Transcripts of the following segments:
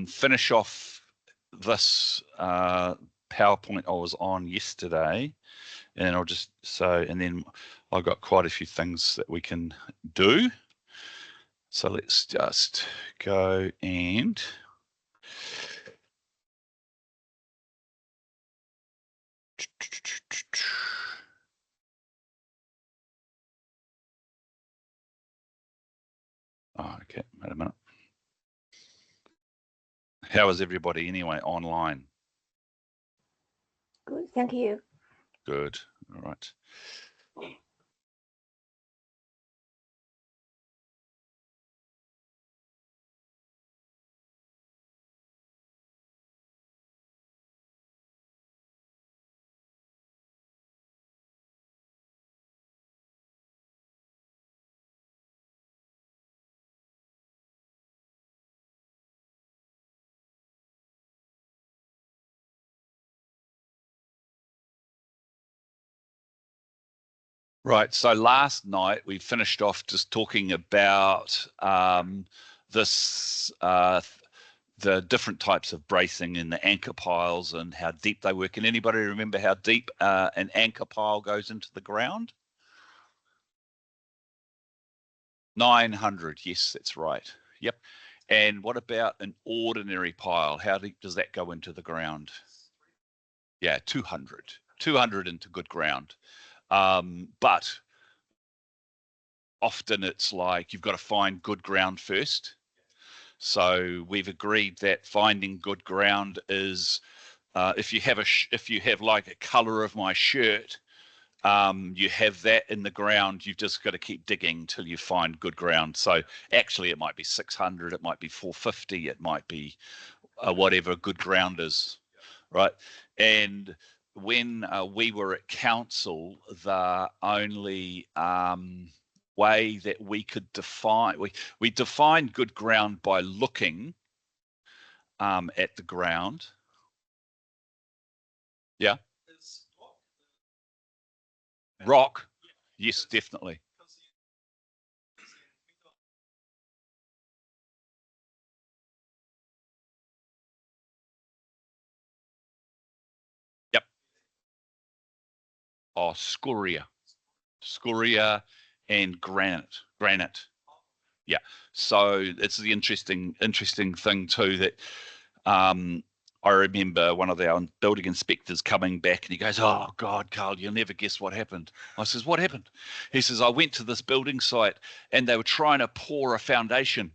finish off this PowerPoint I was on yesterday, and I'll just and then I've got quite a few things that we can do. So let's just go and okay, wait a minute. How is everybody anyway online? Good, thank you. Good, all right. Right, so last night we finished off just talking about the different types of bracing in the anchor piles and how deep they work. Can anybody remember how deep an anchor pile goes into the ground? 900, yes, that's right. Yep. And what about an ordinary pile? How deep does that go into the ground? Yeah, 200 into good ground. But often it's like you've got to find good ground first. So we've agreed that finding good ground is if you have like a color of my shirt, you have that in the ground. You've just got to keep digging till you find good ground. So actually, it might be 600, it might be 450, it might be whatever good ground is, right? And when we were at council, the only way that we could define, we defined good ground by looking at the ground. Yeah. Rock. Yes, definitely. Yep. Oh, scoria and granite. Yeah. So it's the interesting thing too that I remember one of our building inspectors coming back and he goes, "Oh God, Carl, you'll never guess what happened." I says, "What happened?" He says, "I went to this building site and they were trying to pour a foundation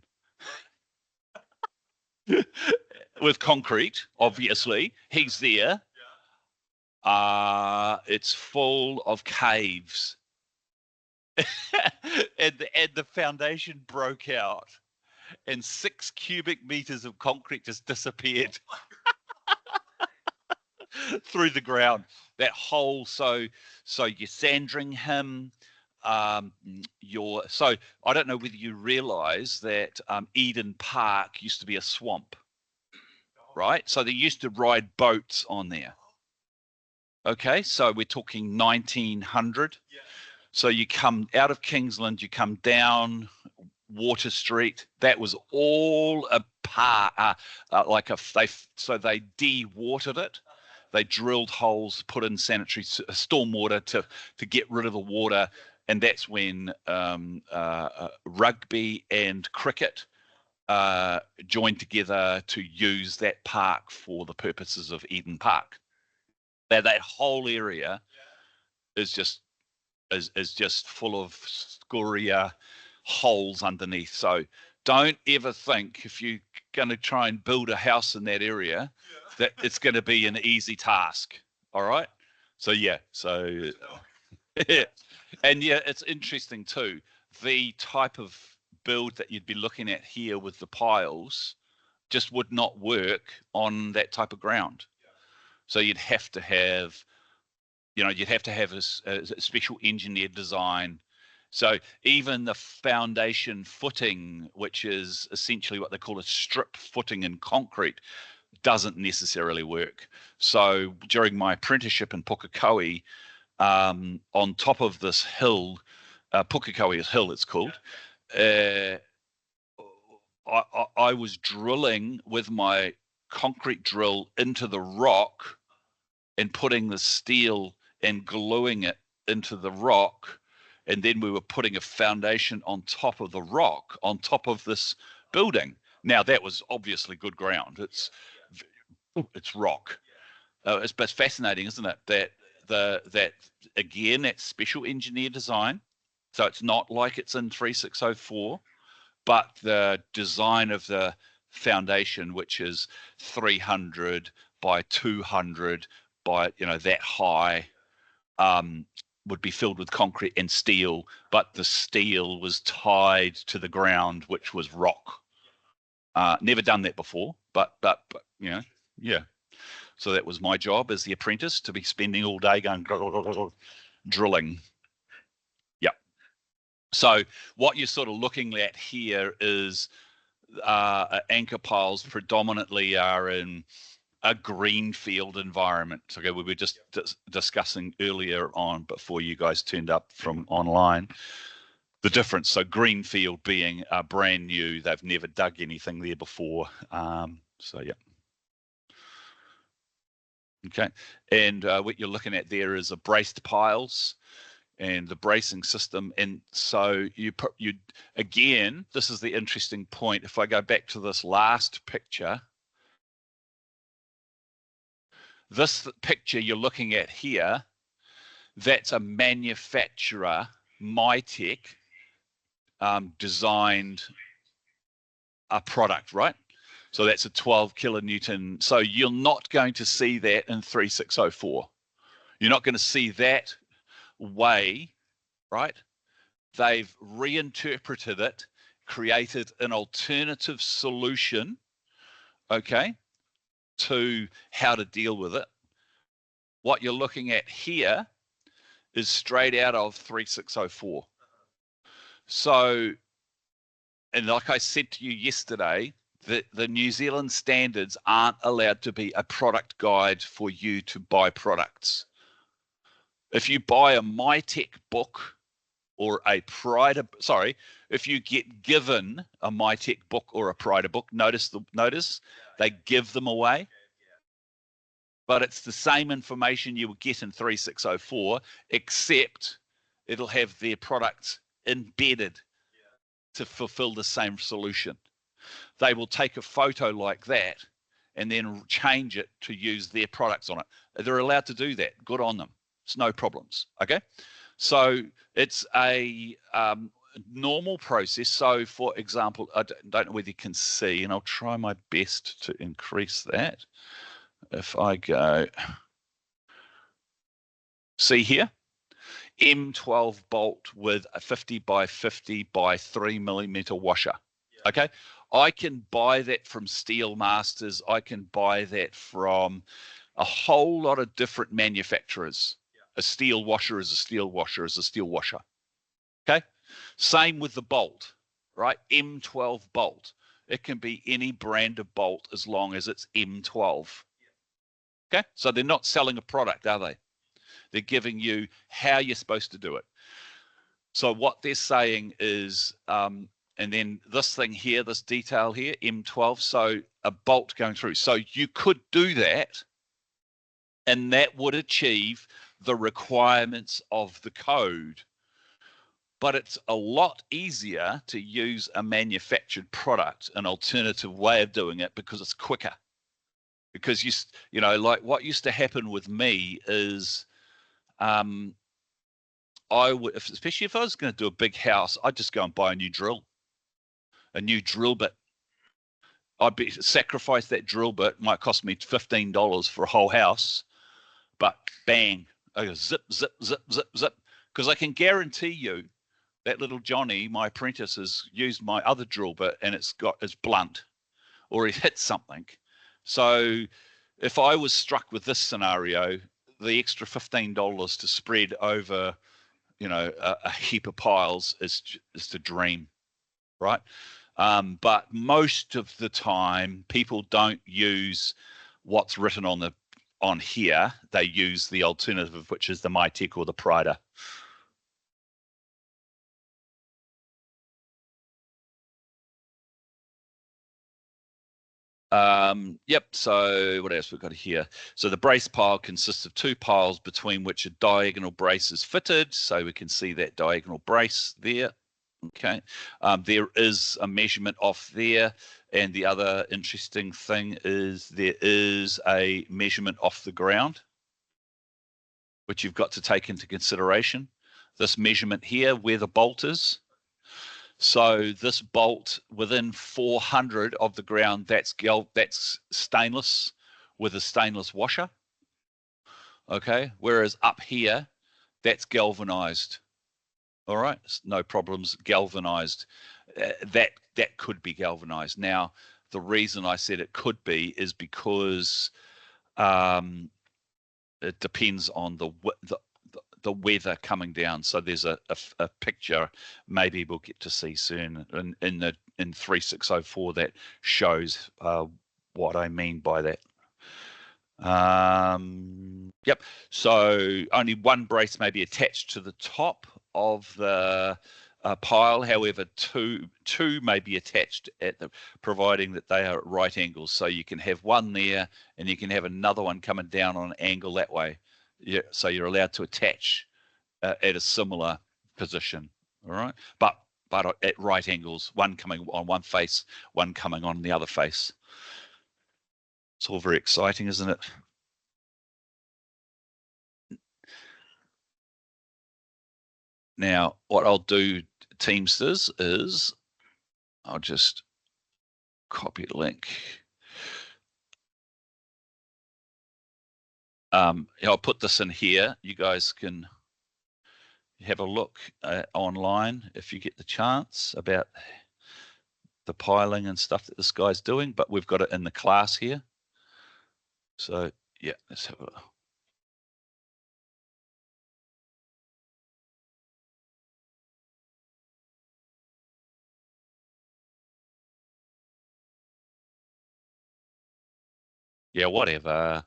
with concrete, obviously. He's there. It's full of caves." and the foundation broke out and 6 cubic meters of concrete just disappeared through the ground. That hole, so you're sandring him. So I don't know whether you realise that Eden Park used to be a swamp, right? So they used to ride boats on there. Okay, so we're talking 1900. Yeah. So you come out of Kingsland, you come down Water Street. That was all a park, they de-watered it. They drilled holes, put in sanitary stormwater to get rid of the water, and that's when rugby and cricket joined together to use that park for the purposes of Eden Park. That whole area is just full of scoria holes underneath. So don't ever think if you're going to try and build a house in that area that it's going to be an easy task. All right. So yeah. So and yeah, it's interesting too. The type of build that you'd be looking at here with the piles just would not work on that type of ground. So you'd have to have a special engineered design. So even the foundation footing, which is essentially what they call a strip footing in concrete, doesn't necessarily work. So during my apprenticeship in Pukekohe, on top of this hill, Pukekohe Hill it's called, I I was drilling with my concrete drill into the rock and putting the steel and gluing it into the rock. And then we were putting a foundation on top of the rock, on top of this building. Now that was obviously good ground. It's rock. It's fascinating, isn't it? That again, that special engineer design. So it's not like it's in 3604, but the design of the foundation, which is 300 by 200 by that high, would be filled with concrete and steel, but the steel was tied to the ground, which was rock. Never done that before, but yeah. So that was my job as the apprentice, to be spending all day going drilling. Yeah. So what you're sort of looking at here is anchor piles predominantly are in a greenfield environment. Okay, we were just discussing earlier on before you guys turned up from online the difference. So greenfield being brand new, they've never dug anything there before. So yeah. Okay, and what you're looking at there is a braced piles and the bracing system. And so you again, this is the interesting point. If I go back to this last picture, this picture you're looking at here, that's a manufacturer, MyTech, designed a product, right? So that's a 12 kilonewton. So you're not going to see that in 3604. You're not going to see that way, right? They've reinterpreted it, created an alternative solution, okay, to how to deal with it. What you're looking at here is straight out of 3604. So, and like I said to you yesterday, the New Zealand standards aren't allowed to be a product guide for you to buy products. If you buy a MyTech book or a Prida, if you get given a MyTech book or a Prida book, notice they give them away. But it's the same information you will get in 3604, except it'll have their products embedded to fulfill the same solution. They will take a photo like that and then change it to use their products on it. They're allowed to do that. Good on them. It's no problems. Okay. So it's a normal process. So for example, I don't know whether you can see, and I'll try my best to increase that. If I go, see here, M12 bolt with a 50 by 50 by 3mm washer. Okay, I can buy that from Steel Masters. I can buy that from a whole lot of different manufacturers. A steel washer is a steel washer is a steel washer. Okay, same with the bolt, right? M12 bolt. It can be any brand of bolt as long as it's M12. Okay, so they're not selling a product, are they? They're giving you how you're supposed to do it. So what they're saying is, and then this thing here, this detail here, M12, so a bolt going through. So you could do that, and that would achieve the requirements of the code. But it's a lot easier to use a manufactured product, an alternative way of doing it, because it's quicker. Because you know, like what used to happen with me is, I would, especially if I was going to do a big house, I'd just go and buy a new drill bit. I'd sacrifice that drill bit. It might cost me $15 for a whole house, but bang, I go zip, zip, zip, zip, zip, because I can guarantee you that little Johnny, my apprentice, has used my other drill bit and it's blunt, or he's hit something. So if I was struck with this scenario, the extra $15 to spread over, you know, a heap of piles is the dream, right? But most of the time, people don't use what's written on here. They use the alternative, which is the MyTech or the Prida. Yep. So what else we've got here? So the brace pile consists of two piles between which a diagonal brace is fitted. So we can see that diagonal brace there. Okay. There is a measurement off there. And the other interesting thing is there is a measurement off the ground, which you've got to take into consideration. This measurement here, where the bolt is. So this bolt within 400 of the ground, that's stainless with a stainless washer. Okay. Whereas up here, that's galvanized. All right. No problems. Galvanized. That could be galvanized. Now, the reason I said it could be is because it depends on the weather coming down. So there's a picture maybe we'll get to see soon in 3604 that shows what I mean by that. Yep. So only one brace may be attached to the top of the pile. However, two may be attached providing that they are at right angles. So you can have one there, and you can have another one coming down on an angle that way. Yeah. So you're allowed to attach at a similar position. All right. But at right angles, one coming on one face, one coming on the other face. It's all very exciting, isn't it? Now, what I'll do, Teamsters, is I'll just copy a link. I'll put this in here. You guys can have a look online if you get the chance about the piling and stuff that this guy's doing, but we've got it in the class here. So yeah, let's have a look. Yeah, whatever.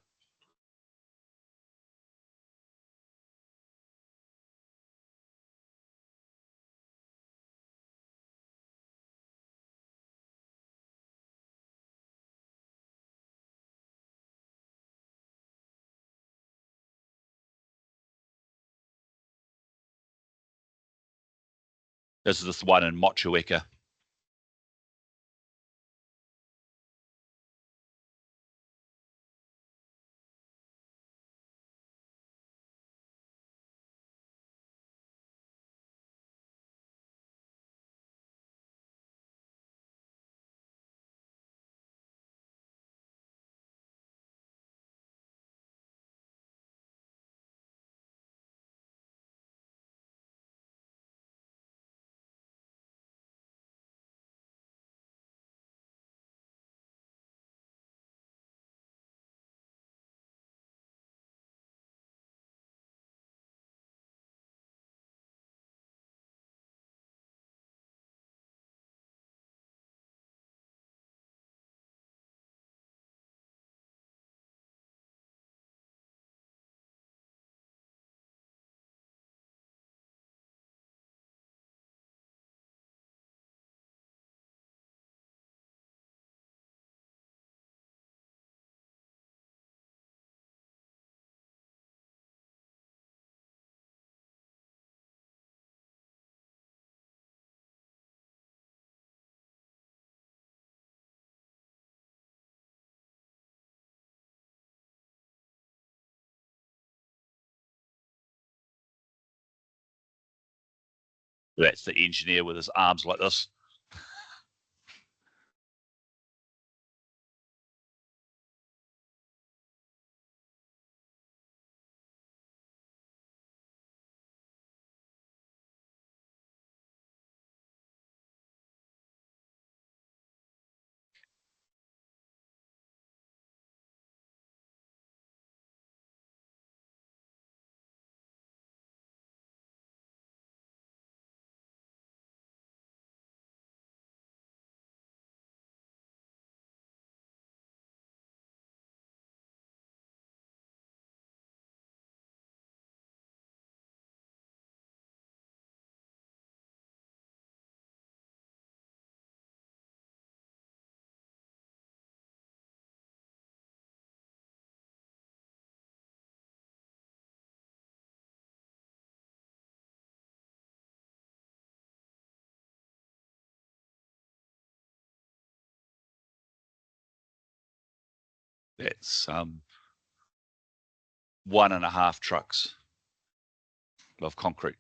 This is this one in Motueka. That's the engineer with his arms like this. That's 1.5 trucks of concrete.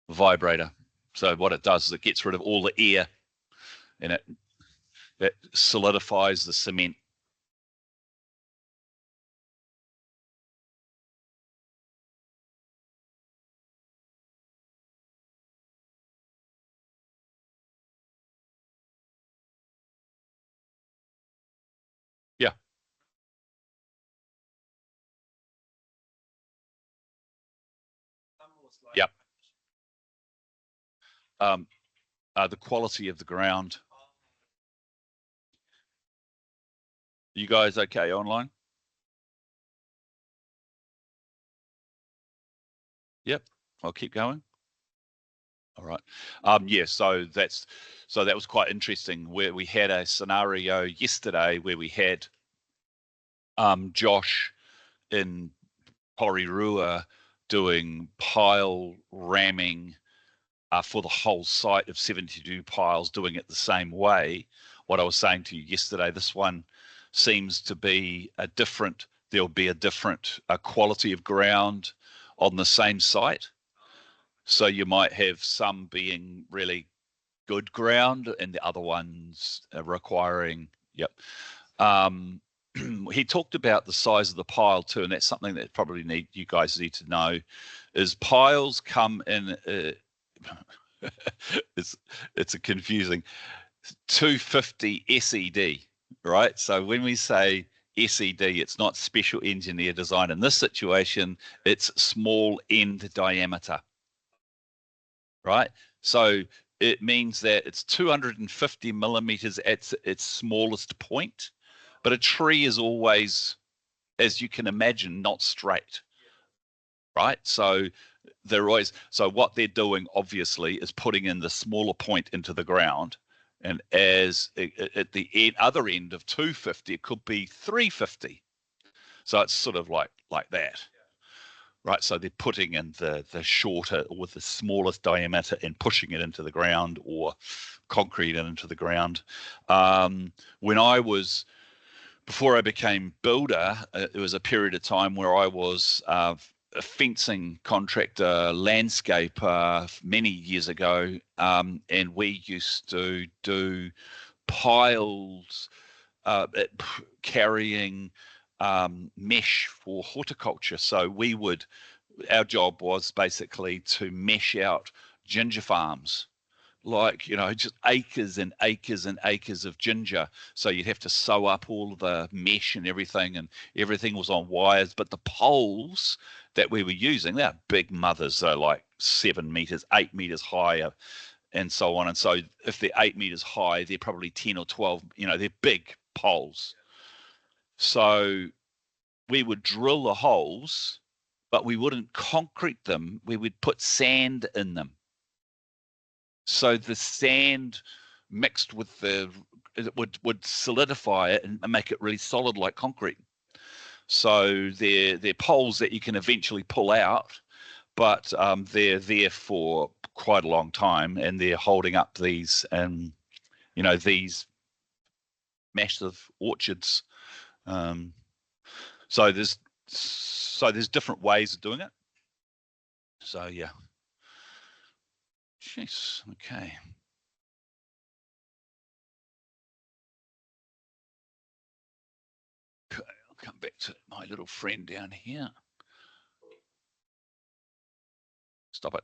Vibrator. So what it does is it gets rid of all the air, and it solidifies the cement. Yeah. Yep. Um, the quality of the ground. You guys okay online? Yep. I'll keep going. All right. Yeah. So that was quite interesting. Where we had a scenario yesterday where we had Josh in Porirua doing pile ramming for the whole site of 72 piles, doing it the same way. What I was saying to you yesterday, this one seems to be a different. There'll be a different quality of ground on the same site. So you might have some being really good ground and the other ones requiring, yep. He talked about the size of the pile too, and that's something that probably you guys need to know, is piles come in, it's a confusing 250 SED, right? So when we say SED, it's not special engineer design. In this situation, it's small end diameter, right? So it means that it's 250 millimeters at its smallest point, but a tree is always, as you can imagine, not straight, right? So what they're doing obviously is putting in the smaller point into the ground, and as at the other end of 250, it could be 350. So it's sort of like that. Right, so they're putting in the shorter or the smallest diameter and pushing it into the ground, or concrete into the ground. When I was Before I became builder, there was a period of time where I was a fencing contractor, landscaper many years ago, and we used to do piles carrying mesh for horticulture. So our job was basically to mesh out ginger farms, like, just acres and acres and acres of ginger. So you'd have to sew up all the mesh and everything was on wires. But the poles that we were using, they're big mothers, so like 7 meters, 8 meters high, and so on. And so if they're 8 meters high, they're probably 10 or 12, they're big poles. So we would drill the holes, but we wouldn't concrete them. We would put sand in them. So the sand mixed with it would solidify it and make it really solid like concrete. So they're poles that you can eventually pull out, but they're there for quite a long time, and they're holding up these massive orchards. Um, so there's different ways of doing it. So yeah. Jeez. Okay. I'll come back to my little friend down here. Stop it.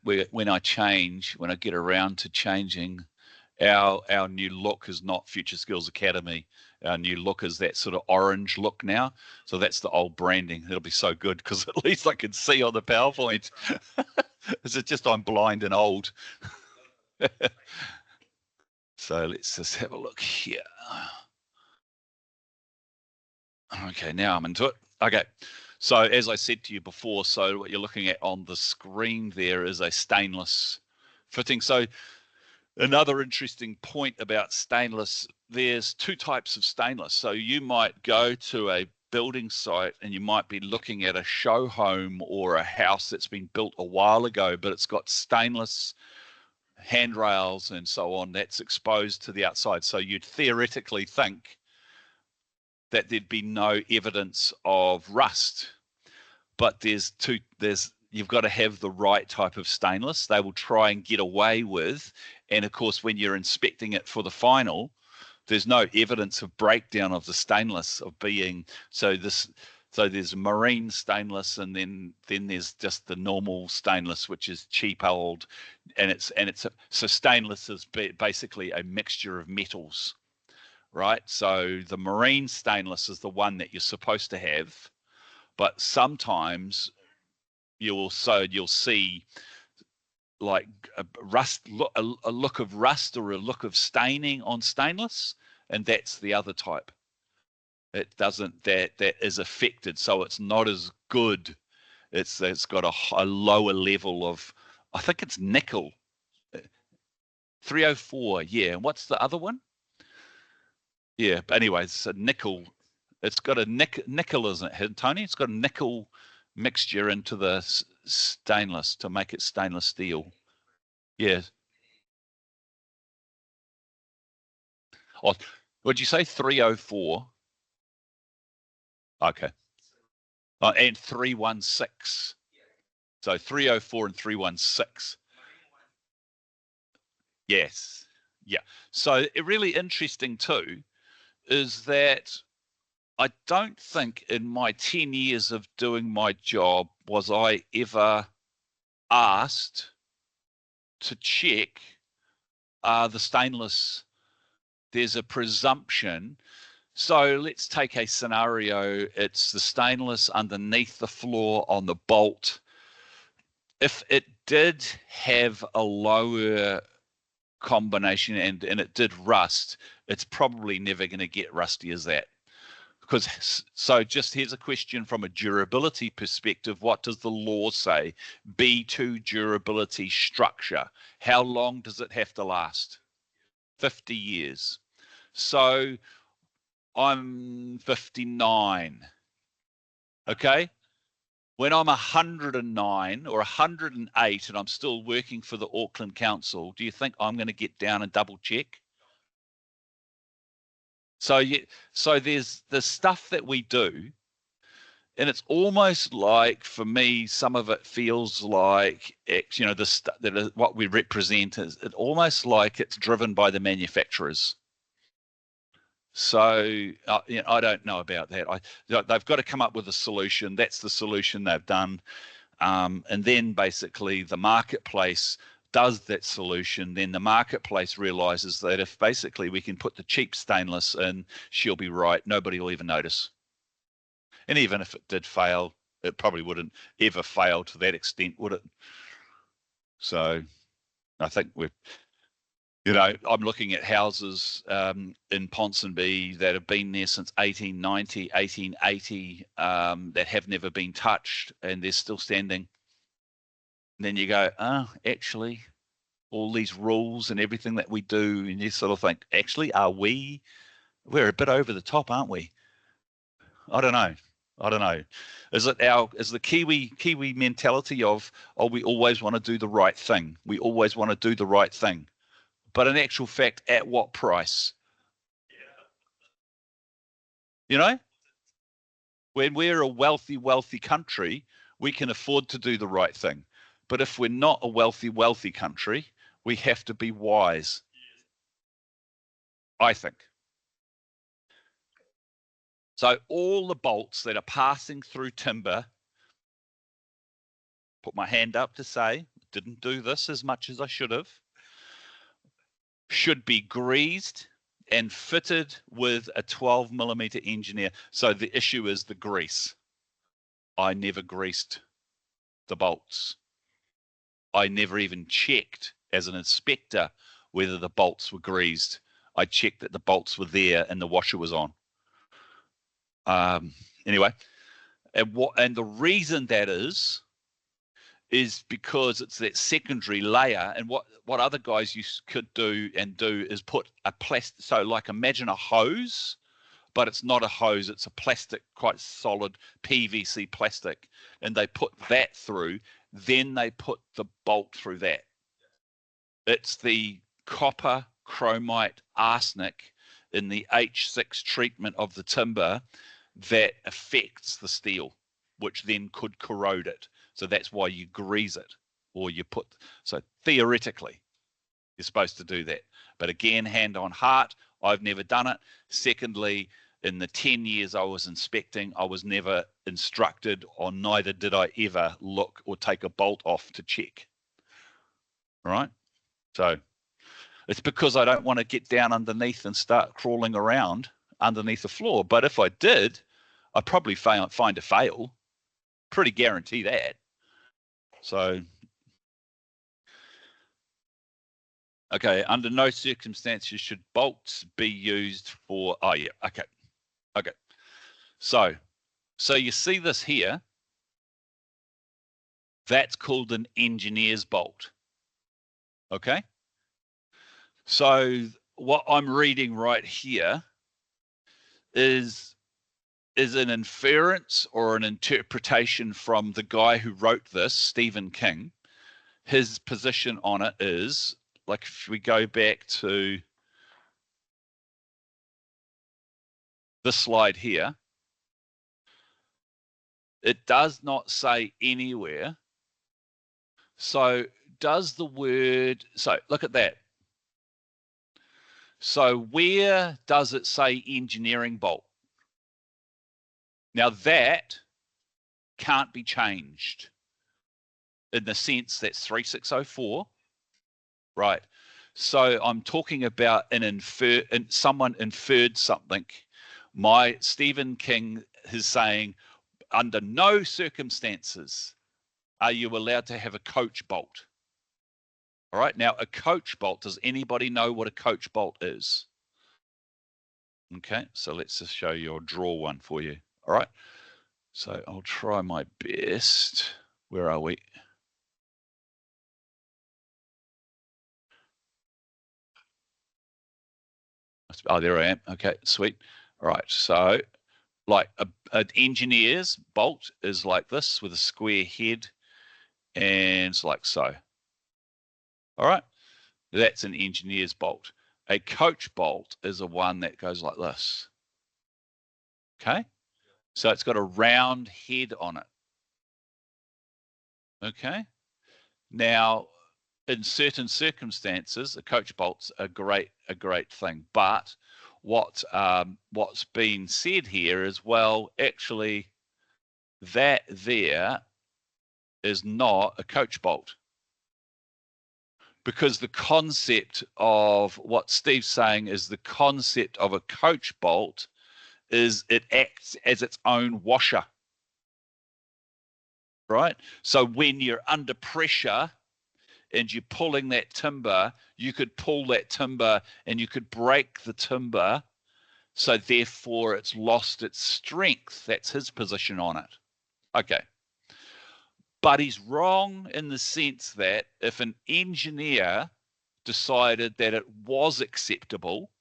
When I get around to changing, our new look is not Future Skills Academy. Our new look is that sort of orange look now. So that's the old branding. It'll be so good because at least I can see on the PowerPoint. Is it just I'm blind and old? So let's just have a look here. Okay, now I'm into it. Okay, So as I said to you before, so what you're looking at on the screen there is a stainless fitting. So another interesting point about stainless, there's two types of stainless. So you might go to a building site and you might be looking at a show home or a house that's been built a while ago, but it's got stainless handrails and so on that's exposed to the outside. So you'd theoretically think that there'd be no evidence of rust, but you've got to have the right type of stainless. They will try and get away with, and of course when you're inspecting it for the final, there's no evidence of breakdown of the stainless of being so there's marine stainless, and then there's just the normal stainless, which is cheap old, and so stainless is basically a mixture of metals, right? So the marine stainless is the one that you're supposed to have, but sometimes you'll see like a look of rust or a look of staining on stainless, and that's the other type. It doesn't, that is affected, so it's not as good. It's got a lower level of, I think it's nickel. 304, yeah. What's the other one? Yeah, but anyways, so nickel. It's got a nickel, isn't it, Tony? It's got a nickel mixture into the stainless to make it stainless steel. Yeah. Oh, what'd you say? 304. Okay. And 316. So 304 and 316. Yes. Yeah. So really interesting too is that I don't think in my 10 years of doing my job was I ever asked to check the stainless. There's a presumption. So let's take a scenario. It's the stainless underneath the floor on the bolt. If it did have a lower combination and it did rust, it's probably never going to get rusty as that. Because so just here's a question from a durability perspective. What does the law say? B2 durability structure. How long does it have to last? 50 years. So I'm 59. Okay. When I'm 109 or 108 and I'm still working for the Auckland Council, do you think I'm going to get down and double check? So there's the stuff that we do, and it's almost like, for me, some of it feels like, what we represent is it almost like it's driven by the manufacturers. So I don't know about that. They've got to come up with a solution. That's the solution they've done. And then basically the marketplace does that solution. Then the marketplace realizes that if basically we can put the cheap stainless in, she'll be right. Nobody will even notice. And even if it did fail, it probably wouldn't ever fail to that extent, would it? So I think I'm looking at houses in Ponsonby that have been there since 1890, 1880, that have never been touched, and they're still standing. And then you go, actually, all these rules and everything that we do, and you sort of think, actually, we're a bit over the top, aren't we? I don't know. Is the Kiwi mentality of, we always want to do the right thing. We always want to do the right thing. But in actual fact, at what price? When we're a wealthy country, we can afford to do the right thing. But if we're not a wealthy country, we have to be wise, I think. So all the bolts that are passing through timber, put my hand up to say, didn't do this as much as I should have, should be greased and fitted with a 12mm engineer. So the issue is the grease. I never greased the bolts. I never even checked as an inspector whether the bolts were greased. I checked that the bolts were there and the washer was on. Anyway, And the reason that is because it's that secondary layer. And what other guys could do is put a plastic. So like imagine a hose, but it's not a hose. It's a plastic, quite solid PVC plastic. And they put that through. Then they put the bolt through that. It's the copper, chromite, arsenic in the H6 treatment of the timber that affects the steel, which then could corrode it. So that's why you grease it, or you put, so theoretically, you're supposed to do that. But again, hand on heart, I've never done it. Secondly, in the 10 years I was inspecting, I was never instructed, or neither did I ever look or take a bolt off to check. All right? So it's because I don't want to get down underneath and start crawling around underneath the floor. But if I did, I'd probably find a fail. Pretty guarantee that. So, okay, under no circumstances should bolts be used for, oh yeah, okay. So you see this here, that's called an engineer's bolt, okay? So what I'm reading right here is an inference or an interpretation from the guy who wrote this, Stephen King. His position on it is, like if we go back to this slide here, it does not say anywhere. So does the word, so look at that. So where does it say engineering bolt? Now that can't be changed in the sense that's 3604, right? So I'm talking about someone inferred something. My Stephen King is saying, under no circumstances are you allowed to have a coach bolt. All right, now a coach bolt, does anybody know what a coach bolt is? Okay, so let's just show you or draw one for you. All right, so I'll try my best. Where are we? Oh, there I am. Okay, sweet. All right, so like an engineer's bolt is like this with a square head, and it's like so. All right, that's an engineer's bolt. A coach bolt is a one that goes like this. Okay, so it's got a round head on it. Okay, now in certain circumstances, a coach bolt's a great thing. But what's been said here is, well, actually, that there is not a coach bolt, because the concept of what Steve's saying is the concept of a coach bolt is it acts as its own washer, right? So when you're under pressure and you're pulling that timber, you could pull that timber and you could break the timber. So therefore it's lost its strength. That's his position on it. Okay. But he's wrong in the sense that if an engineer decided that it was acceptable,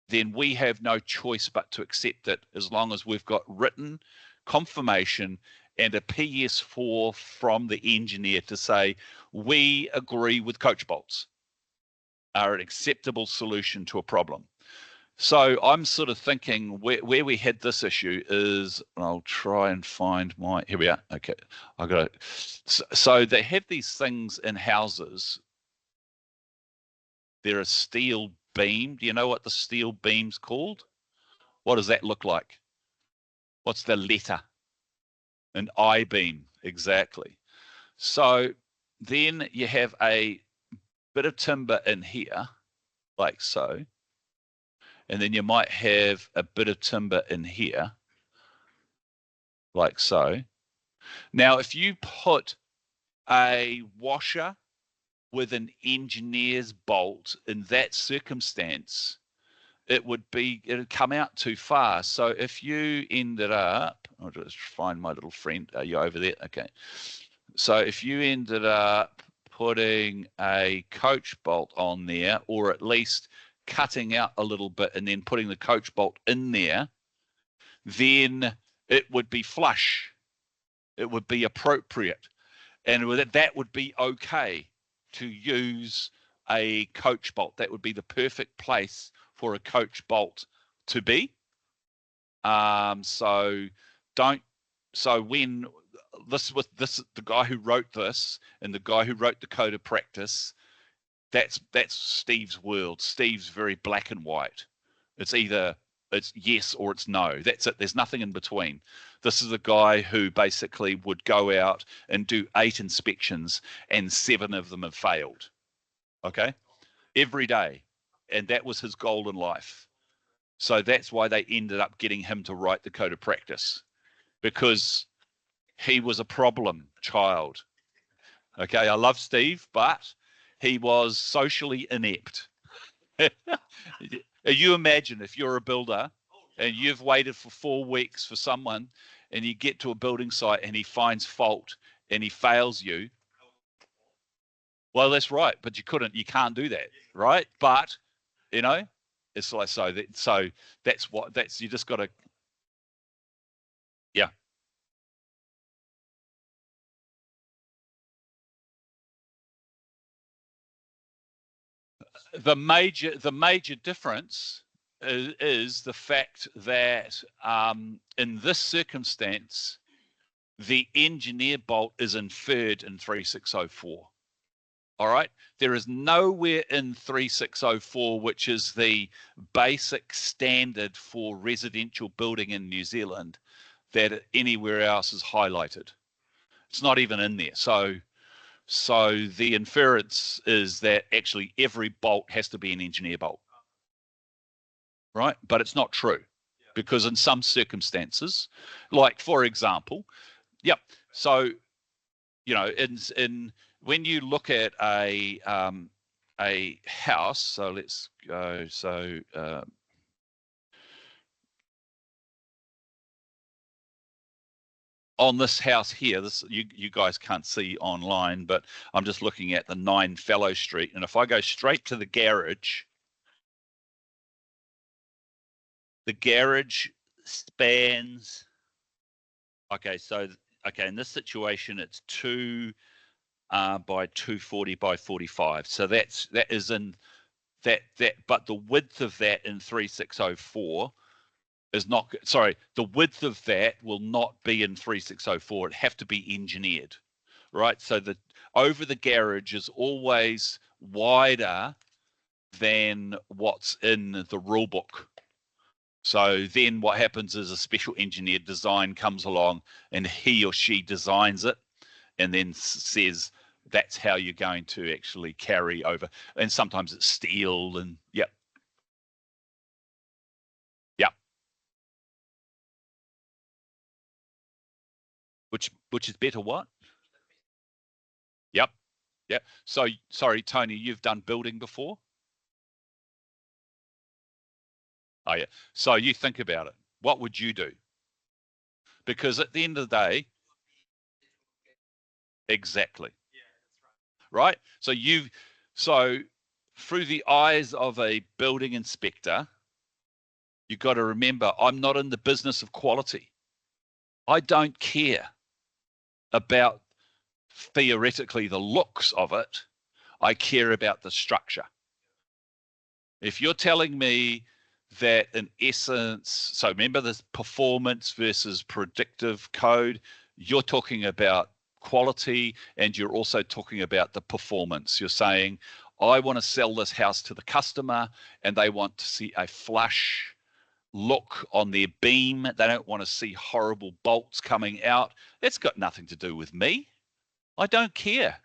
then we have no choice but to accept it, as long as we've got written confirmation and a PS4 from the engineer to say, we agree with coach bolts are an acceptable solution to a problem. So I'm sort of thinking where we had this issue is, I'll try and find my, here we are. Okay, I got it. So they have these things in houses. They're a steel beam. Do you know what the steel beam's called? What does that look like? What's the letter? An I-beam, exactly. So then you have a bit of timber in here, like so. And then you might have a bit of timber in here, like so. Now, if you put a washer with an engineer's bolt in that circumstance, it'd come out too far. So if you ended up, I'll just find my little friend. Are you over there? Okay. So if you ended up putting a coach bolt on there, or at least cutting out a little bit and then putting the coach bolt in there, then it would be flush. It would be appropriate. And that would be okay to use a coach bolt. That would be the perfect place for a coach bolt to be. So don't. So when the guy who wrote this and the guy who wrote the code of practice, that's Steve's world. Steve's very black and white. It's either it's yes or it's no. That's it. There's nothing in between. This is a guy who basically would go out and do 8 inspections and 7 of them have failed. Okay, every day, and that was his goal in life. So that's why they ended up getting him to write the code of practice, because he was a problem child. Okay, I love Steve, but he was socially inept. You imagine if you're a builder and you've waited for 4 weeks for someone, and you get to a building site and he finds fault and he fails you. Well, that's right, but you can't do that, right? But you know, it's like so that's you just got to, yeah. The major difference is the fact that in this circumstance, the engineer bolt is inferred in 3604. All right. There is nowhere in 3604, which is the basic standard for residential building in New Zealand, that anywhere else is highlighted. It's not even in there. So the inference is that actually every bolt has to be an engineer bolt, right? But it's not true, because in some circumstances, like for example, yep. So in when you look at a house, so let's go. So on this house here, this you guys can't see online, but I'm just looking at the 9 Fellow Street, and if I go straight to the garage spans. Okay, so okay, in this situation, it's 2 by 240 by 45. So that is in but the width of that in 3604 is not, sorry, the width of that will not be in 3604. It have to be engineered, right? So the over the garage is always wider than what's in the rule book. So then what happens is a special engineered design comes along and he or she designs it and then says that's how you're going to actually carry over. And sometimes it's steel and yep. Yep. Which is better what? Yep. Yep. So sorry, Tony, you've done building before? Oh yeah. So you think about it. What would you do? Because at the end of the day, exactly. Right? So through the eyes of a building inspector, you've got to remember, I'm not in the business of quality. I don't care about theoretically the looks of it. I care about the structure. If you're telling me that in essence, so remember this performance versus predictive code, you're talking about quality and you're also talking about the performance. You're saying, I want to sell this house to the customer and they want to see a flush look on their beam. They don't want to see horrible bolts coming out. That's got nothing to do with me. I don't care.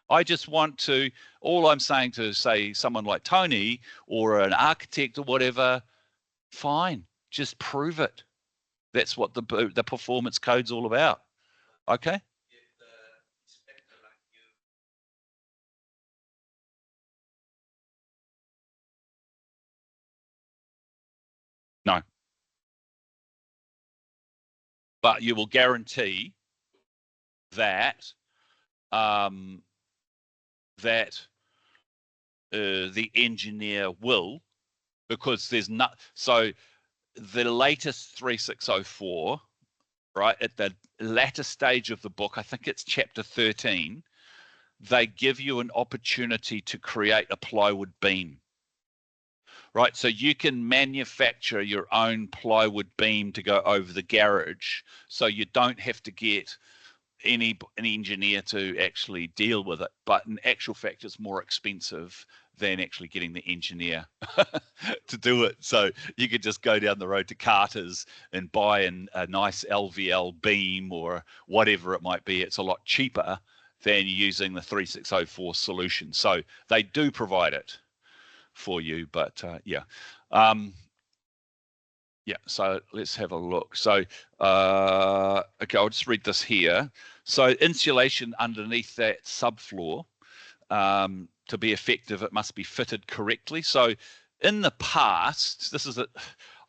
I just want to, all I'm saying to, say, someone like Tony or an architect or whatever, fine, just prove it. That's what the performance code's all about. Okay. No. But you will guarantee that the engineer will, because there's not. So the latest 3604, right, at the latter stage of the book, I think it's chapter 13, they give you an opportunity to create a plywood beam. Right, so you can manufacture your own plywood beam to go over the garage, so you don't have to get an engineer to actually deal with it. But in actual fact, it's more expensive than actually getting the engineer to do it. So you could just go down the road to Carter's and buy a nice LVL beam or whatever it might be. It's a lot cheaper than using the 3604 solution. So they do provide it for you, but yeah. Yeah, so let's have a look. So, okay, I'll just read this here. So insulation underneath that subfloor, to be effective, it must be fitted correctly. So in the past,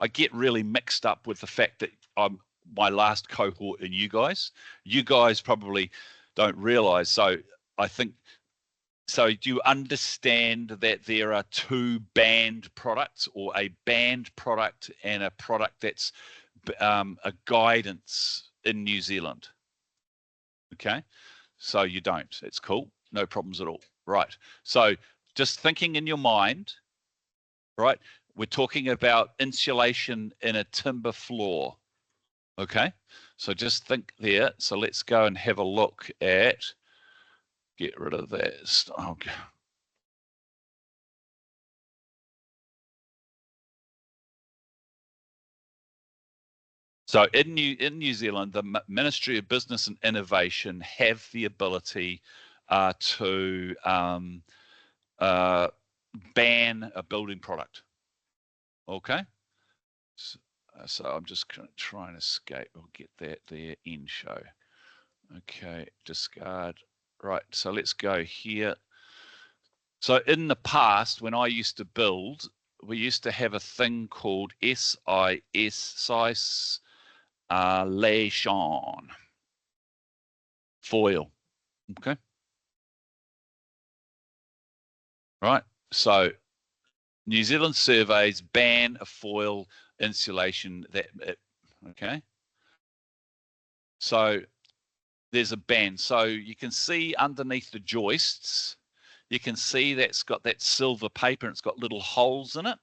I get really mixed up with the fact that I'm my last cohort and you guys probably don't realize. So I think, so do you understand that there are two banned products, or a banned product and a product that's a guidance in New Zealand? Okay, so you don't. It's cool. No problems at all. Right. So just thinking in your mind, right, we're talking about insulation in a timber floor. Okay, so just think there. So let's go and have a look at, get rid of that. Okay. So in New Zealand, the Ministry of Business and Innovation have the ability to ban a building product. Okay, so I'm just going to try and escape. We'll get that there. End show. Okay, discard. Right. So let's go here. So in the past, when I used to build, we used to have a thing called SIS Lation foil. Okay. Right. So New Zealand surveys ban a foil insulation okay. So there's a ban. So you can see underneath the joists, you can see that's got that silver paper and it's got little holes in it.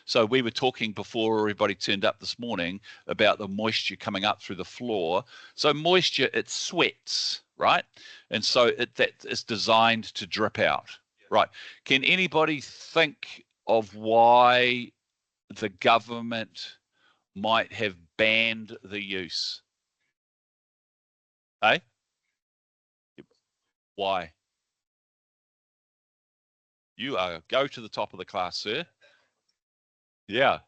So we were talking before everybody turned up this morning about the moisture coming up through the floor. So moisture, it sweats, right? And so that is designed to drip out, right? Can anybody think of why the government might have banned the use? Hey, why? Go to the top of the class, sir. Yeah.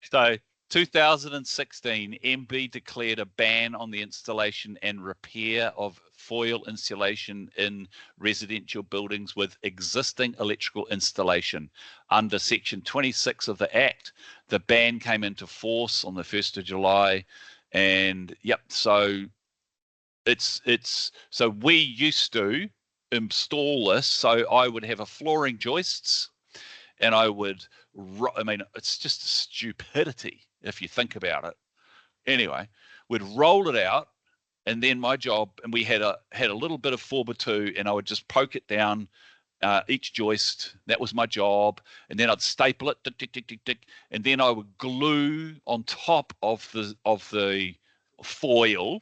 So 2016, MB declared a ban on the installation and repair of foil insulation in residential buildings with existing electrical installation. Under Section 26 of the Act, the ban came into force on the 1st of July. And yep, so so we used to install this. So I would have a flooring joists, and I mean, it's just a stupidity if you think about it. Anyway, we'd roll it out, and then my job, and we had a little bit of 4x2, and I would just poke it down each joist. That was my job, and then I'd staple it, tick, tick, tick, tick, tick, and then I would glue on top of the foil,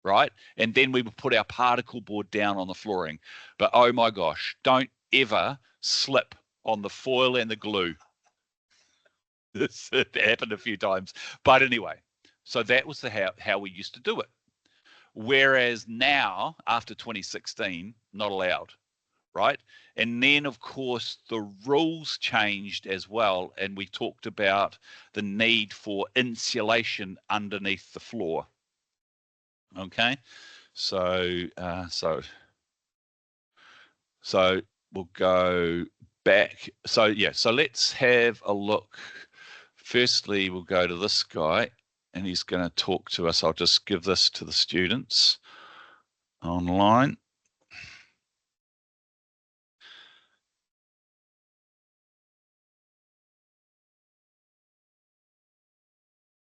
right? And then we would put our particle board down on the flooring. But oh my gosh, don't ever slip on the foil and the glue. This happened a few times. But anyway, so that was how we used to do it. Whereas now, after 2016, not allowed, right? And then, of course, the rules changed as well. And we talked about the need for insulation underneath the floor. Okay. So we'll go back. So yeah, so let's have a look. Firstly, we'll go to this guy, and he's going to talk to us. I'll just give this to the students online.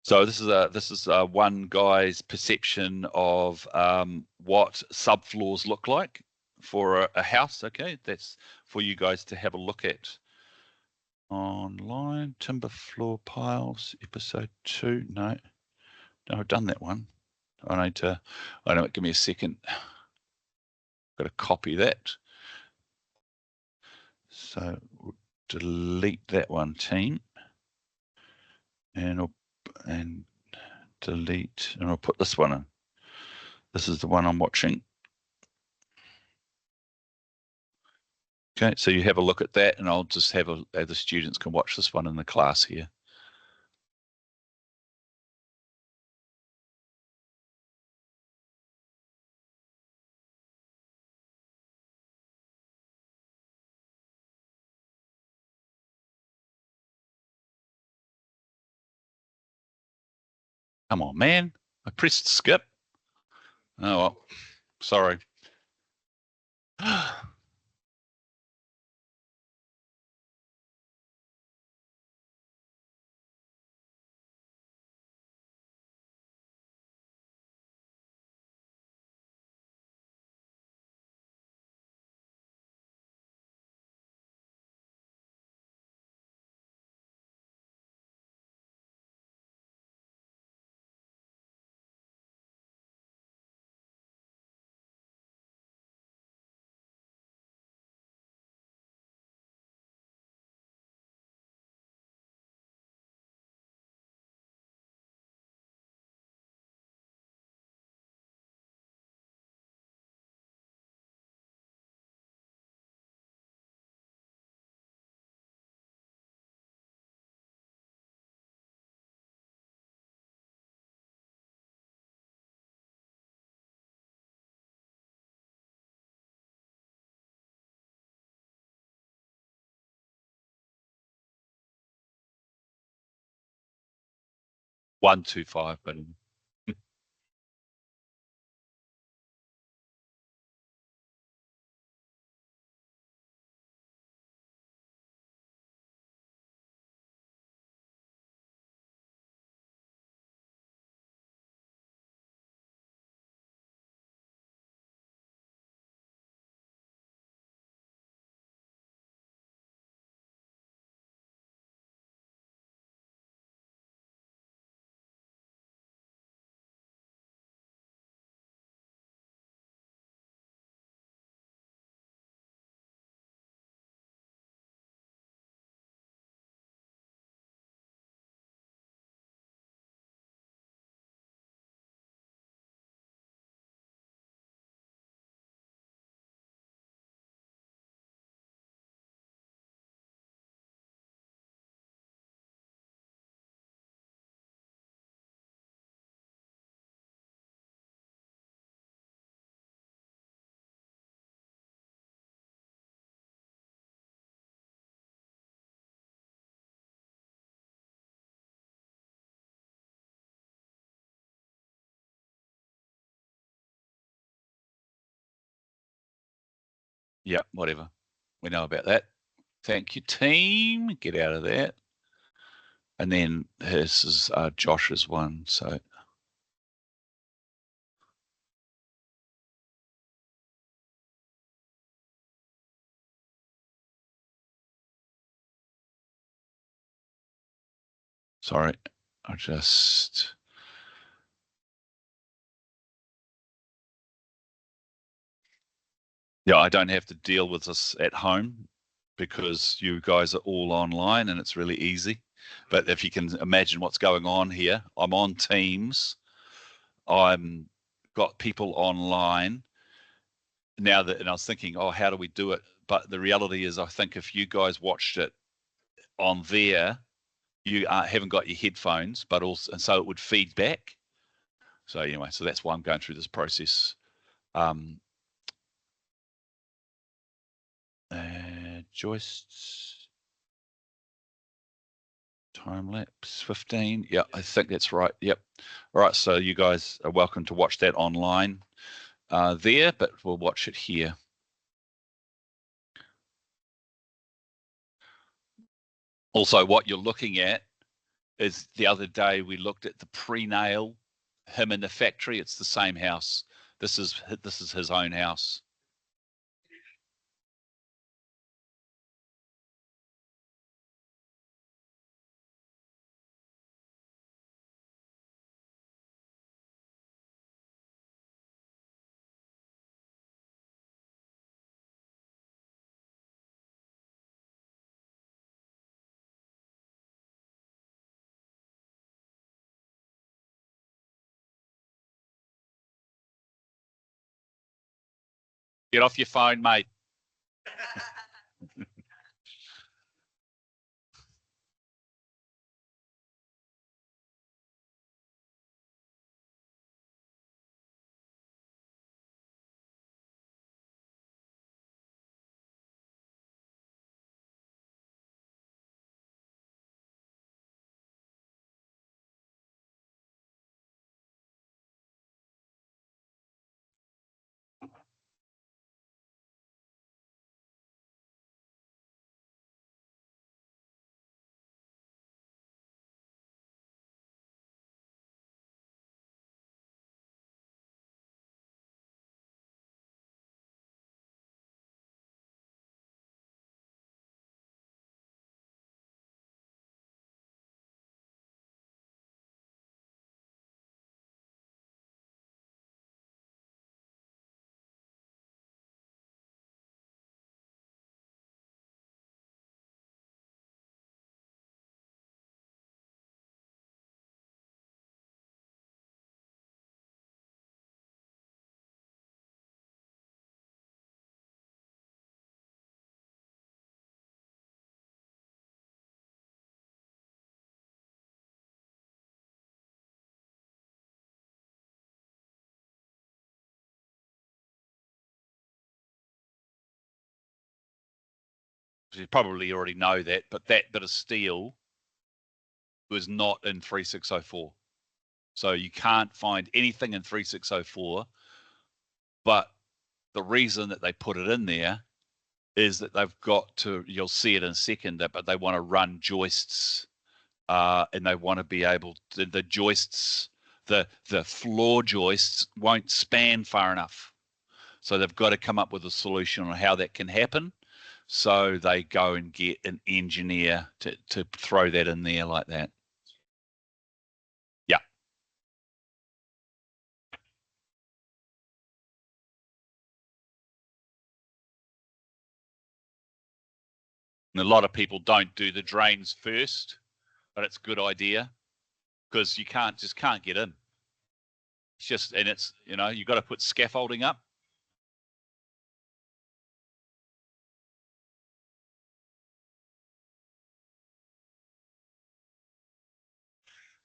So this is one guy's perception of what subfloors look like for a house. Okay, that's for you guys to have a look at online. Timber floor piles, episode 2. No, I've done that one. I need to. I know. Give me a second. Got to copy that. So we'll delete that one, team, and delete, and I'll put this one in. This is the one I'm watching. Okay, so you have a look at that, and I'll just have the students can watch this one in the class here. Come on, man. I pressed skip. Oh, well, sorry. 125, but yeah, whatever. We know about that. Thank you, team. Get out of that. And then this is Josh's one. So sorry, I just. Yeah, I don't have to deal with this at home because you guys are all online and it's really easy. But if you can imagine what's going on here, I'm on Teams. I'm got people online now that, and I was thinking, oh, how do we do it? But the reality is, I think if you guys watched it on there, you haven't got your headphones, but also, and so it would feed back. So anyway, so that's why I'm going through this process. joists. Time lapse 15. Yeah, I think that's right. Yep. All right. So you guys are welcome to watch that online there, but we'll watch it here. Also, what you're looking at is the other day we looked at the prenatal, him in the factory. It's the same house. This is his own house. Get off your phone, mate. You probably already know that, but that bit of steel was not in 3604. So you can't find anything in 3604. But the reason that they put it in there is that they've got to, you'll see it in a second, but they want to run joists and they want to be able to, the joists, the floor joists won't span far enough. So they've got to come up with a solution on how that can happen. So they go and get an engineer to throw that in there like that. Yeah. And a lot of people don't do the drains first, but it's a good idea because you can't get in. It's just, and it's, you've got to put scaffolding up.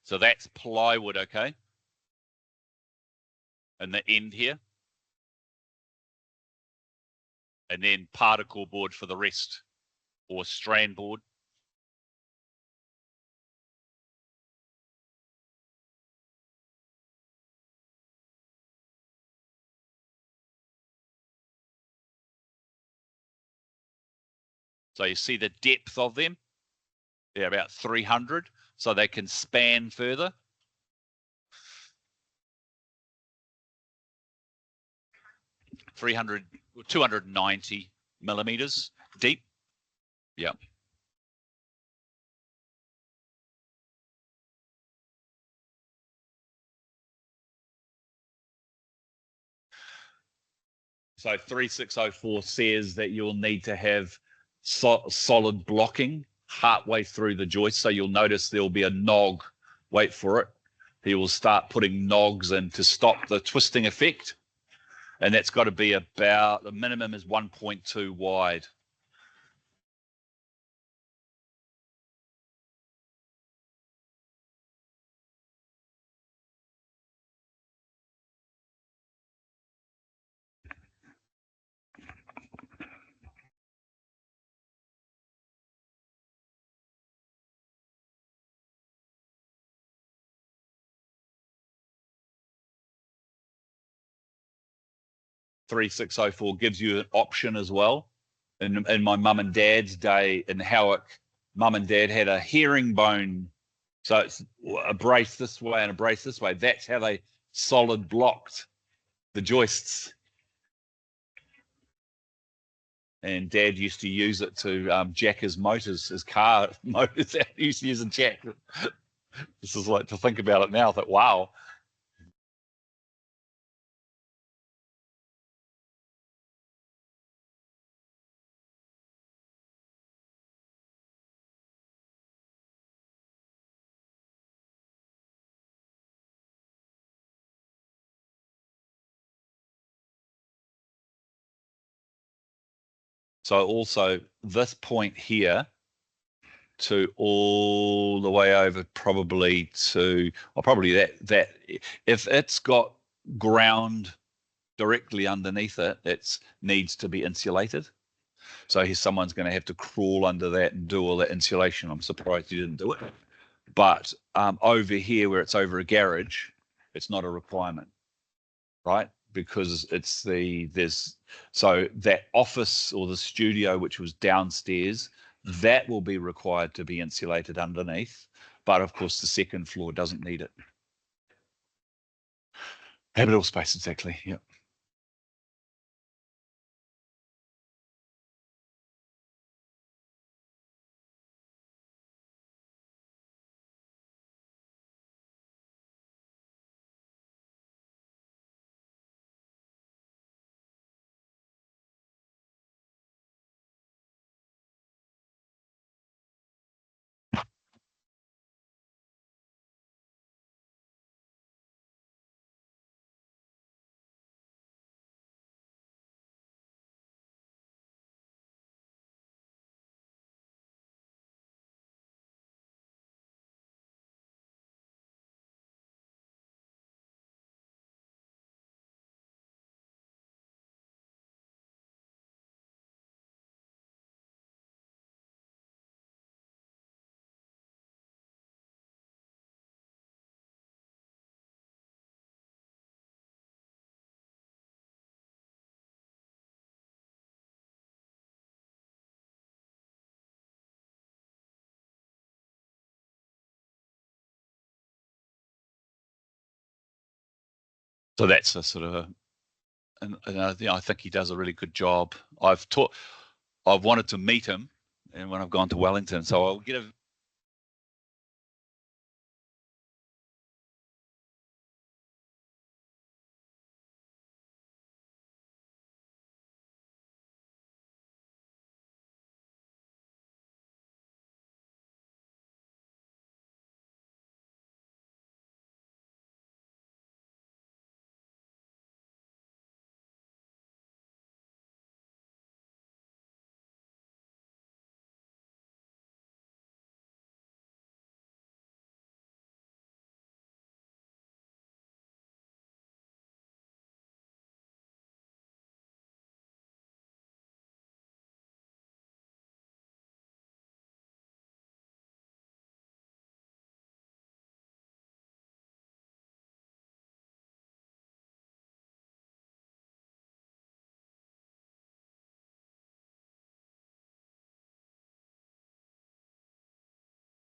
So that's plywood, okay? And the end here. And then particle board for the rest, or strand board. So you see the depth of them? They're about 300, so they can span further. 300, 290 millimeters deep. Yeah. So 3604 says that you'll need to have solid blocking halfway through the joist. So you'll notice there'll be a nog. Wait for it. He will start putting nogs in to stop the twisting effect. And that's got to be about, the minimum is 1.2 wide. 3604 gives you an option as well. In my mum and dad's day in Howick, mum and dad had a herringbone. So it's a brace this way and a brace this way. That's how they solid blocked the joists. And Dad used to use it to jack his motors, his car motors. He used to use a jack. This is like, to think about it now, I thought, wow. So also this point here to all the way over probably to, or probably that if it's got ground directly underneath it, it needs to be insulated. So someone's going to have to crawl under that and do all that insulation. I'm surprised you didn't do it. But over here, where it's over a garage, it's not a requirement, right? Because so that office or the studio, which was downstairs, that will be required to be insulated underneath. But of course, the second floor doesn't need it. Habitable space, exactly. Yeah. So that's a sort of I think he does a really good job. I've wanted to meet him, and when I've gone to Wellington, so I'll get a.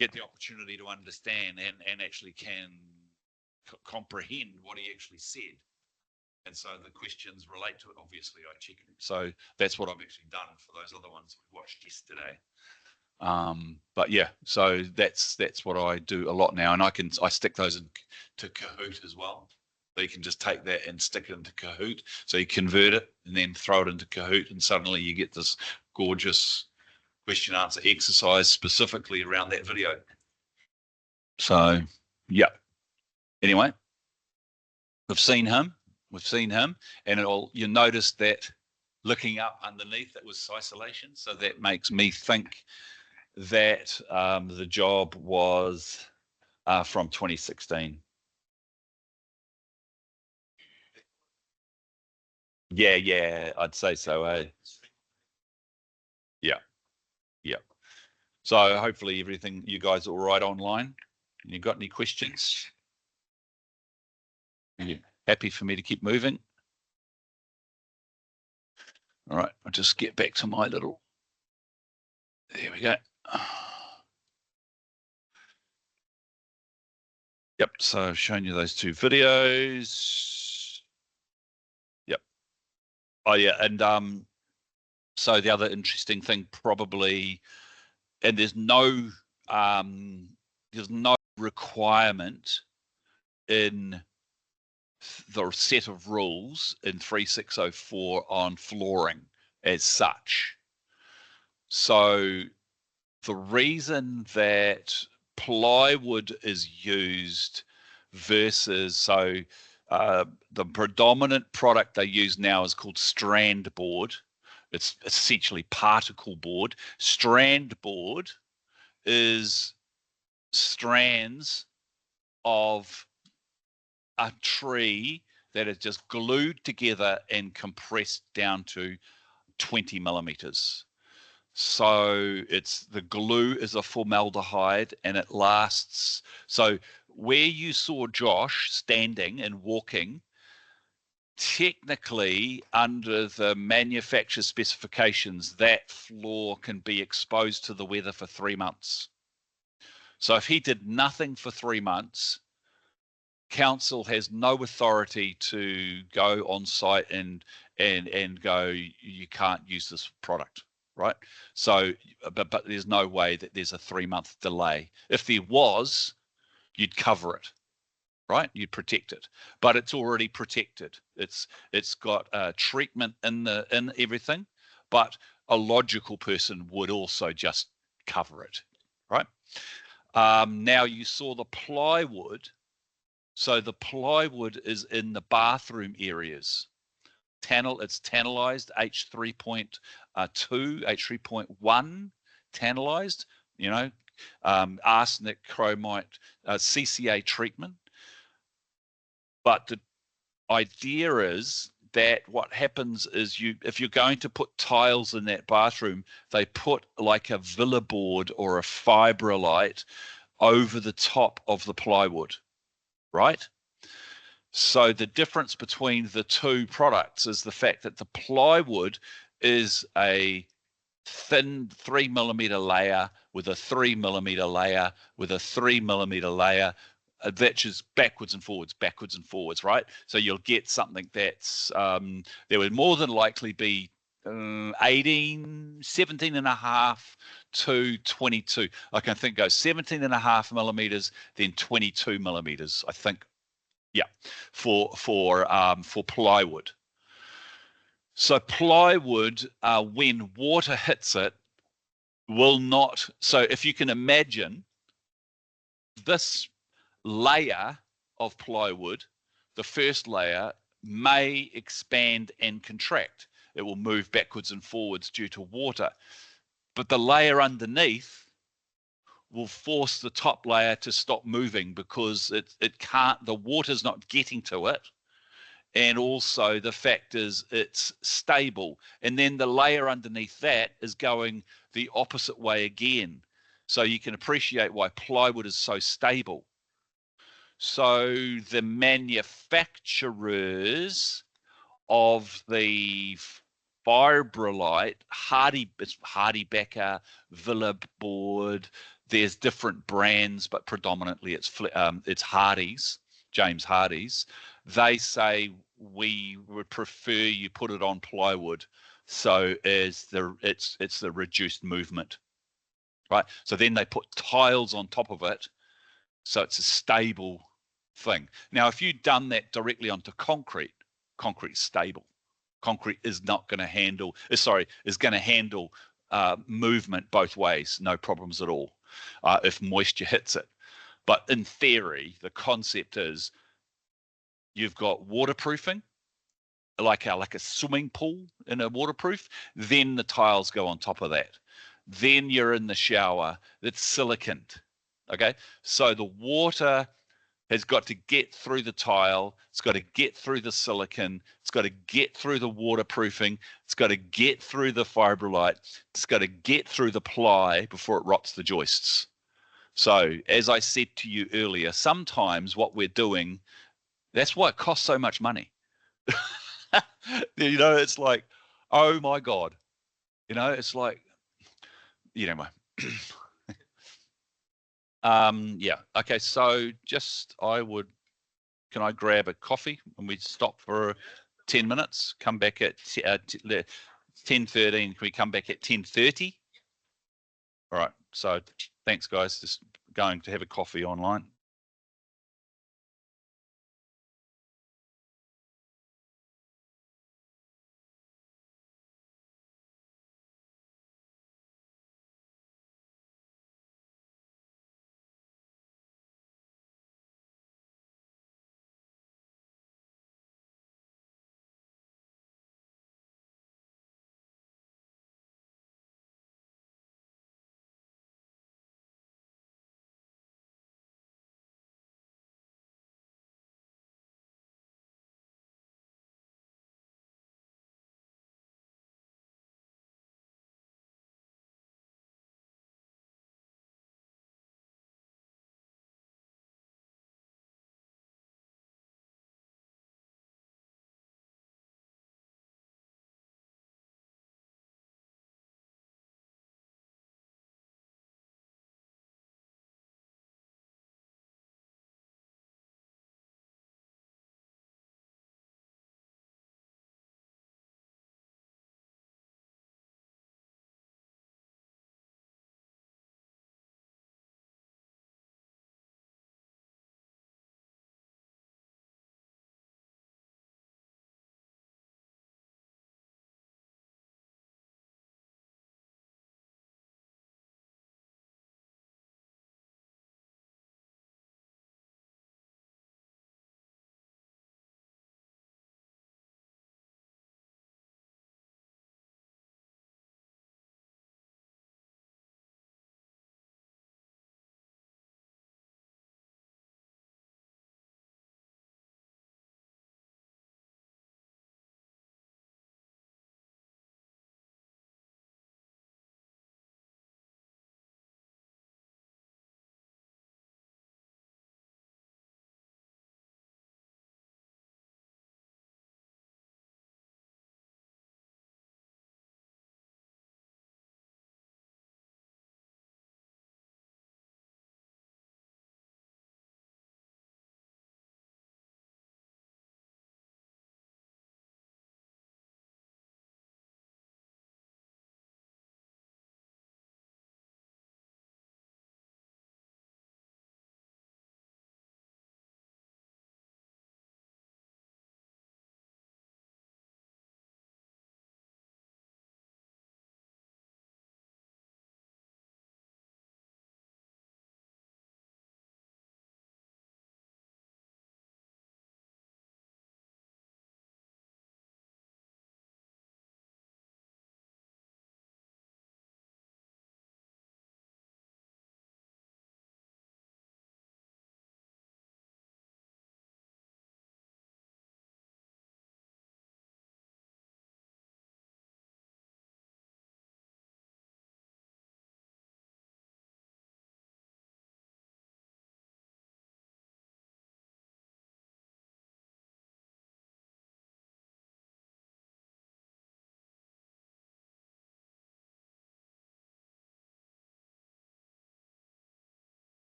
Get the opportunity to understand and actually can comprehend what he actually said. And so the questions relate to it. Obviously, I check it. So that's what I've actually done for those other ones we watched yesterday. But yeah, so that's what I do a lot now, and I stick those into Kahoot as well. So you can just take that and stick it into Kahoot. So you convert it and then throw it into Kahoot, and suddenly you get this gorgeous question answer exercise specifically around that video. So yeah. Anyway, we've seen him, and you notice that looking up underneath it was isolation. So that makes me think that the job was from 2016. Yeah, I'd say so. Yeah, yeah. So hopefully everything, you guys are all right online. You got any questions? Are you happy for me to keep moving? All right, I'll just get back to my little, there we go. Yep, so I've shown you those two videos. Yep. Oh yeah, and so the other interesting thing probably, and there's no requirement in the set of rules in 3604 on flooring as such. So the reason that plywood is used versus, so the predominant product they use now is called strand board. It's essentially particle board. Strand board is strands of a tree that is just glued together and compressed down to 20 millimeters. So it's the glue is a formaldehyde and it lasts. So where you saw Josh standing and walking, technically under the manufacturer specifications, that floor can be exposed to the weather for 3 months. So if he did nothing for 3 months, council has no authority to go on site and go, you can't use this product, right? So, but there's no way that there's a 3-month delay. If there was, you'd cover it, right? You'd protect it, but it's already protected. It's got treatment in everything, but a logical person would also just cover it, right? Now you saw the plywood. So the plywood is in the bathroom areas. It's tannalized, H3.2, H3.1 tannalized, arsenic, chromite, CCA treatment. But the idea is that what happens is if you're going to put tiles in that bathroom, they put like a villa board or a fibrillite over the top of the plywood, right? So the difference between the two products is the fact that the plywood is a thin 3mm layer with a 3mm layer with a 3mm layer that's just backwards and forwards, right? So you'll get something that's there would more than likely be 17 and a half to 22. I can think goes 17 and a half millimeters, then 22 millimeters, I think. Yeah, for plywood. So plywood, when water hits it, will not. So if you can imagine this layer of plywood, the first layer may expand and contract. It will move backwards and forwards due to water, but the layer underneath will force the top layer to stop moving because it can't. The water's not getting to it. And also the fact is it's stable. And then the layer underneath that is going the opposite way again. So you can appreciate why plywood is so stable. So the manufacturers of the fibrillite, Hardy-Becker, Villa Board, there's different brands, but predominantly it's Hardy's, James Hardy's. They say we would prefer you put it on plywood, so it's the reduced movement, right? So then they put tiles on top of it, so it's a stable thing. Now, if you'd done that directly onto concrete's stable. Concrete is not going to handle. Is going to handle movement both ways, no problems at all, if moisture hits it. But in theory, the concept is you've got waterproofing, like a swimming pool in a waterproof. Then the tiles go on top of that. Then you're in the shower. It's siliconed. Okay, so the water has got to get through the tile. It's got to get through the silicon. It's got to get through the waterproofing. It's got to get through the fibrillite. It's got to get through the ply before it rots the joists. So as I said to you earlier, sometimes what we're doing, that's why it costs so much money. It's like, Oh my God. You know, it's like, you know, yeah. Okay. So can I grab a coffee and we stop for 10 minutes, come back at 10:13. Can we come back at 10:30? All right. So thanks, guys. Just going to have a coffee online.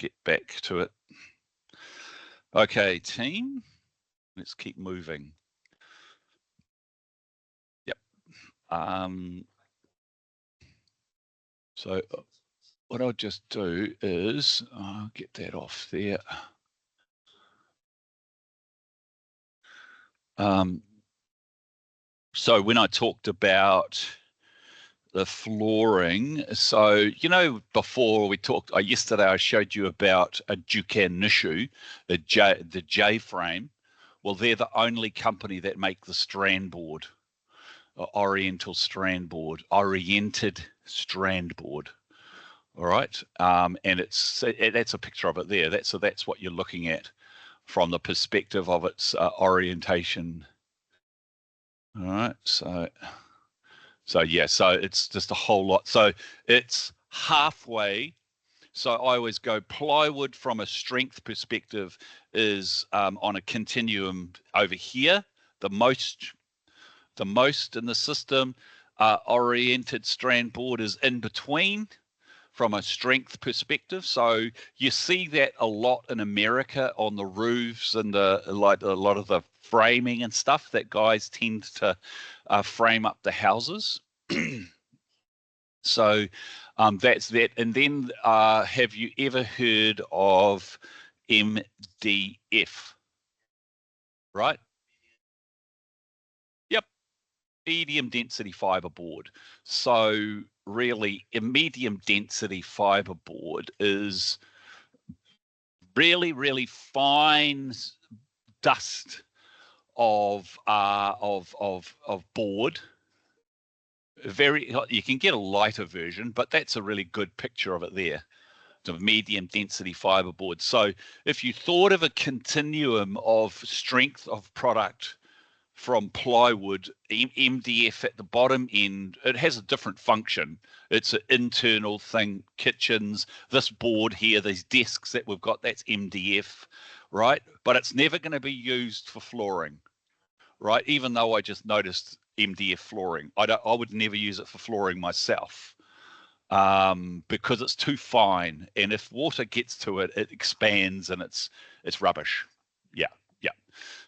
get back to it. Okay, team, let's keep moving. Yep. So what I'll just do is get that off there. So when I talked about the flooring, so, you know, before we talked, yesterday I showed you about a Jukan Nishu, the J frame. Well, they're the only company that make the strand board, oriented strand board. All right, and that's a picture of it there. That's what you're looking at from the perspective of its orientation. All right, so yeah, so it's just a whole lot. So it's halfway. So I always go plywood from a strength perspective is on a continuum over here. The most in the system, oriented strand board is in between from a strength perspective. So you see that a lot in America on the roofs and like a lot of the framing and stuff that guys tend to frame up the houses. So that's that. And then have you ever heard of MDF? Right? Yep. Medium density fiber board. So really a medium density fiber board is really, really fine dust of board. You can get a lighter version, but that's a really good picture of it there. Of medium density fiber board. So if you thought of a continuum of strength of product from plywood, MDF at the bottom end, it has a different function. It's an internal thing, kitchens, this board here, these desks that we've got, that's MDF, right? But it's never going to be used for flooring, right? Even though I just noticed MDF flooring, I would never use it for flooring myself. Because it's too fine, and if water gets to it, it expands and it's rubbish. Yeah.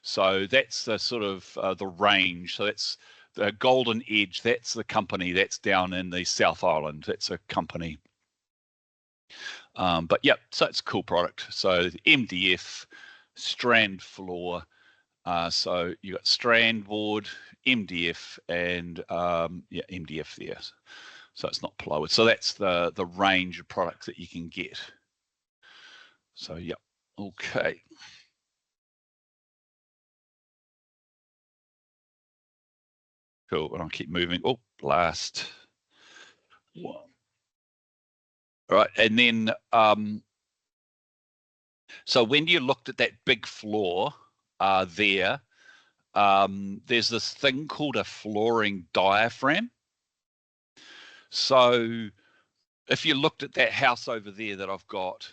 So that's the sort of the range. So that's the Golden Edge. That's the company that's down in the South Island. That's a company. But yeah, so it's a cool product. So MDF, strand floor. So you got strand board, MDF, and MDF there. So it's not plywood. So that's the range of products that you can get. So yeah, okay. Cool. And I'll keep moving. Oh, blast. All right, and then so when you looked at that big floor there's this thing called a flooring diaphragm. So if you looked at that house over there that I've got,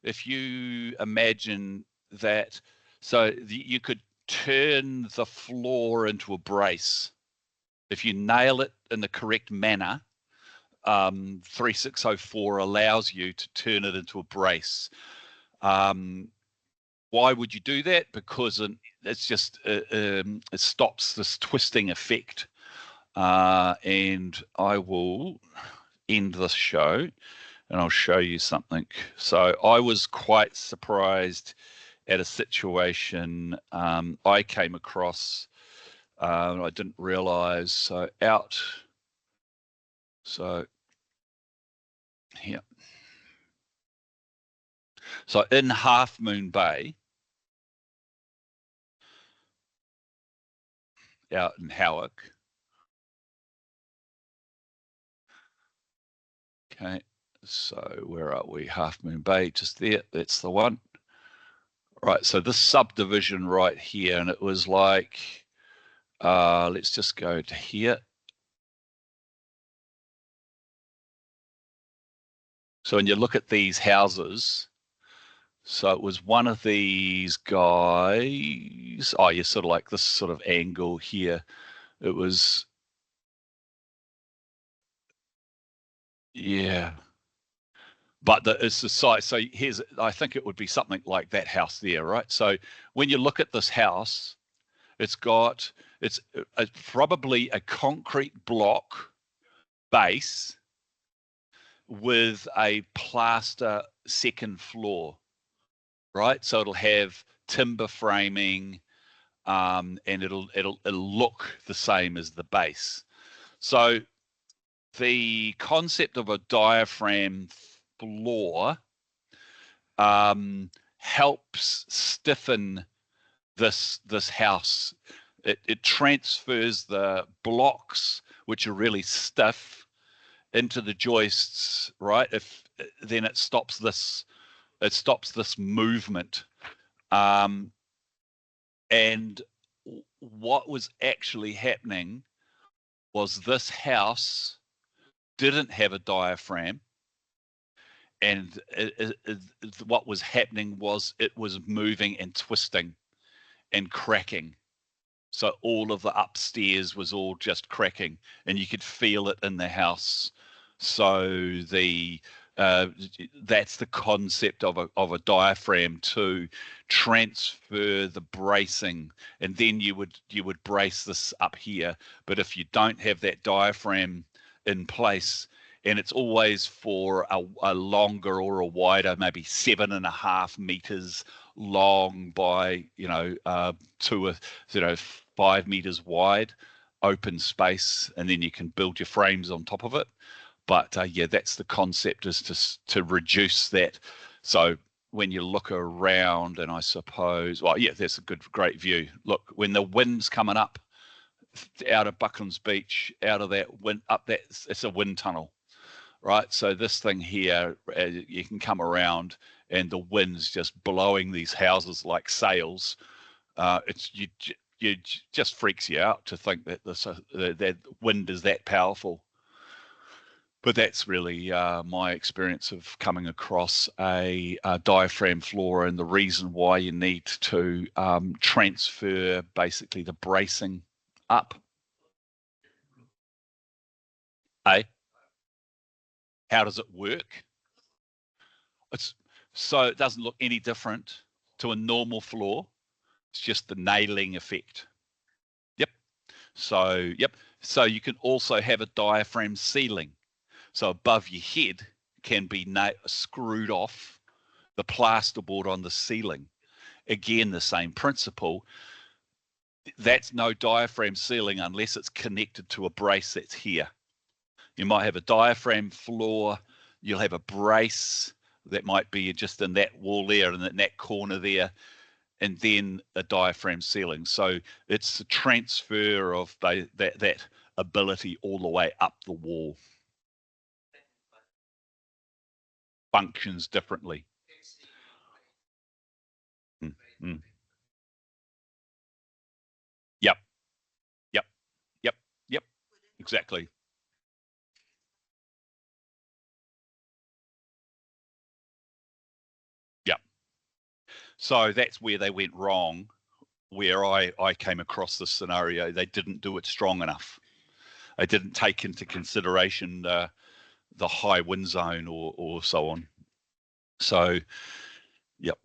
if you imagine that, so you could turn the floor into a brace. If you nail it in the correct manner, 3604 allows you to turn it into a brace. Why would you do that? Because it's just it stops this twisting effect. And I will end this show and I'll show you something. So I was quite surprised at a situation I came across. I didn't realize. So here. So in Half Moon Bay, out in Howick. Okay, so where are we? Half Moon Bay, just there. That's the one. Right, so this subdivision right here, and it was like, let's just go to here. So when you look at these houses, so it was one of these guys. Oh, you're sort of like this sort of angle here. It was, yeah. but it's the size. So I think it would be something like that house there, right? So when you look at this house, it's probably a concrete block base with a plaster second floor, right? So it'll have timber framing, and it'll look the same as the base. So the concept of a diaphragm floor helps stiffen this house. It transfers the blocks, which are really stiff, into the joists, right? Then it stops this movement. And what was actually happening was this house didn't have a diaphragm, and what was happening was it was moving and twisting and cracking. So all of the upstairs was all just cracking, and you could feel it in the house. So that's the concept of a diaphragm, to transfer the bracing, and then you would brace this up here. But if you don't have that diaphragm in place, and it's always for a longer or a wider, maybe 7.5 meters long by 5 meters wide, open space, and then you can build your frames on top of it. But yeah, that's the concept, is to reduce that. So when you look around, and I suppose, well, yeah, that's a great view. Look, when the wind's coming up out of Bucklands Beach, out of that wind, it's a wind tunnel, right? So this thing here, you can come around, and the wind's just blowing these houses like sails. You just freaks you out to think that that wind is that powerful. But that's really my experience of coming across a diaphragm floor, and the reason why you need to transfer basically the bracing up. How does it work? So it doesn't look any different to a normal floor. It's just the nailing effect. Yep. So you can also have a diaphragm ceiling. So above your head can be screwed off the plasterboard on the ceiling. Again, the same principle. That's no diaphragm ceiling unless it's connected to a brace that's here. You might have a diaphragm floor, you'll have a brace that might be just in that wall there and in that corner there, and then a diaphragm ceiling. So it's the transfer of that ability all the way up the wall. Functions differently. Mm-hmm. Yep. Yep. Yep. Yep. Exactly. Yep. So that's where they went wrong, where I came across this scenario. They didn't do it strong enough. They didn't take into consideration the high wind zone or so on. So, yep.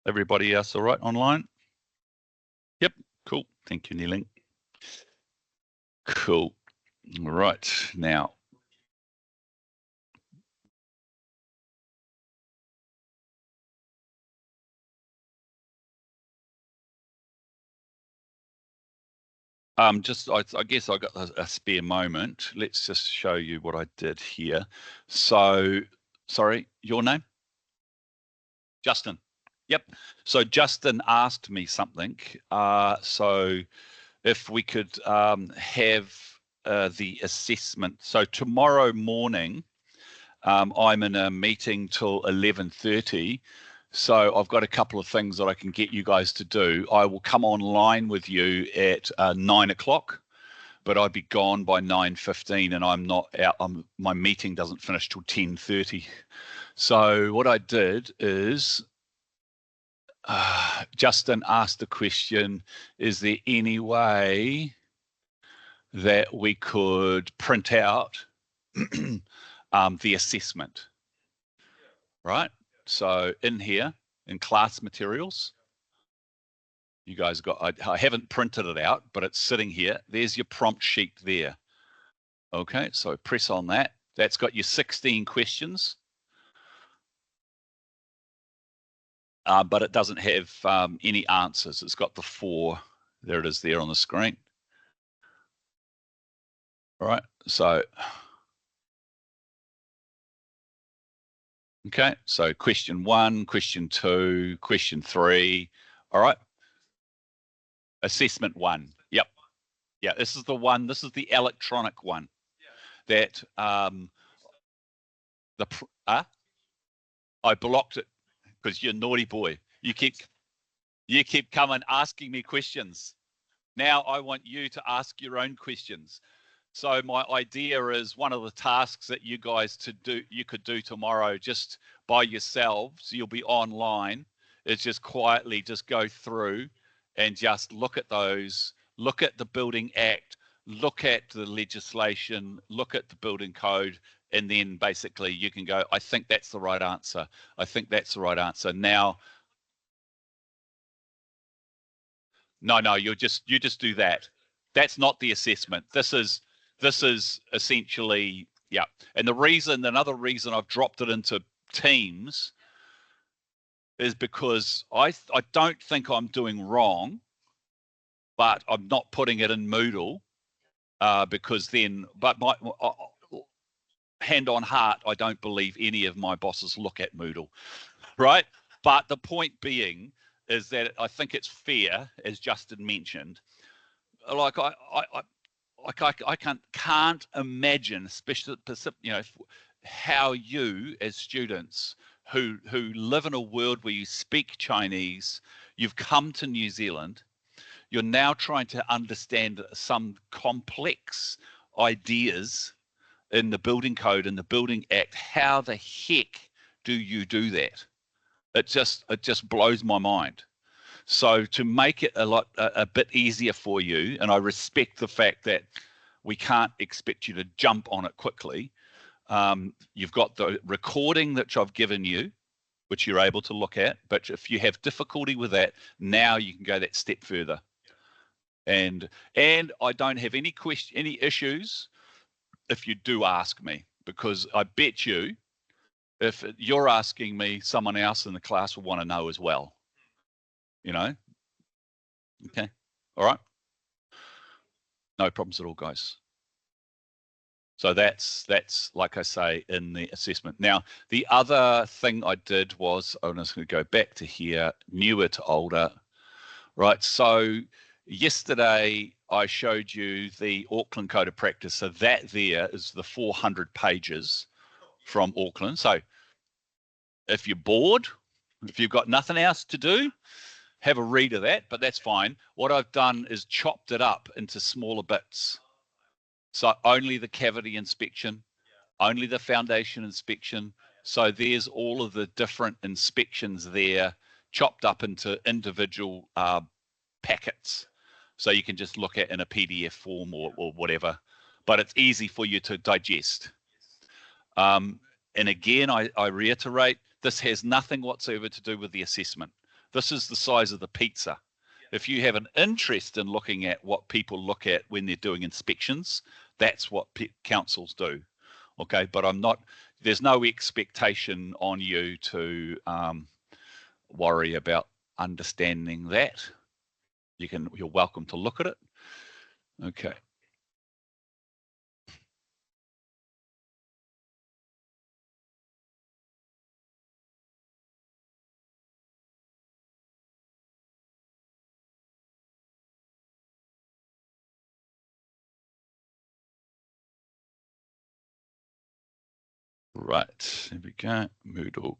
Everybody else all right online? Yep. Cool. Thank you, Neeling. Cool. All right. Now, I guess I got a spare moment. Let's just show you what I did here. So, sorry, your name? Justin. Yep. So Justin asked me something. So if we could have the assessment. So tomorrow morning, I'm in a meeting till 11:30. So I've got a couple of things that I can get you guys to do. I will come online with you at 9 o'clock, but I'd be gone by 9:15, and I'm not out. My meeting doesn't finish till 10:30. So what I did is, Justin asked the question, is there any way that we could print out the assessment, right? So in here, in class materials, you guys got, I haven't printed it out, but it's sitting here. There's your prompt sheet there. Okay, so press on that. That's got your 16 questions. But it doesn't have any answers. It's got the 4. There it is there on the screen. All right, so, okay, so question 1, question 2, question 3. All right, assessment 1. Yep. Yeah, this is the one. This is the electronic one that I blocked it because you're a naughty boy. You keep coming asking me questions. Now I want you to ask your own questions. So my idea is one of the tasks that you guys you could do tomorrow just by yourselves. You'll be online. Is just quietly just go through and just look at those. Look at the Building Act. Look at the legislation. Look at the building code. And then basically you can go, I think that's the right answer. I think that's the right answer. Now, no, you just do that. That's not the assessment. This is essentially, yeah. And another reason I've dropped it into Teams is because I don't think I'm doing wrong, but I'm not putting it in Moodle because then, but my hand on heart, I don't believe any of my bosses look at Moodle, right? But the point being is that I think it's fair, as Justin mentioned. Like I can't imagine, especially how you as students who live in a world where you speak Chinese, you've come to New Zealand, you're now trying to understand some complex ideas in the building code and the building act. How the heck do you do that? It just blows my mind. So to make it a bit easier for you, and I respect the fact that we can't expect you to jump on it quickly. You've got the recording that I've given you, which you're able to look at. But if you have difficulty with that, now you can go that step further. And I don't have any issues if you do ask me, because I bet you if you're asking me, someone else in the class will want to know as well. Okay. All right. No problems at all, guys. So that's like I say in the assessment. Now, the other thing I did was, I'm just going to go back to here, newer to older, right? So yesterday I showed you the Auckland Code of Practice. So that there is the 400 pages from Auckland. So if you're bored, if you've got nothing else to do, have a read of that, but that's fine. What I've done is chopped it up into smaller bits. So only the cavity inspection, only the foundation inspection. So there's all of the different inspections there, chopped up into individual packets. So you can just look at in a PDF form or whatever, but it's easy for you to digest. And again, I reiterate, this has nothing whatsoever to do with the assessment. This is the size of the pizza. If you have an interest in looking at what people look at when they're doing inspections, that's what councils do. Okay, but there's no expectation on you to worry about understanding that. You're welcome to look at it. Okay. Right, here we go, Moodle.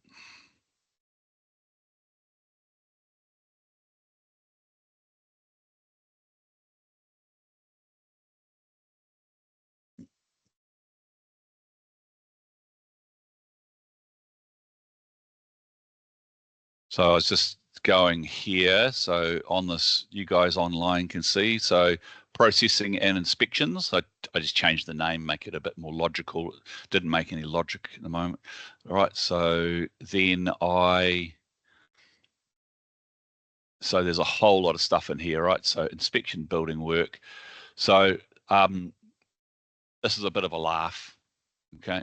So I was just going here. So on this, you guys online can see. So processing and inspections. I just changed the name, make it a bit more logical. Didn't make any logic at the moment. All right, so then so there's a whole lot of stuff in here, right? So inspection, building work. So this is a bit of a laugh, okay?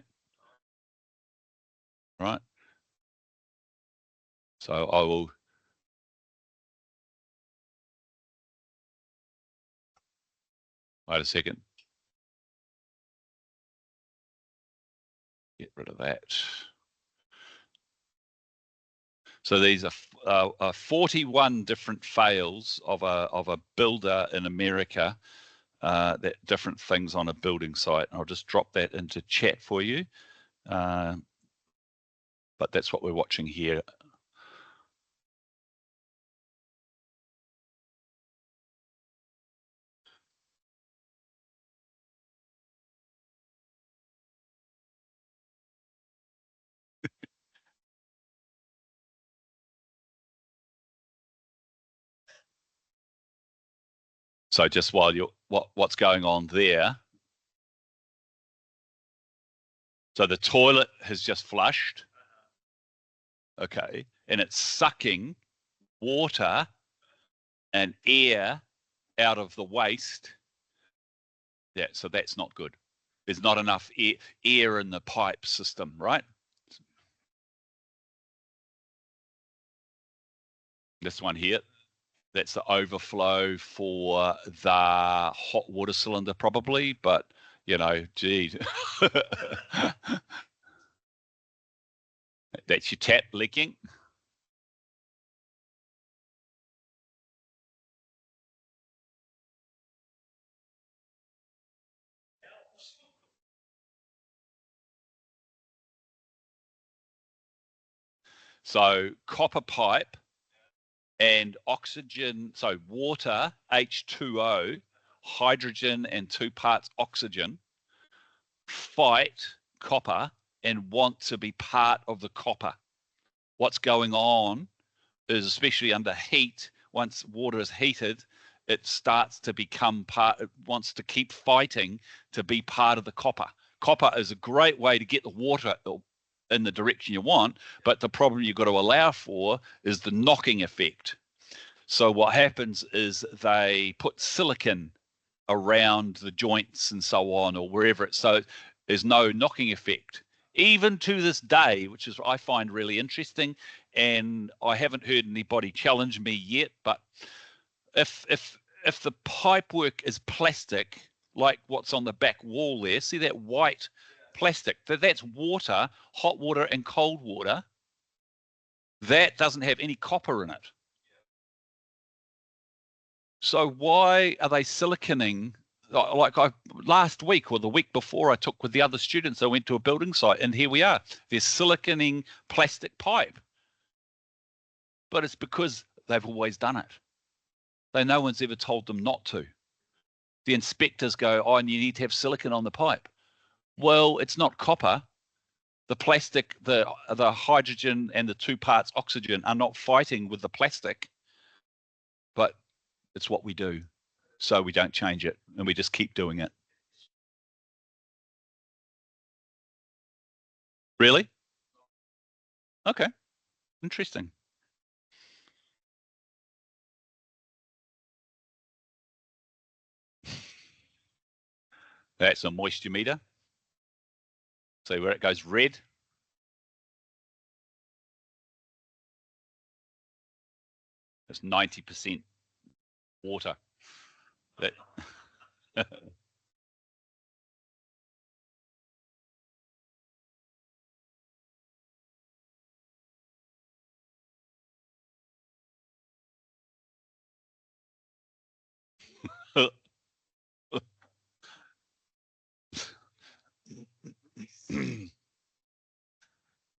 Right. So I will. Wait a second. Get rid of that. So these are 41 different fails of a builder in America, that different things on a building site. I'll just drop that into chat for you. But that's what we're watching here. So just while you're what's going on there. So the toilet has just flushed. Okay. And it's sucking water and air out of the waste. Yeah, so that's not good. There's not enough air in the pipe system, right? This one here, that's the overflow for the hot water cylinder probably, but gee. That's your tap leaking. So copper pipe and oxygen, so water, H2O, hydrogen and 2 parts oxygen, fight copper and want to be part of the copper. What's going on is, especially under heat, once water is heated, it starts to become part, it wants to keep fighting to be part of the copper. Copper is a great way to get the water in the direction you want, but the problem you've got to allow for is the knocking effect. So what happens is they put silicon around the joints and so on, or wherever it's, so there's no knocking effect. Even to this day, which is I find really interesting, and I haven't heard anybody challenge me yet, but if the pipe work is plastic, like what's on the back wall there, see that white plastic, that's water, hot water and cold water, that doesn't have any copper in it. So why are they siliconing? Like last week or the week before, I took with the other students, I went to a building site, and here we are. They're siliconing plastic pipe, but it's because they've always done it. No one's ever told them not to. The inspectors go, "Oh, and you need to have silicon on the pipe." Well, it's not copper. The plastic, the hydrogen and the 2 parts oxygen are not fighting with the plastic, but it's what we do. So we don't change it, and we just keep doing it. Really? Okay. Interesting. That's a moisture meter. So where it goes red, it's 90% water. That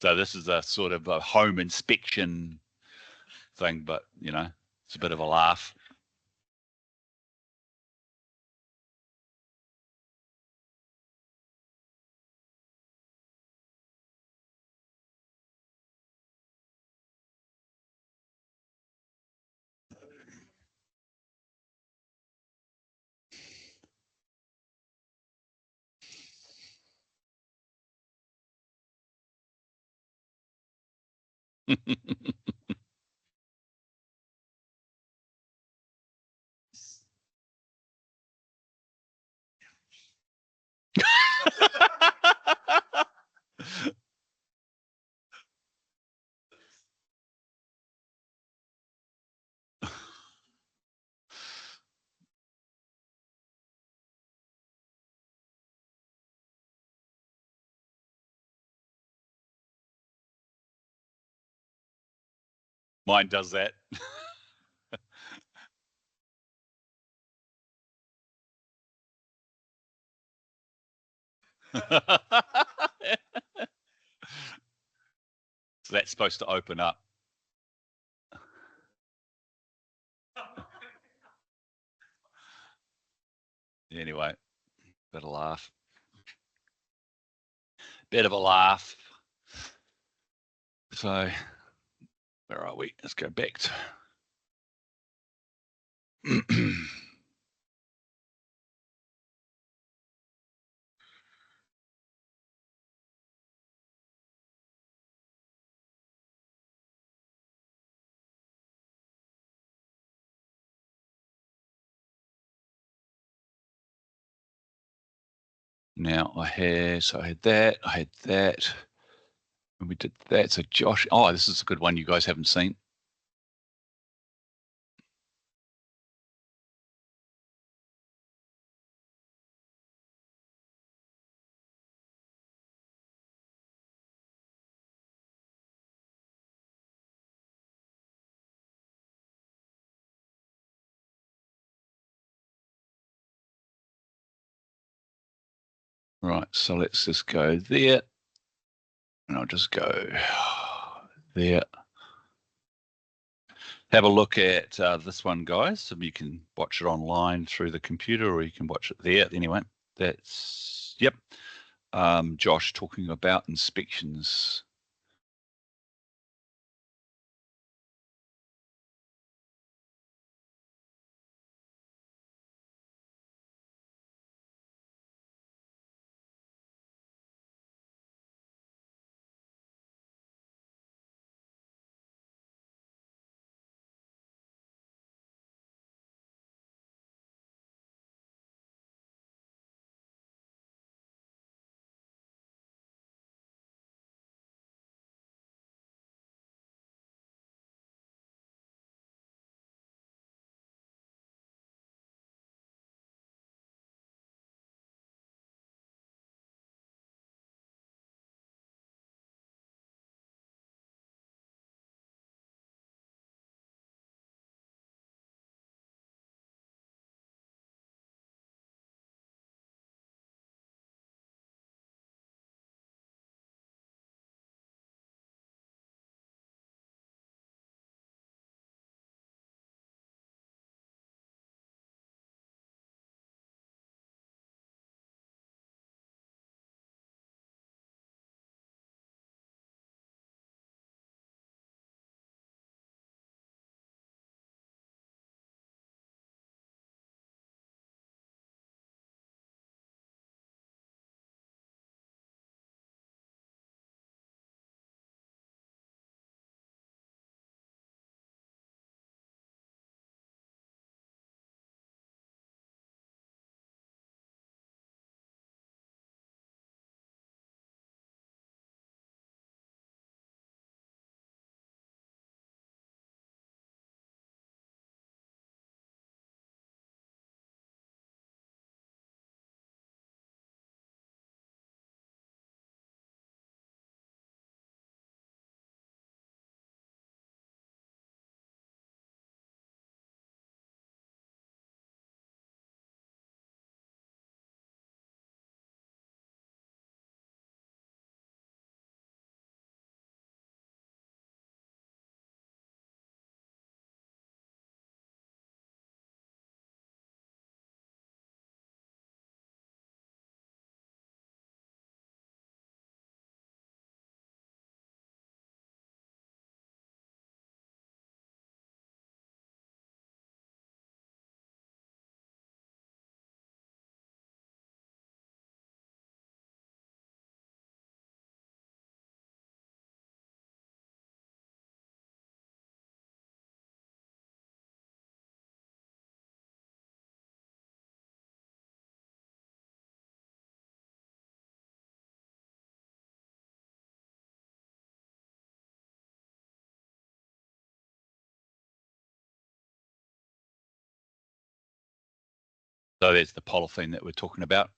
So this is a sort of a home inspection thing, but it's a bit of a laugh. Mine does that. So that's supposed to open up. Anyway, bit of laugh. Bit of a laugh. So, where are we? Let's go back to. Now I had that, and we did that. So Josh, oh, this is a good one you guys haven't seen. Right, so let's just go there, and I'll just go there. Have a look at this one, guys. So you can watch it online through the computer, or you can watch it there. Anyway, that's yep. Josh talking about inspections. So that's the polythene that we're talking about.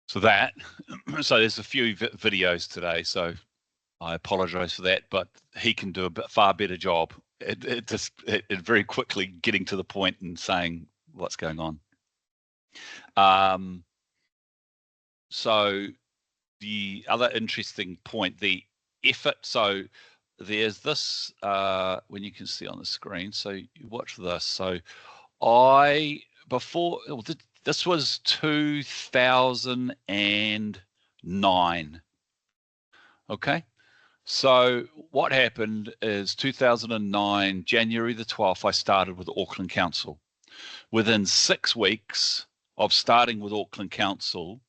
So there's a few videos today, so I apologize for that, but he can do a far better job at very quickly getting to the point and saying what's going on. So the other interesting point, the effort. So there's this, when you can see on the screen. So you watch this. So this was 2009. Okay. So what happened is 2009, January the 12th, I started with Auckland Council. Within 6 weeks of starting with Auckland Council,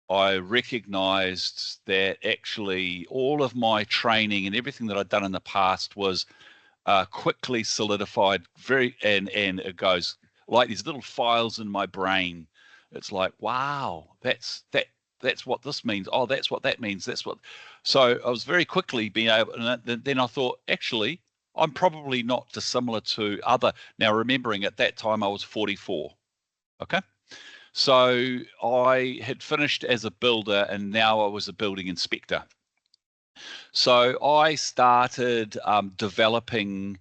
I recognized that actually all of my training and everything that I'd done in the past was quickly solidified and it goes like these little files in my brain. It's like, wow, that's what this means. Oh, that's what that means. So I was very quickly being able, and then I thought, actually, I'm probably not dissimilar to other. Now, remembering at that time I was 44. Okay. So I had finished as a builder and now I was a building inspector. So I started developing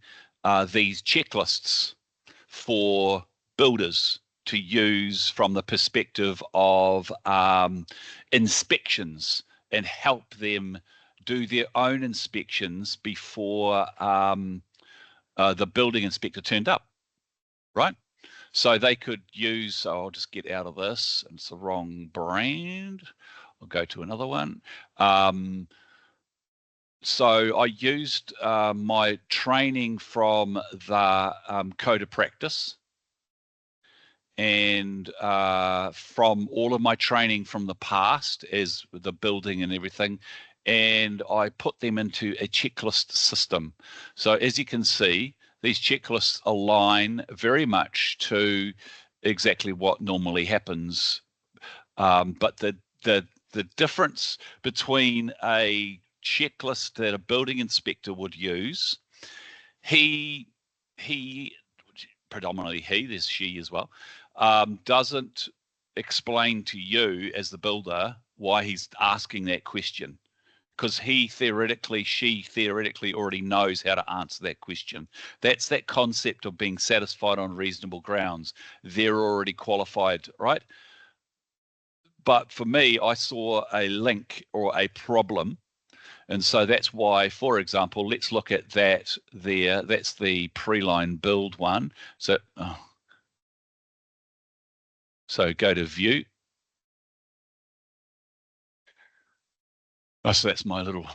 these checklists for builders to use from the perspective of inspections and help them do their own inspections before the building inspector turned up, right? So they could use, so I'll just get out of this. It's the wrong brand. I'll go to another one. So I used my training from the Code of Practice and from all of my training from the past as the building and everything, and I put them into a checklist system. So as you can see, these checklists align very much to exactly what normally happens. But the difference between a checklist that a building inspector would use, he predominantly there's she as well, doesn't explain to you as the builder why he's asking that question, because she theoretically already knows how to answer that question. That's that concept of being satisfied on reasonable grounds. They're already qualified, right? But for me, I saw a link or a problem. And so that's why, for example, let's look at that there. That's the pre-line build one. So go to view. So that's my little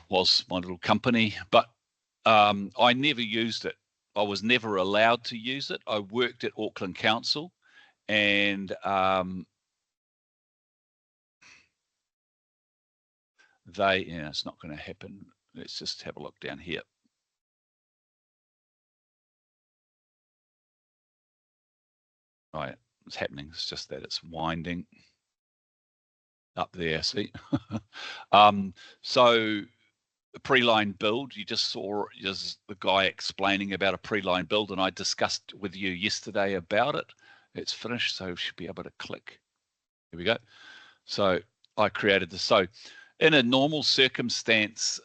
company, but I never used it. I was never allowed to use it. I worked at Auckland Council, and it's not going to happen. Let's just have a look down here. Right, it's happening. It's just that it's winding up there. See, so the pre-line build, you just saw is the guy explaining about a pre-line build, and I discussed with you yesterday about it. It's finished, so we should be able to click. Here we go. So I created this. So in a normal circumstance,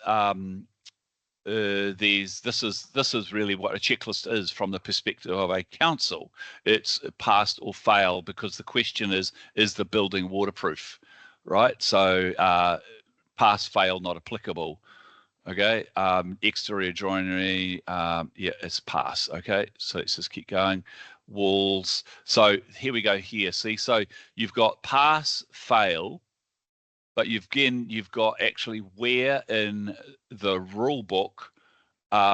this is really what a checklist is from the perspective of a council. It's pass or fail, because the question is the building waterproof, right? So pass, fail, not applicable. Okay, exterior joinery, yeah, it's pass. Okay, so let's just keep going. Walls. So here we go here. See, so you've got pass, fail, but you've got actually where in the rule book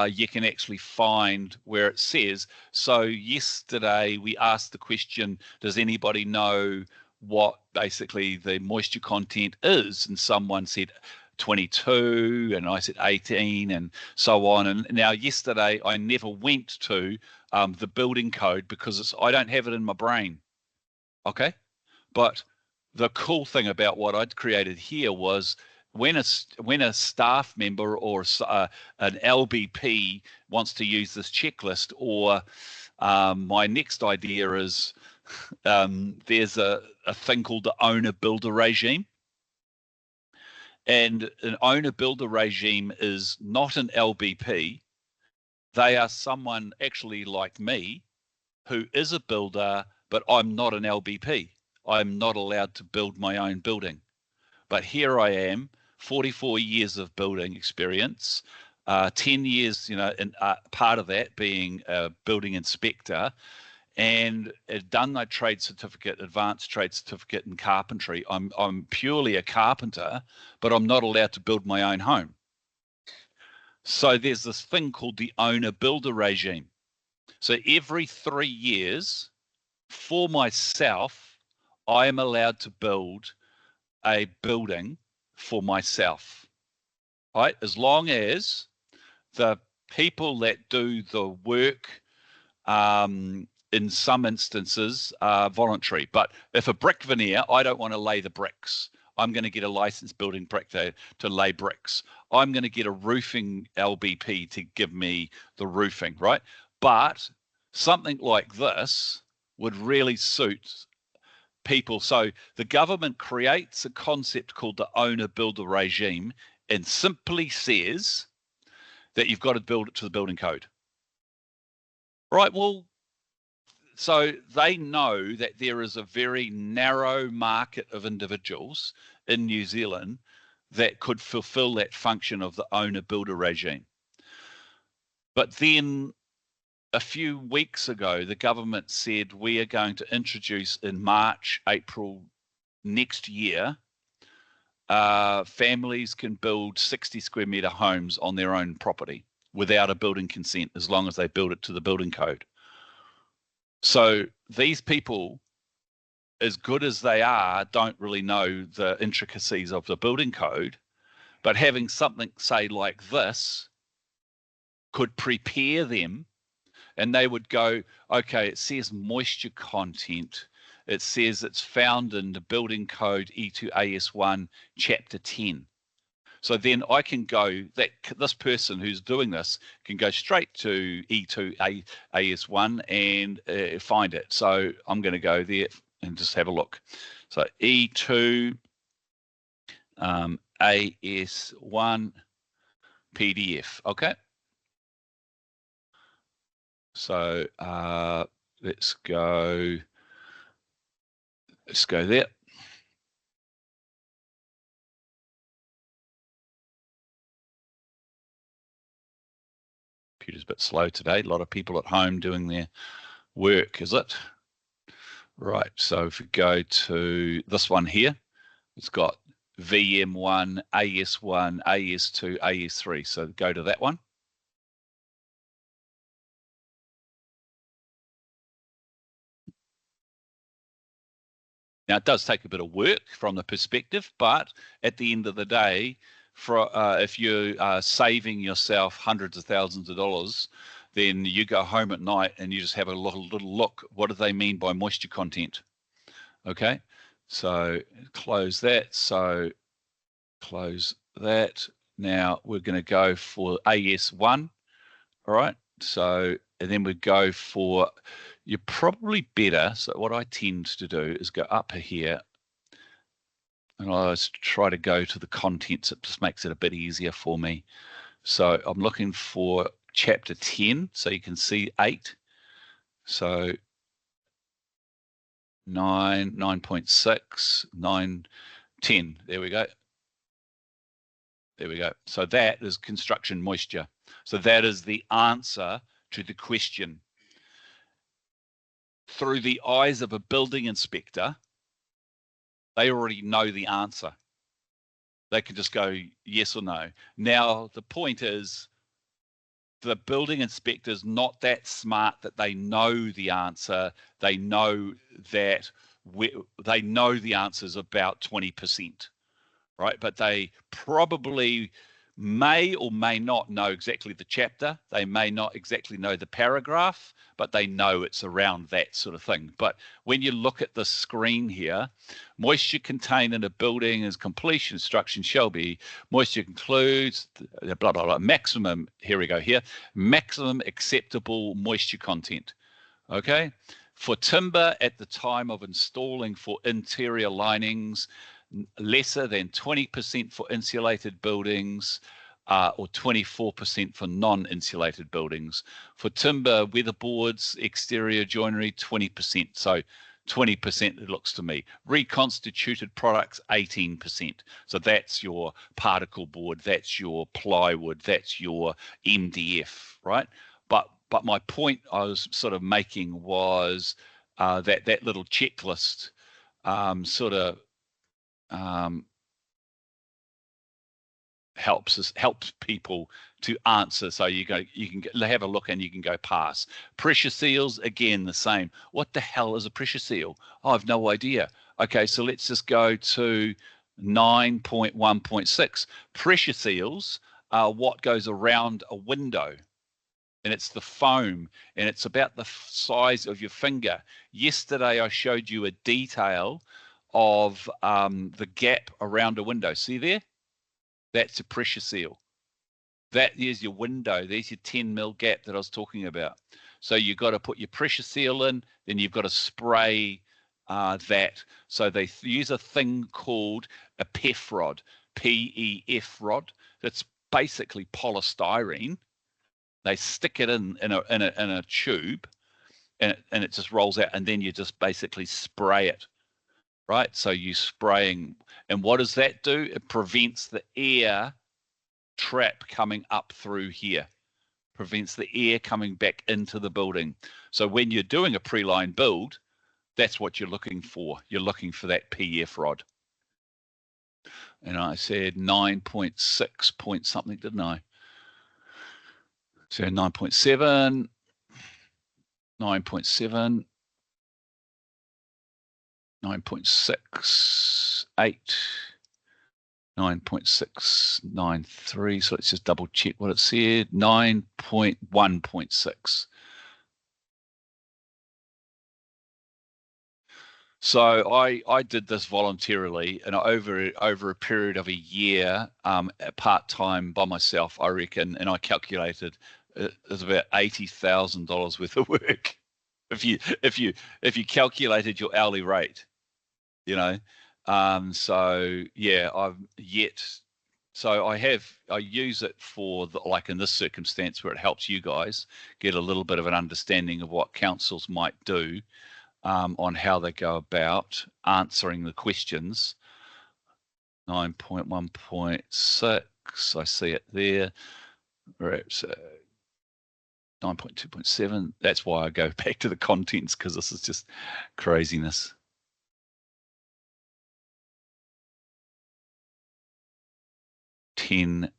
you can actually find where it says. So yesterday we asked the question, does anybody know what basically the moisture content is? And someone said 22, and I said 18, and so on. And now yesterday I never went to the building code because I don't have it in my brain. Okay, but the cool thing about what I'd created here was when a staff member or an LBP wants to use this checklist, or my next idea is there's a thing called the owner-builder regime. And an owner-builder regime is not an LBP. They are someone actually like me who is a builder, but I'm not an LBP. I'm not allowed to build my own building. But here I am, 44 years of building experience, 10 years, and part of that being a building inspector, and done my trade certificate, advanced trade certificate in carpentry. I'm purely a carpenter, but I'm not allowed to build my own home. So there's this thing called the owner-builder regime. So every 3 years, for myself, I am allowed to build a building for myself, right? As long as the people that do the work, in some instances, are voluntary. But if a brick veneer, I don't want to lay the bricks. I'm going to get a licensed building brick to lay bricks. I'm going to get a roofing LBP to give me the roofing, right? But something like this would really suit people. So the government creates a concept called the owner-builder regime and simply says that you've got to build it to the building code. Right, well, so they know that there is a very narrow market of individuals in New Zealand that could fulfill that function of the owner-builder regime. But then a few weeks ago, the government said we are going to introduce in March, April next year, families can build 60 square metre homes on their own property without a building consent, as long as they build it to the building code. So these people, as good as they are, don't really know the intricacies of the building code, but having something, say, like this could prepare them, and they would go, okay, it says moisture content. It says it's found in the building code E2AS1 chapter 10. So then I can go, that this person who's doing this can go straight to E2AS1 and find it. So I'm going to go there and just have a look. So E2 AS1 PDF. Okay. So let's go there. Computer's a bit slow today. A lot of people at home doing their work, is it? Right, so if we go to this one here, it's got VM1, AS1, AS2, AS3. So go to that one. Now, it does take a bit of work from the perspective, but at the end of the day, if you are saving yourself hundreds of thousands of dollars, then you go home at night and you just have a little look. What do they mean by moisture content? Okay, so close that. So close that. Now we're going to go for AS1. All right. So, and then we go for, you're probably better. So what I tend to do is go up here and I always try to go to the contents. It just makes it a bit easier for me. So I'm looking for chapter 10. So you can see 8. So 9, 9.6, 9, 10. There we go. There we go. So that is construction moisture. So that is the answer to the question. Through the eyes of a building inspector, they already know the answer. They can just go yes or no. Now, the point is, the building inspector is not that smart that they know the answer. They know that they know the answer is about 20%, right? But they probably may or may not know exactly the chapter. They may not exactly know the paragraph, but they know it's around that sort of thing. But when you look at the screen here, moisture contained in a building is completion instruction shall be moisture includes blah, blah, blah, maximum, here we go here, maximum acceptable moisture content. Okay. For timber at the time of installing for interior linings, lesser than 20% for insulated buildings, or 24% for non-insulated buildings. For timber, weatherboards, exterior joinery, 20%. So 20% it looks to me. Reconstituted products, 18%. So that's your particle board, that's your plywood, that's your MDF, right? But my point I was sort of making was that little checklist sort of helps people to answer. So you can have a look and you can go pass. Pressure seals, again the same. What the hell is a pressure seal? Oh, I've no idea. Okay, so let's just go to 9.1.6. Pressure seals are what goes around a window, and it's the foam, and it's about the size of your finger. Yesterday I showed you a detail of the gap around a window. See there? That's a pressure seal. That is your window. There's your 10 mil gap that I was talking about. So you've got to put your pressure seal in, then you've got to spray that. So they use a thing called a PEF rod, PEF rod. That's basically polystyrene. They stick it in a tube, and it just rolls out, and then you just basically spray it, right? So you spraying, and what does that do? It prevents the air trap coming up through here, prevents the air coming back into the building. So when you're doing a pre-line build, that's what you're looking for. You're looking for that PF rod. And I said 9.6 point something, didn't I? So 9.7, 9.7, 9.68, 9.693. So let's just double check what it said. 9.1.6. So I did this voluntarily, and over a period of a year, part time by myself, I reckon, and I calculated it was about $80,000 worth of work. If you calculated your hourly rate, you know. So yeah, I use it for like in this circumstance where it helps you guys get a little bit of an understanding of what councils might do on how they go about answering the questions. 9.1.6, I see it there. Perhaps 9.2.7. That's why I go back to the contents, because this is just craziness. Ten,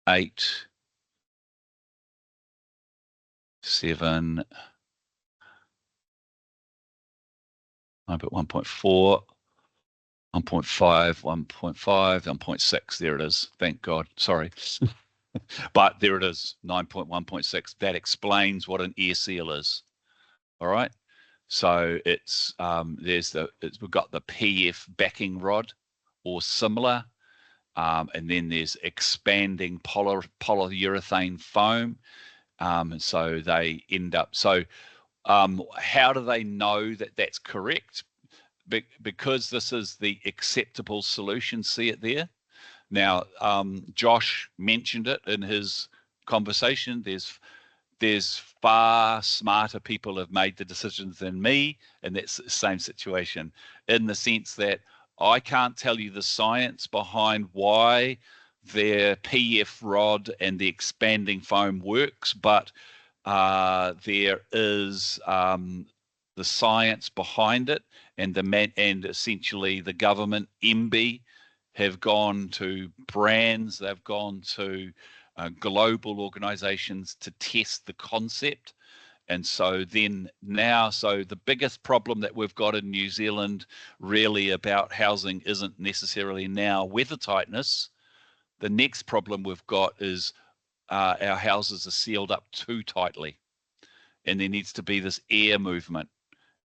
8, 7, 1.4, 1.5, 1.5, 1.6. There it is. Thank God. Sorry. But there it is, 9.1.6. That explains what an air seal is. All right. So it's we've got the PF backing rod or similar, and then there's expanding polyurethane foam, and so they end up. So how do they know that that's correct? Because this is the acceptable solution. See it there. Now, Josh mentioned it in his conversation. There's far smarter people have made the decisions than me, and that's the same situation, in the sense that I can't tell you the science behind why their PF rod and the expanding foam works, but there is the science behind it, and essentially the government, MB, have gone to brands, they've gone to global organizations to test the concept, And so then now, so the biggest problem that we've got in New Zealand really about housing isn't necessarily now weather tightness. The next problem we've got is our houses are sealed up too tightly, and there needs to be this air movement.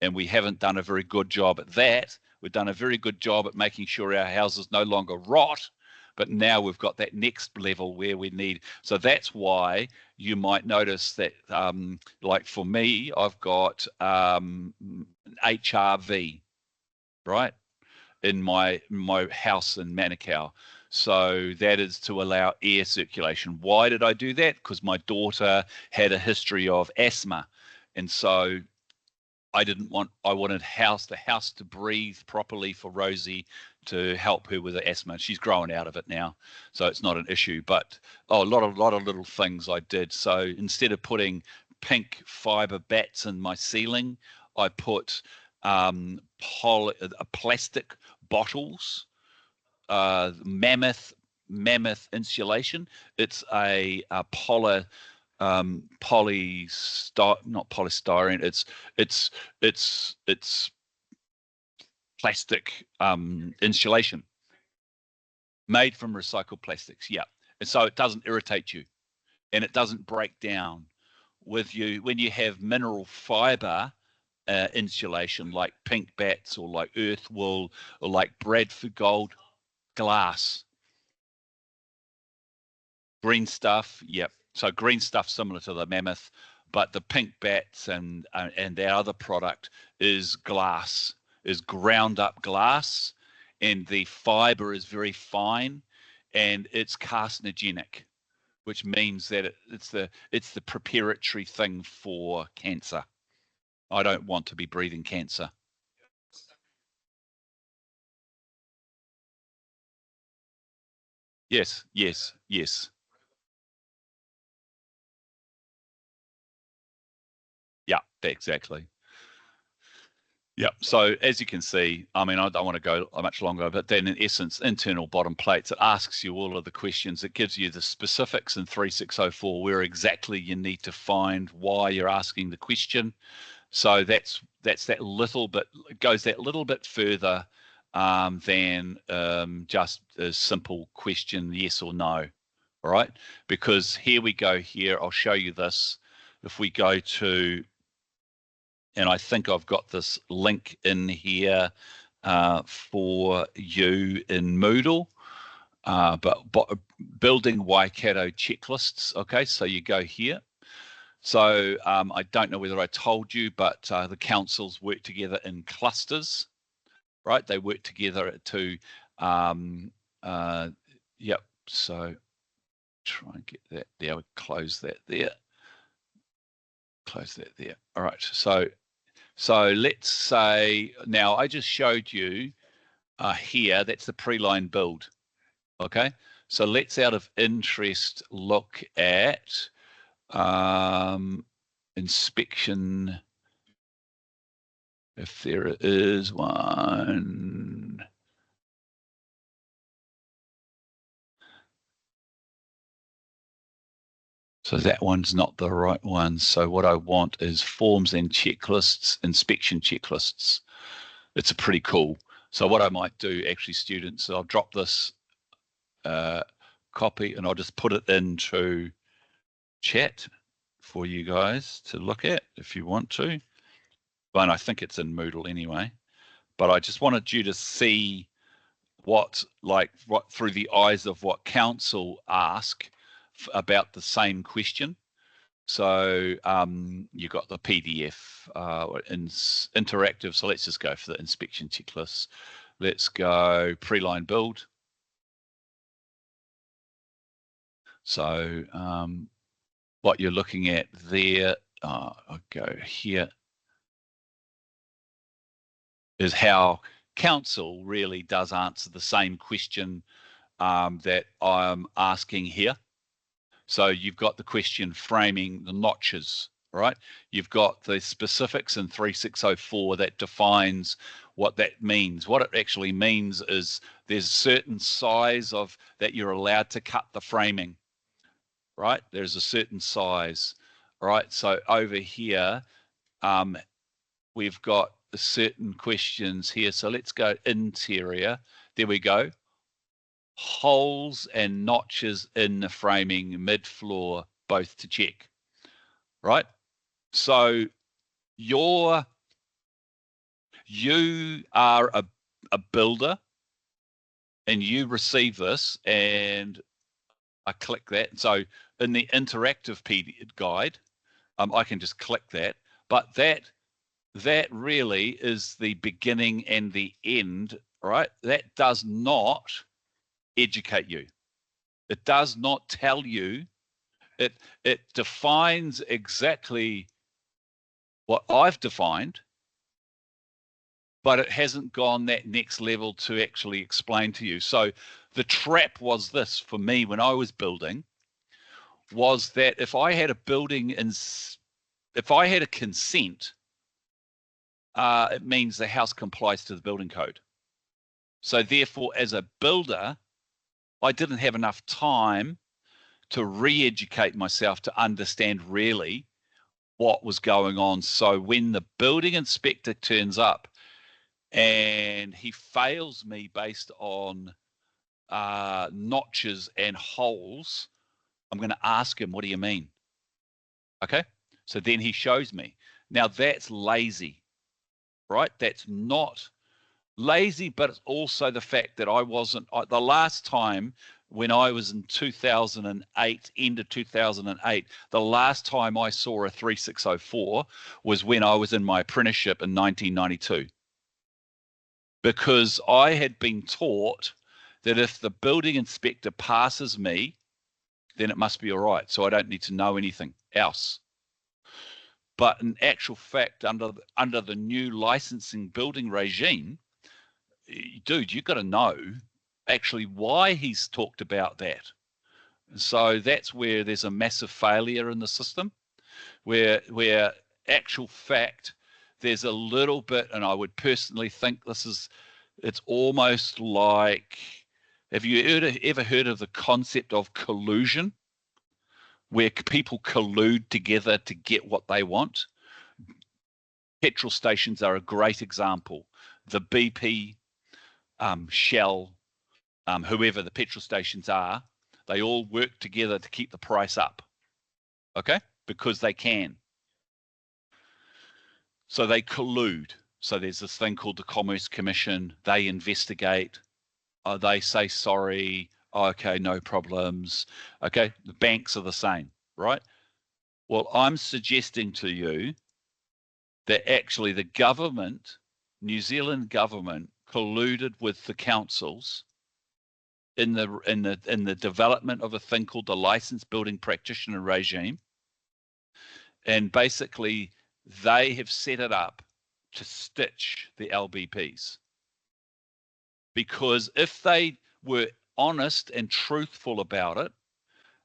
And we haven't done a very good job at that. We've done a very good job at making sure our houses no longer rot, but now we've got that next level where we need. So that's why you might notice that, like for me, I've got HRV, right, in my house in Manukau. So that is to allow air circulation. Why did I do that? Because my daughter had a history of asthma, and so I wanted the house to breathe properly for Rosie to help her with the asthma. She's growing out of it now, so it's not an issue. But a lot of little things I did. So instead of putting pink fiber bats in my ceiling, I put plastic bottles, mammoth insulation. It's a not polystyrene. It's plastic insulation made from recycled plastics. Yeah, and so it doesn't irritate you, and it doesn't break down with you when you have mineral fiber insulation like pink bats or like earth wool or like Bradford gold glass. Green stuff, yep. So green stuff similar to the mammoth, but the pink bats and our other product is glass, is ground up glass, and the fiber is very fine, and it's carcinogenic, which means that it's the preparatory thing for cancer. I don't want to be breathing cancer. Yes, yes, yes. Yeah, exactly. Yeah. So as you can see, I mean, I don't want to go much longer, but then in essence, internal bottom plates, it asks you all of the questions. It gives you the specifics in 3604, where exactly you need to find why you're asking the question. So that's that little bit, it goes that little bit further than just a simple question, yes or no. All right. Because here we go here, I'll show you this. If we go to, and I think I've got this link in here for you in Moodle, but building Waikato checklists. Okay, so you go here. So I don't know whether I told you, but the councils work together in clusters, right? They work together to, yep. So try and get that there. We close that there. Close that there. All right. So let's say now I just showed you here, that's the pre-line build. Okay. So let's out of interest look at inspection, if there is one. So that one's not the right one. So what I want is forms and checklists, inspection checklists. It's a pretty cool. So what I might do, actually, students, I'll drop this copy and I'll just put it into chat for you guys to look at if you want to. But I think it's in Moodle anyway. But I just wanted you to see what through the eyes of what council ask about the same question. So you got the PDF interactive. So let's just go for the inspection checklist. Let's go pre-line build. So what you're looking at there, I'll go here, is how council really does answer the same question that I'm asking here. So you've got the question framing the notches, right? You've got the specifics in 3604 that defines what that means. What it actually means is there's a certain size of that you're allowed to cut the framing, right? There's a certain size. All right, so over here, we've got certain questions here. So let's go interior. There we go. Holes and notches in the framing, mid-floor, both to check, right? So you are a builder, and you receive this, and I click that. So in the interactive PDF guide, I can just click that. But that really is the beginning and the end, right? That does not educate you. It does not tell you. It defines exactly what I've defined, but it hasn't gone that next level to actually explain to you. So the trap was this for me when I was building, was that if I had a building and if I had a consent, it means the house complies to the building code. So therefore, as a builder, I didn't have enough time to re-educate myself to understand really what was going on. So when the building inspector turns up and he fails me based on notches and holes, I'm going to ask him, what do you mean? Okay. So then he shows me. Now that's lazy, right? That's not lazy, but it's also the fact that I wasn't, the last time when I was in 2008, end of 2008, the last time I saw a 3604 was when I was in my apprenticeship in 1992. Because I had been taught that if the building inspector passes me, then it must be all right. So I don't need to know anything else. But in actual fact, under the new licensing building regime, dude, you've got to know actually why he's talked about that. So that's where there's a massive failure in the system, where actual fact, there's a little bit, and I would personally think it's almost like, have you ever heard of the concept of collusion, where people collude together to get what they want? Petrol stations are a great example. The BP, Shell, whoever the petrol stations are, they all work together to keep the price up, okay? Because they can. So they collude. So there's this thing called the Commerce Commission. They investigate. They say sorry. Okay, no problems. Okay, the banks are the same, right? Well, I'm suggesting to you that actually the government, New Zealand government, colluded with the councils in the development of a thing called the licensed building practitioner regime, and basically they have set it up to stitch the LBPs. Because if they were honest and truthful about it,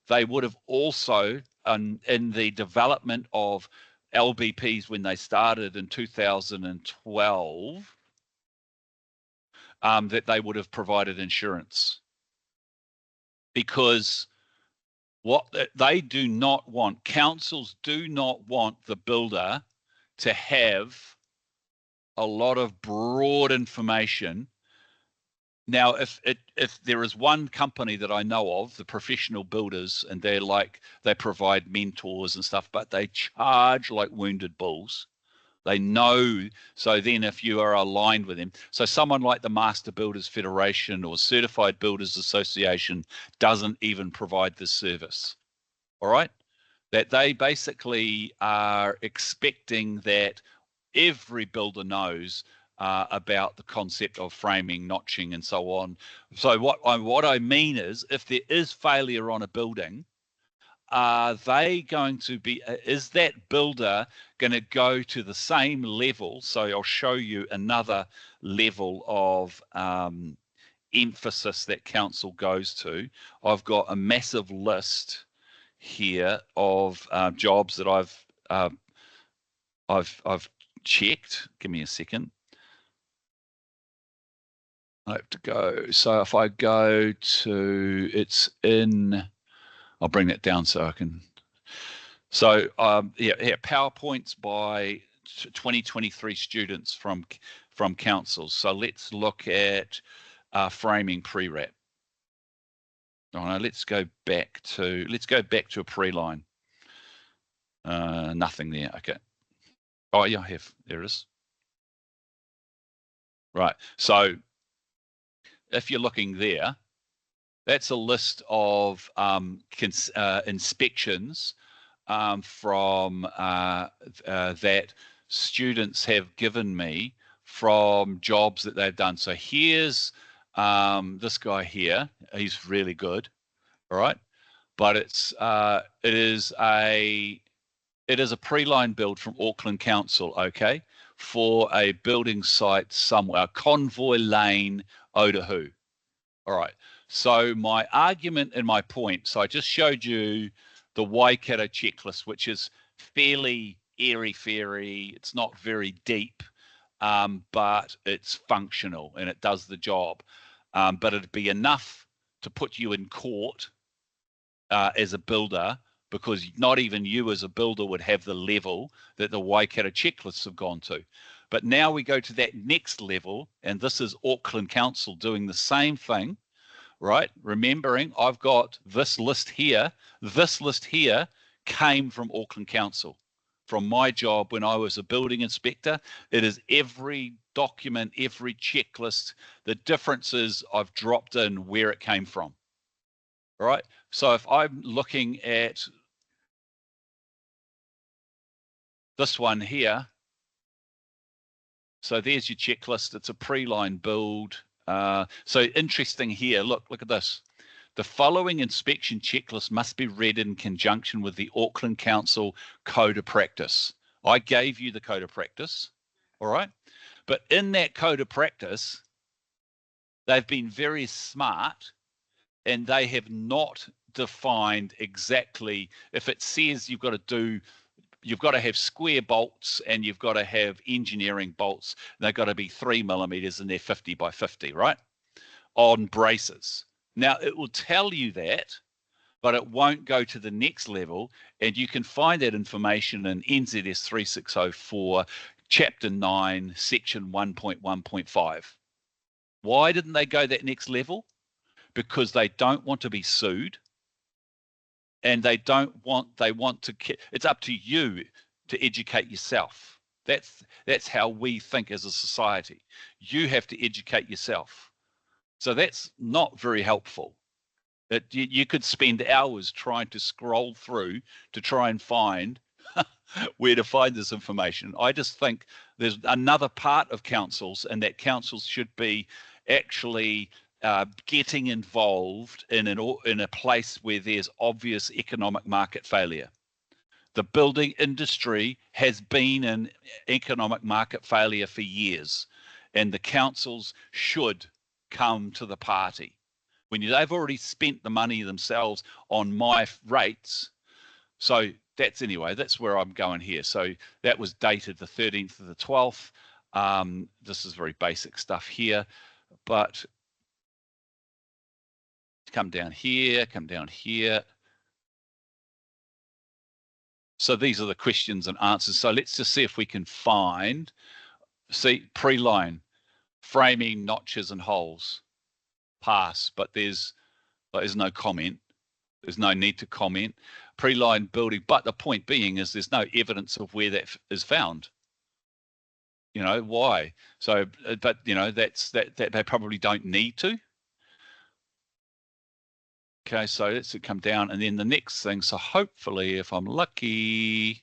they would have also, in the development of LBPs when they started in 2012, that they would have provided insurance. Because what they do not want, councils do not want the builder to have a lot of broad information. Now, if there is one company that I know of, the Professional Builders, and they provide mentors and stuff, but they charge like wounded bulls. They know. So then if you are aligned with them, so someone like the Master Builders Federation or Certified Builders Association doesn't even provide this service. All right. That they basically are expecting that every builder knows about the concept of framing, notching, and so on. So what I mean is, if there is failure on a building, are they going to be, is that builder going to go to the same level? So I'll show you another level of emphasis that council goes to. I've got a massive list here of jobs that I've checked. Give me a second. I have to go. So if I go to, it's in, I'll bring that down so I can. So yeah, PowerPoints by 2023 students from councils. So let's look at framing pre-wrap. Oh, no, let's go back to a pre-line. Nothing there. Okay. Oh yeah, I have. There it is. Right. So if you're looking there, that's a list of inspections from that students have given me from jobs that they've done. So here's this guy here. He's really good. All right, but it is a pre-line build from Auckland Council. Okay, for a building site somewhere, Convoy Lane, Otahu. All right. So my argument and my point. So I just showed you the Waikato checklist, which is fairly airy-fairy. It's not very deep, but it's functional and it does the job. But it'd be enough to put you in court as a builder, because not even you as a builder would have the level that the Waikato checklists have gone to. But now we go to that next level, and this is Auckland Council doing the same thing, right? Remembering I've got this list here. This list here came from Auckland Council, from my job when I was a building inspector. It is every document, every checklist. The difference is I've dropped in where it came from. All right. So if I'm looking at this one here, so there's your checklist. It's a pre-line build. So interesting here. Look at this. The following inspection checklist must be read in conjunction with the Auckland Council Code of Practice. I gave you the Code of Practice, all right? But in that Code of Practice, they've been very smart, and they have not defined exactly, if it says you've got to have square bolts and you've got to have engineering bolts, they've got to be 3 millimeters and they're 50 by 50, right? On braces. Now, it will tell you that, but it won't go to the next level. And you can find that information in NZS 3604, Chapter 9, Section 1.1.5. Why didn't they go that next level? Because they don't want to be sued. And they want to, it's up to you to educate yourself. That's how we think as a society. You have to educate yourself. So that's not very helpful. You could spend hours trying to scroll through to try and find where to find this information. I just think there's another part of councils, and that councils should be actually getting involved in a place where there's obvious economic market failure. The building industry has been in economic market failure for years, and the councils should come to the party. When they've already spent the money themselves on my rates. So that's where I'm going here. So that was dated the 13th of the 12th. This is very basic stuff here, but come down here. So these are the questions and answers. So let's just see if we can find, pre-line, framing, notches and holes, pass, but there's no comment. There's no need to comment. Pre-line building, but the point being is there's no evidence of where that is found. Why? So, but that they probably don't need to. Okay, so let's come down, and then the next thing. So hopefully, if I'm lucky,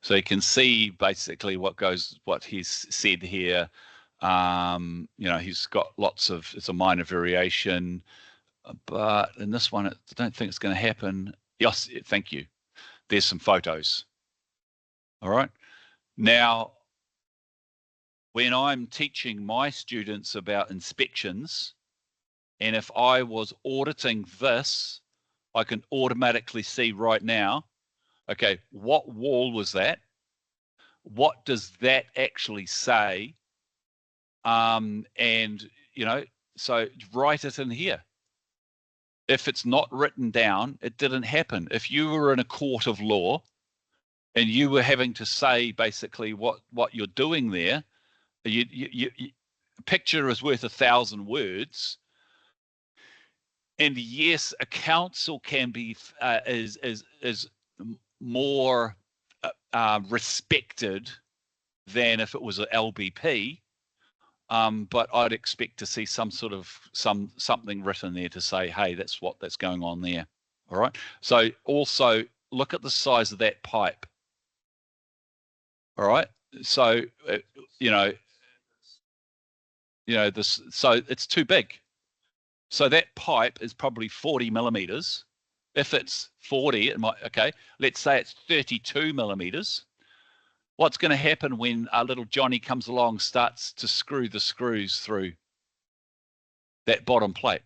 so you can see basically what he's said here. He's got lots of, it's a minor variation, but in this one, I don't think it's going to happen. Yes, thank you. There's some photos. All right. Now, when I'm teaching my students about inspections, and if I was auditing this, I can automatically see right now, okay, what wall was that? What does that actually say? And, so write it in here. if it's not written down, it didn't happen. If you were in a court of law and you were having to say basically what you're doing there, a picture is worth 1,000 words. And yes, a council can be is more respected than if it was an LBP. But I'd expect to see some sort of something written there to say, hey, that's going on there. All right. So also look at the size of that pipe. All right. So this. So it's too big. So that pipe is probably 40 millimeters. If it's 40, it might. Okay. Let's say it's 32 millimeters. What's going to happen when a little Johnny comes along, starts to screw the screws through that bottom plate?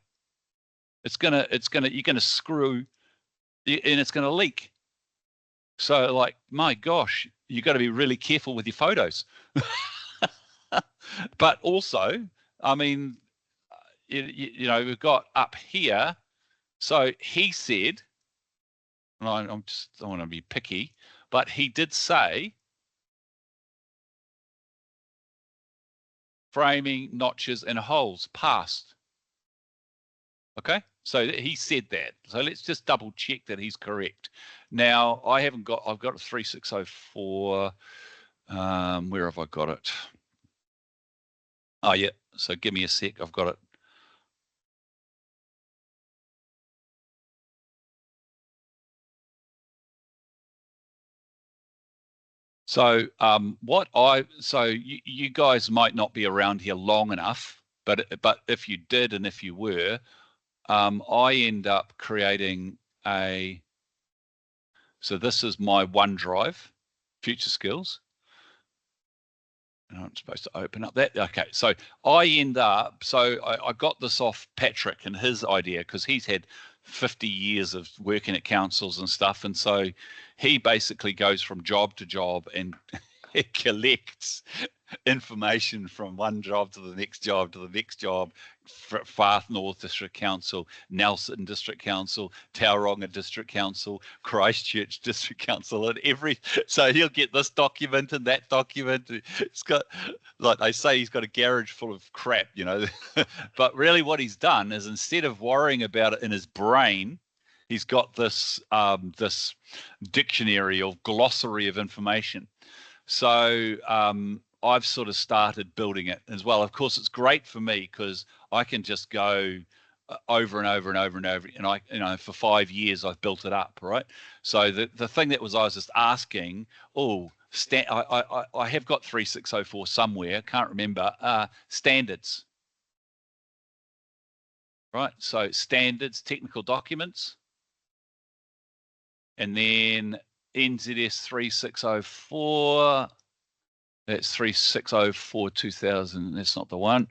You're gonna screw, and it's gonna leak. So, like, my gosh, you got to be really careful with your photos. But also, I mean, we've got up here. So he said, and I don't want to be picky, but he did say framing, notches, and holes passed. Okay, so he said that. So let's just double check that he's correct. Now I've got a 3604. Where have I got it? Oh yeah. So give me a sec. I've got it. So you guys might not be around here long enough, but if you did, and if you were, I end up creating so this is my OneDrive, future skills. And I'm supposed to open up that. Okay, so I got this off Patrick and his idea, because he's had 50 years of working at councils and stuff. And so he basically goes from job to job and it collects information from one job to the next job to the next job. Farth North District Council, Nelson District Council, Tauranga District Council, Christchurch District Council, and so he'll get this document and that document. It's got, like they say, he's got a garage full of crap, But really what he's done is, instead of worrying about it in his brain, he's got this this dictionary or glossary of information. So I've sort of started building it as well. Of course, it's great for me because I can just go over and over and over and over. And for 5 years, I've built it up, right? So the thing I was just asking, I have got 3604 somewhere, can't remember, standards, right? So standards, technical documents, and then NZS 3604. That's 3604 2000. That's not the one.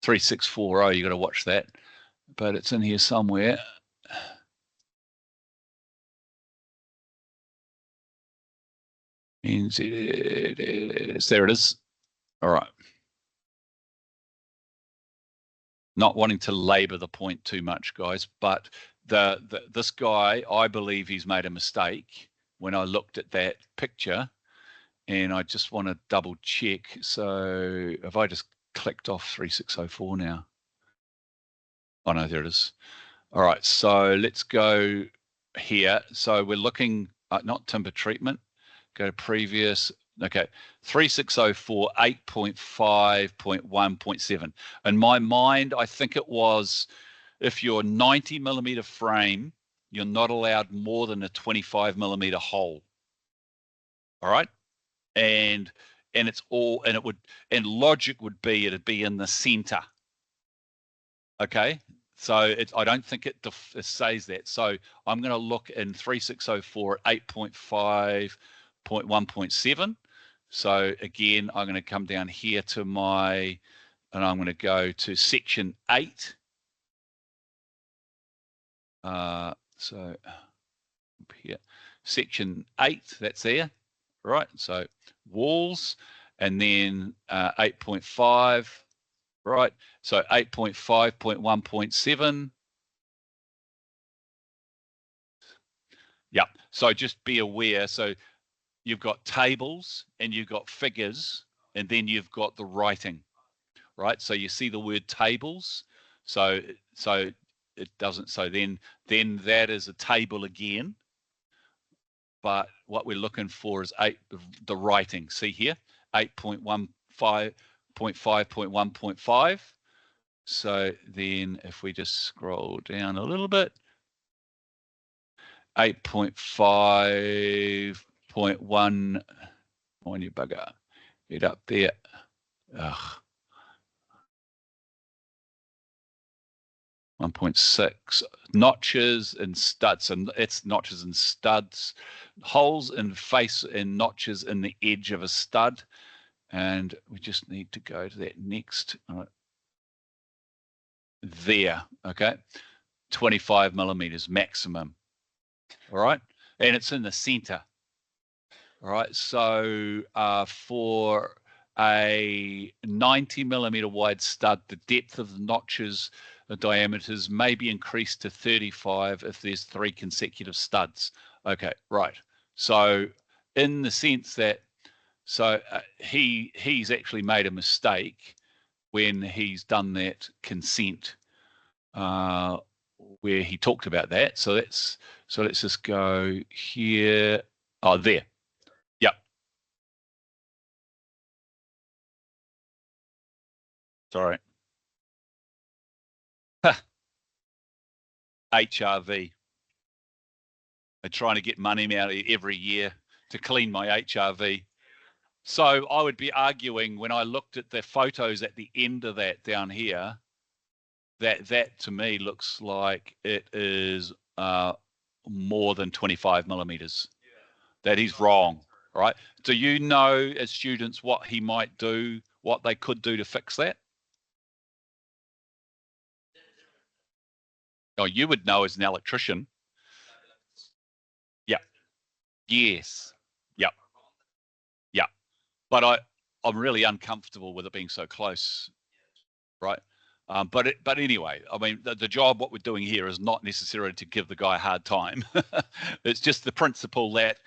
3640. You got to watch that, but it's in here somewhere. There it is. All right. Not wanting to labor the point too much, guys, but this guy, I believe he's made a mistake when I looked at that picture. And I just want to double check. So have I just clicked off 3604 now? Oh no, there it is. All right, so let's go here. So we're looking at not timber treatment. Go to previous. Okay, 3604 8.5.1.7. In my mind, I think it was, if you're 90 millimeter frame, you're not allowed more than a 25 millimeter hole. All right. And it's all, and logic would be it'd be in the center. Okay, so I don't think it says that. So I'm going to look in 3604 at 8.5.1.7. So again, I'm going to come down here to and I'm going to go to section 8. So up here, section 8, that's there. Right, so walls, and then 8.5, right? So 8.5.1.7, Yeah. So just be aware. So you've got tables and you've got figures, and then you've got the writing, right? So you see the word tables. So it doesn't. So then that is a table again. But what we're looking for is the writing. See here, 8.15.5.1.5. So then if we just scroll down a little bit, 8.5.1, on you bugger, get up there. Ugh. 1.6 notches and studs, and it's notches and studs, holes in face and notches in the edge of a stud. And we just need to go to that next. There, okay, 25 millimeters maximum. All right, and it's in the center. All right, so for a 90 millimeter wide stud, the depth of the notches, the diameters may be increased to 35 if there's 3 consecutive studs. Okay, right. So in the sense that, so he's actually made a mistake when he's done that consent where he talked about that. So let's just go here. Oh, there. Yep. Sorry. HRV. I'm trying to get money out every year to clean my HRV. So I would be arguing when I looked at the photos at the end of that down here, that to me looks like it is more than 25 millimeters. That he's wrong, right? Do you know as students what he might do, what they could do to fix that? Oh, you would know as an electrician. Yeah. Yes. Yep. Yeah. But I'm really uncomfortable with it being so close, right? But anyway, I mean, the job, what we're doing here is not necessarily to give the guy a hard time. It's just the principle that,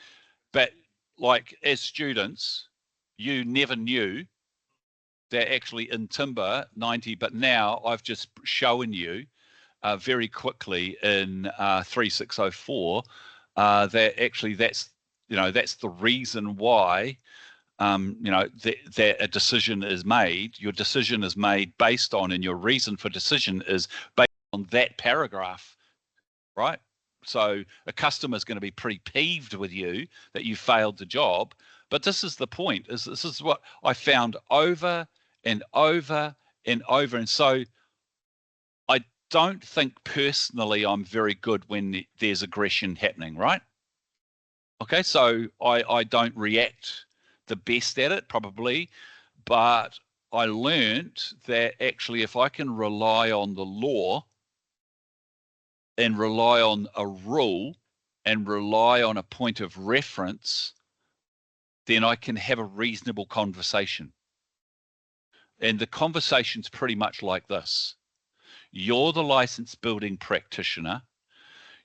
but like as students, you never knew that actually in timber 90, but now I've just shown you very quickly in 3604 that actually that's the reason why that a decision is made. Your decision is made based on, and your reason for decision is based on that paragraph, right? So a customer is going to be pretty peeved with you that you failed the job. But this is the point, is this is what I found over and over and over. And so I don't think personally I'm very good when there's aggression happening, right? Okay, so I don't react the best at it probably, but I learned that actually if I can rely on the law and rely on a rule and rely on a point of reference, then I can have a reasonable conversation. And the conversation's pretty much like this. You're the licensed building practitioner.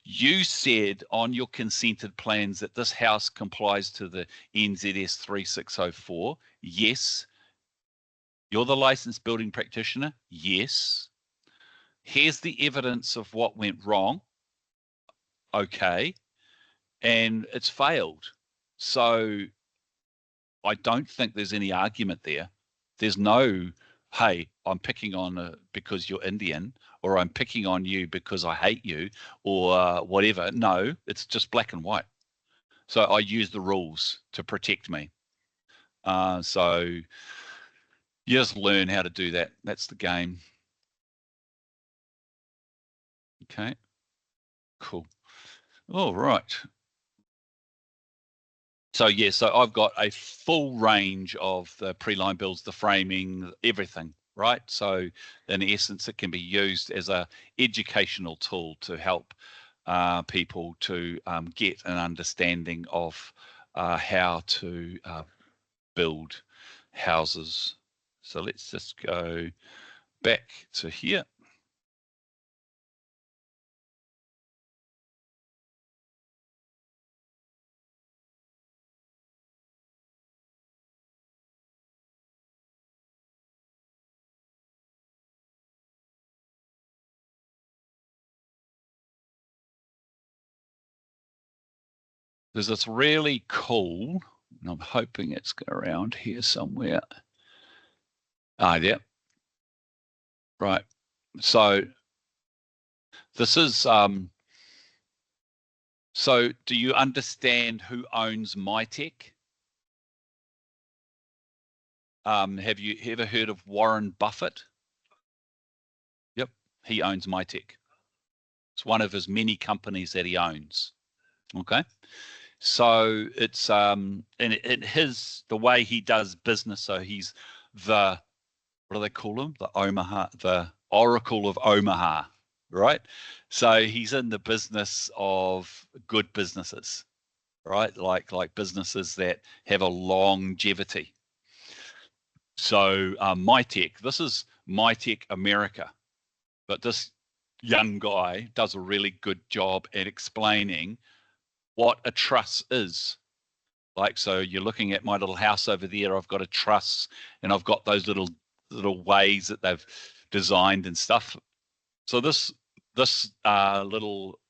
You said on your consented plans that this house complies to the NZS 3604. Yes. You're the licensed building practitioner. Yes. Here's the evidence of what went wrong. Okay. And it's failed. So I don't think there's any argument there. There's no, hey, I'm picking on because you're Indian, or I'm picking on you because I hate you, or whatever. No, it's just black and white. So I use the rules to protect me. So you just learn how to do that. That's the game. Okay, cool. All right. So yeah, so I've got a full range of the pre-line builds, the framing, everything, right? So in essence, it can be used as a educational tool to help people to get an understanding of how to build houses. So let's just go back to here. there's this really cool, and I'm hoping it's around here somewhere. Yeah. Right. So this is so do you understand who owns MyTech? Have you ever heard of Warren Buffett? Yep, he owns MyTech. It's one of his many companies that he owns. Okay. So it's and his the way he does business, so he's the what do they call him? The Oracle of Omaha, right? So he's in the business of good businesses, right? Like businesses that have a longevity. So MyTech, this is MyTech America, but this young guy does a really good job at explaining what a truss is. Like, so you're looking at my little house over there. I've got a truss, and I've got those little ways that they've designed and stuff. So this little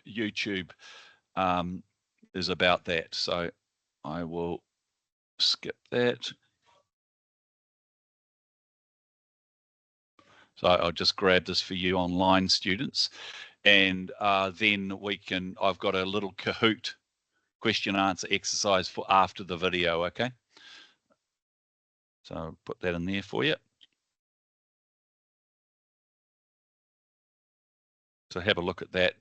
YouTube is about that. So I will skip that. So I'll just grab this for you online, students, and then I've got a little Kahoot question answer exercise for after the video. Okay. So I'll put that in there for you. So have a look at that.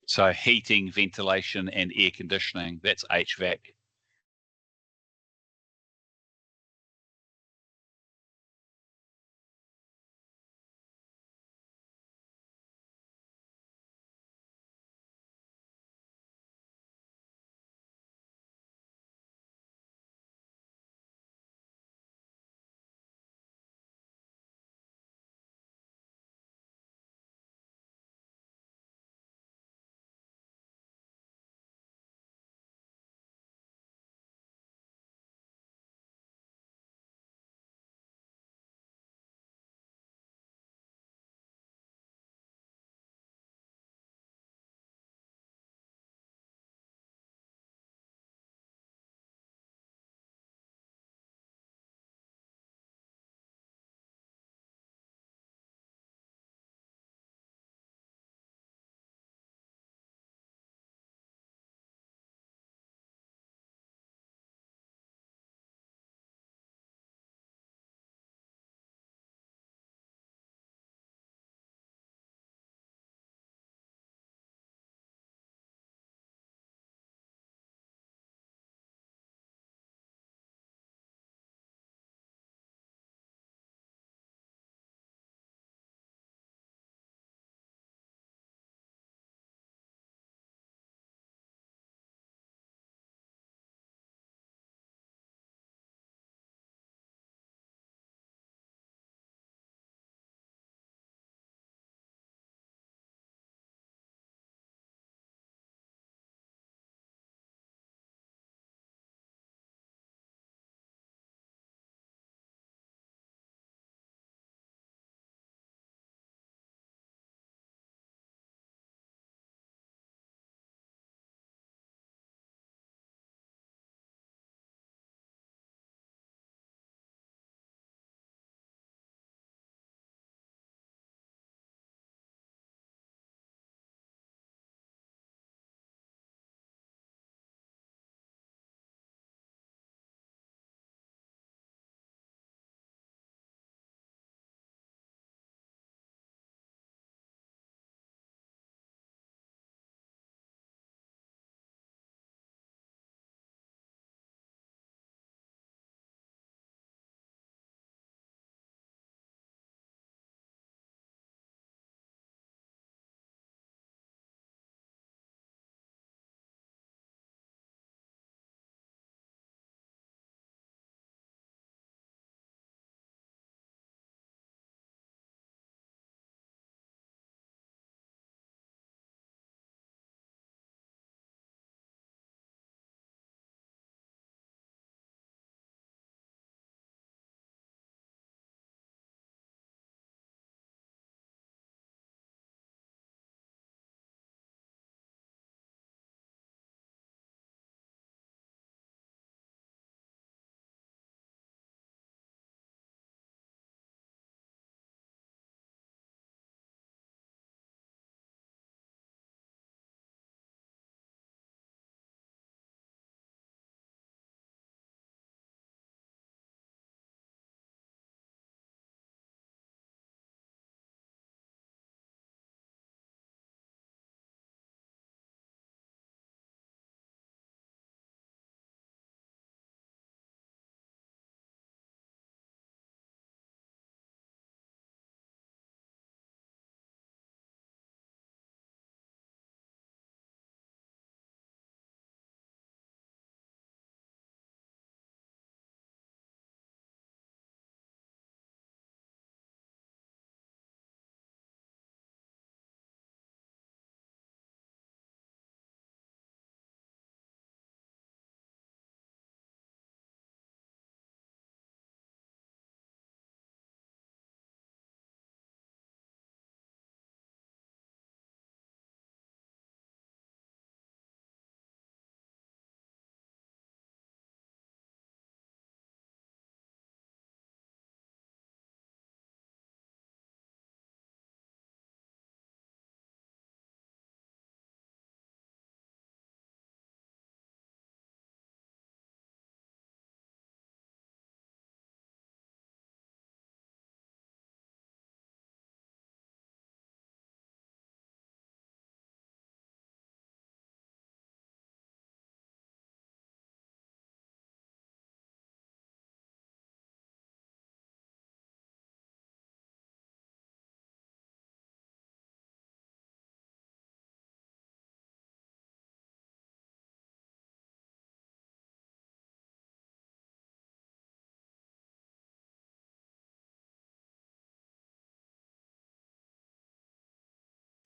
So heating, ventilation, and air conditioning, that's HVAC.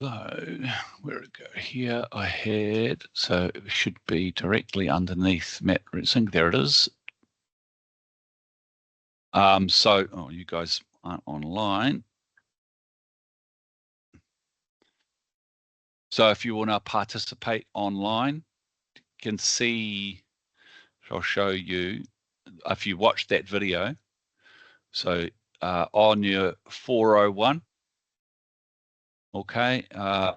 So where did it go? Here I had, so it should be directly underneath Matt Ritzing. There it is. So you guys aren't online. So if you want to participate online, you can see, I'll show you, if you watch that video. So on your 401, okay,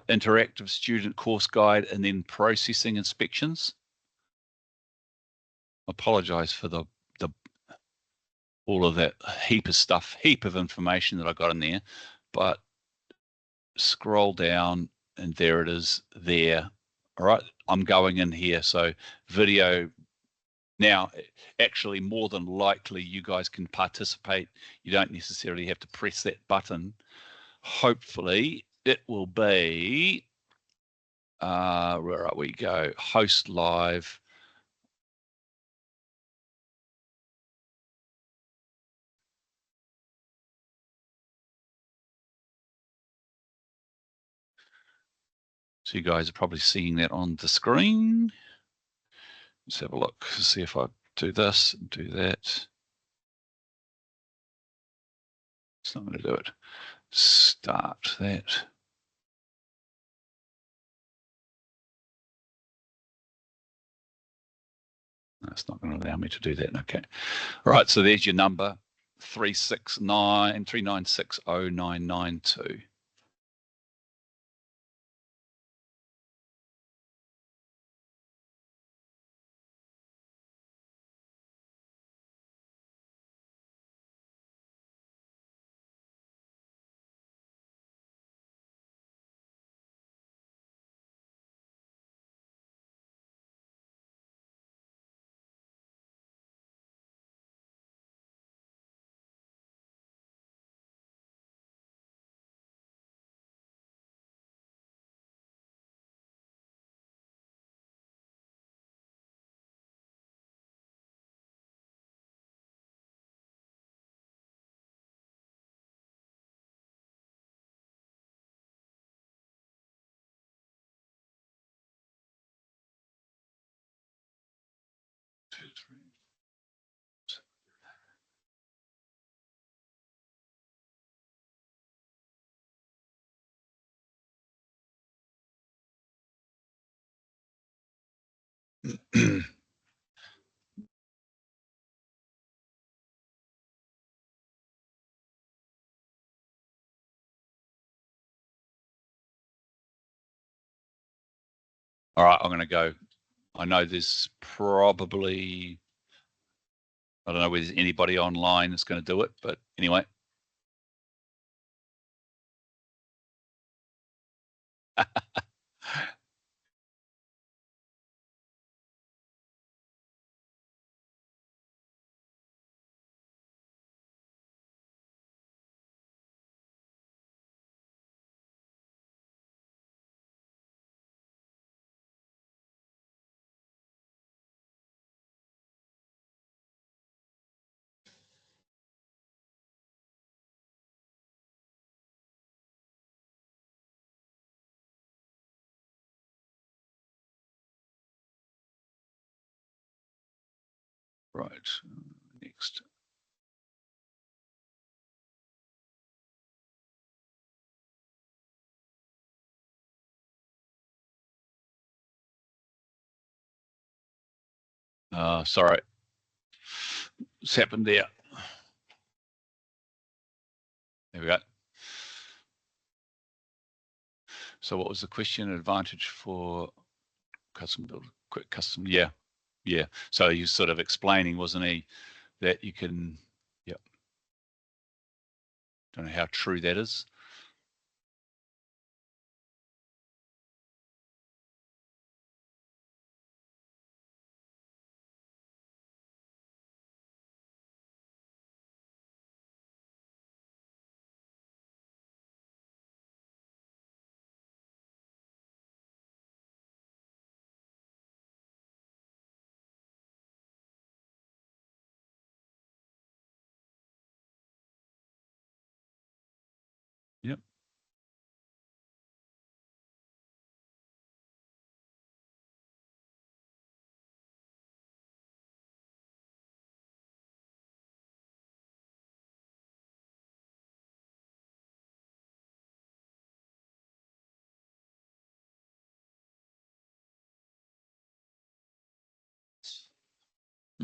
interactive student course guide and then processing inspections. Apologize for the all of that heap of stuff, heap of information that I got in there, but scroll down and there it is there. All right, I'm going in here. So video now, actually more than likely you guys can participate. You don't necessarily have to press that button. Hopefully it will be, where are we go? Host live. So you guys are probably seeing that on the screen. Let's have a look, see if I do this, do that. It's not going to do it. Start that. No, it's not going to allow me to do that. Okay. All right. So there's your number, 369-396-0992. All right. I'm going to go. I know there's probably, I don't know whether there's anybody online that's going to do it, but anyway. Right. Next. Sorry. What's happened there? There we go. So what was the question? Advantage for custom build, quick custom? Yeah. Yeah. So he's sort of explaining, wasn't he, that you can, yeah. Don't know how true that is.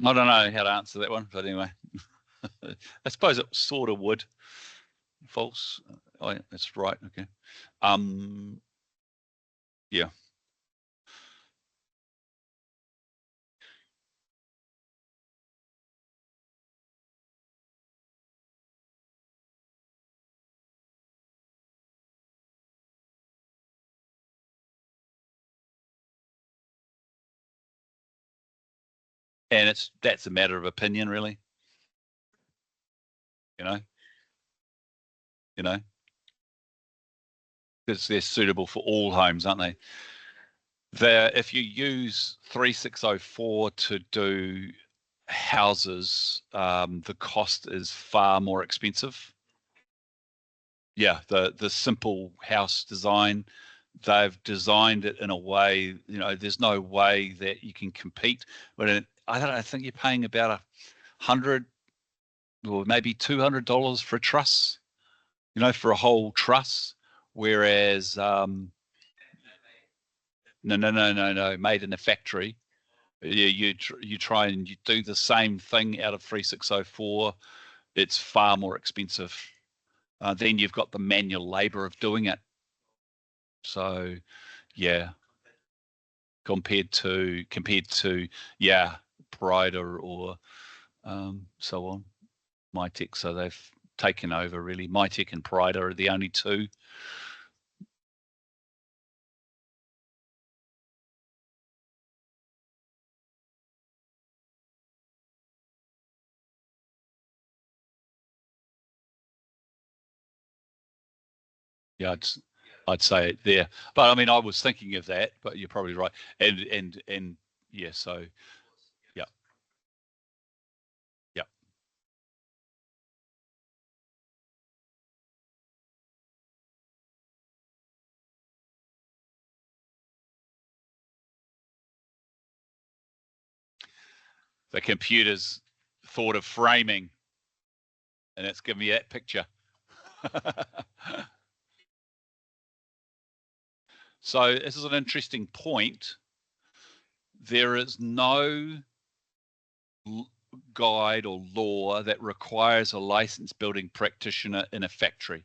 I don't know how to answer that one, but anyway, I suppose it sort of would. False. Oh, yeah, that's right. Okay. Yeah. And that's a matter of opinion, really. You know, you know, because they're suitable for all homes, aren't they? If you use 3604 to do houses, the cost is far more expensive. Yeah, the simple house design, they've designed it in a way, there's no way that you can compete. But I don't know, I think you're paying about $100 or maybe $200 for a truss, for a whole truss. Whereas, no, made in a factory. You try and you do the same thing out of 3604. It's far more expensive. Then you've got the manual labor of doing it. So, yeah, compared to yeah, Pride or so on, MyTech. So they've taken over really. MyTech and Pride are the only two. Yeah, I'd say it there. But I mean, I was thinking of that, but you're probably right. And yeah, so yeah, yeah. The computer's thought of framing, and it's given me that picture. So this is an interesting point. There is no guide or law that requires a licensed building practitioner in a factory.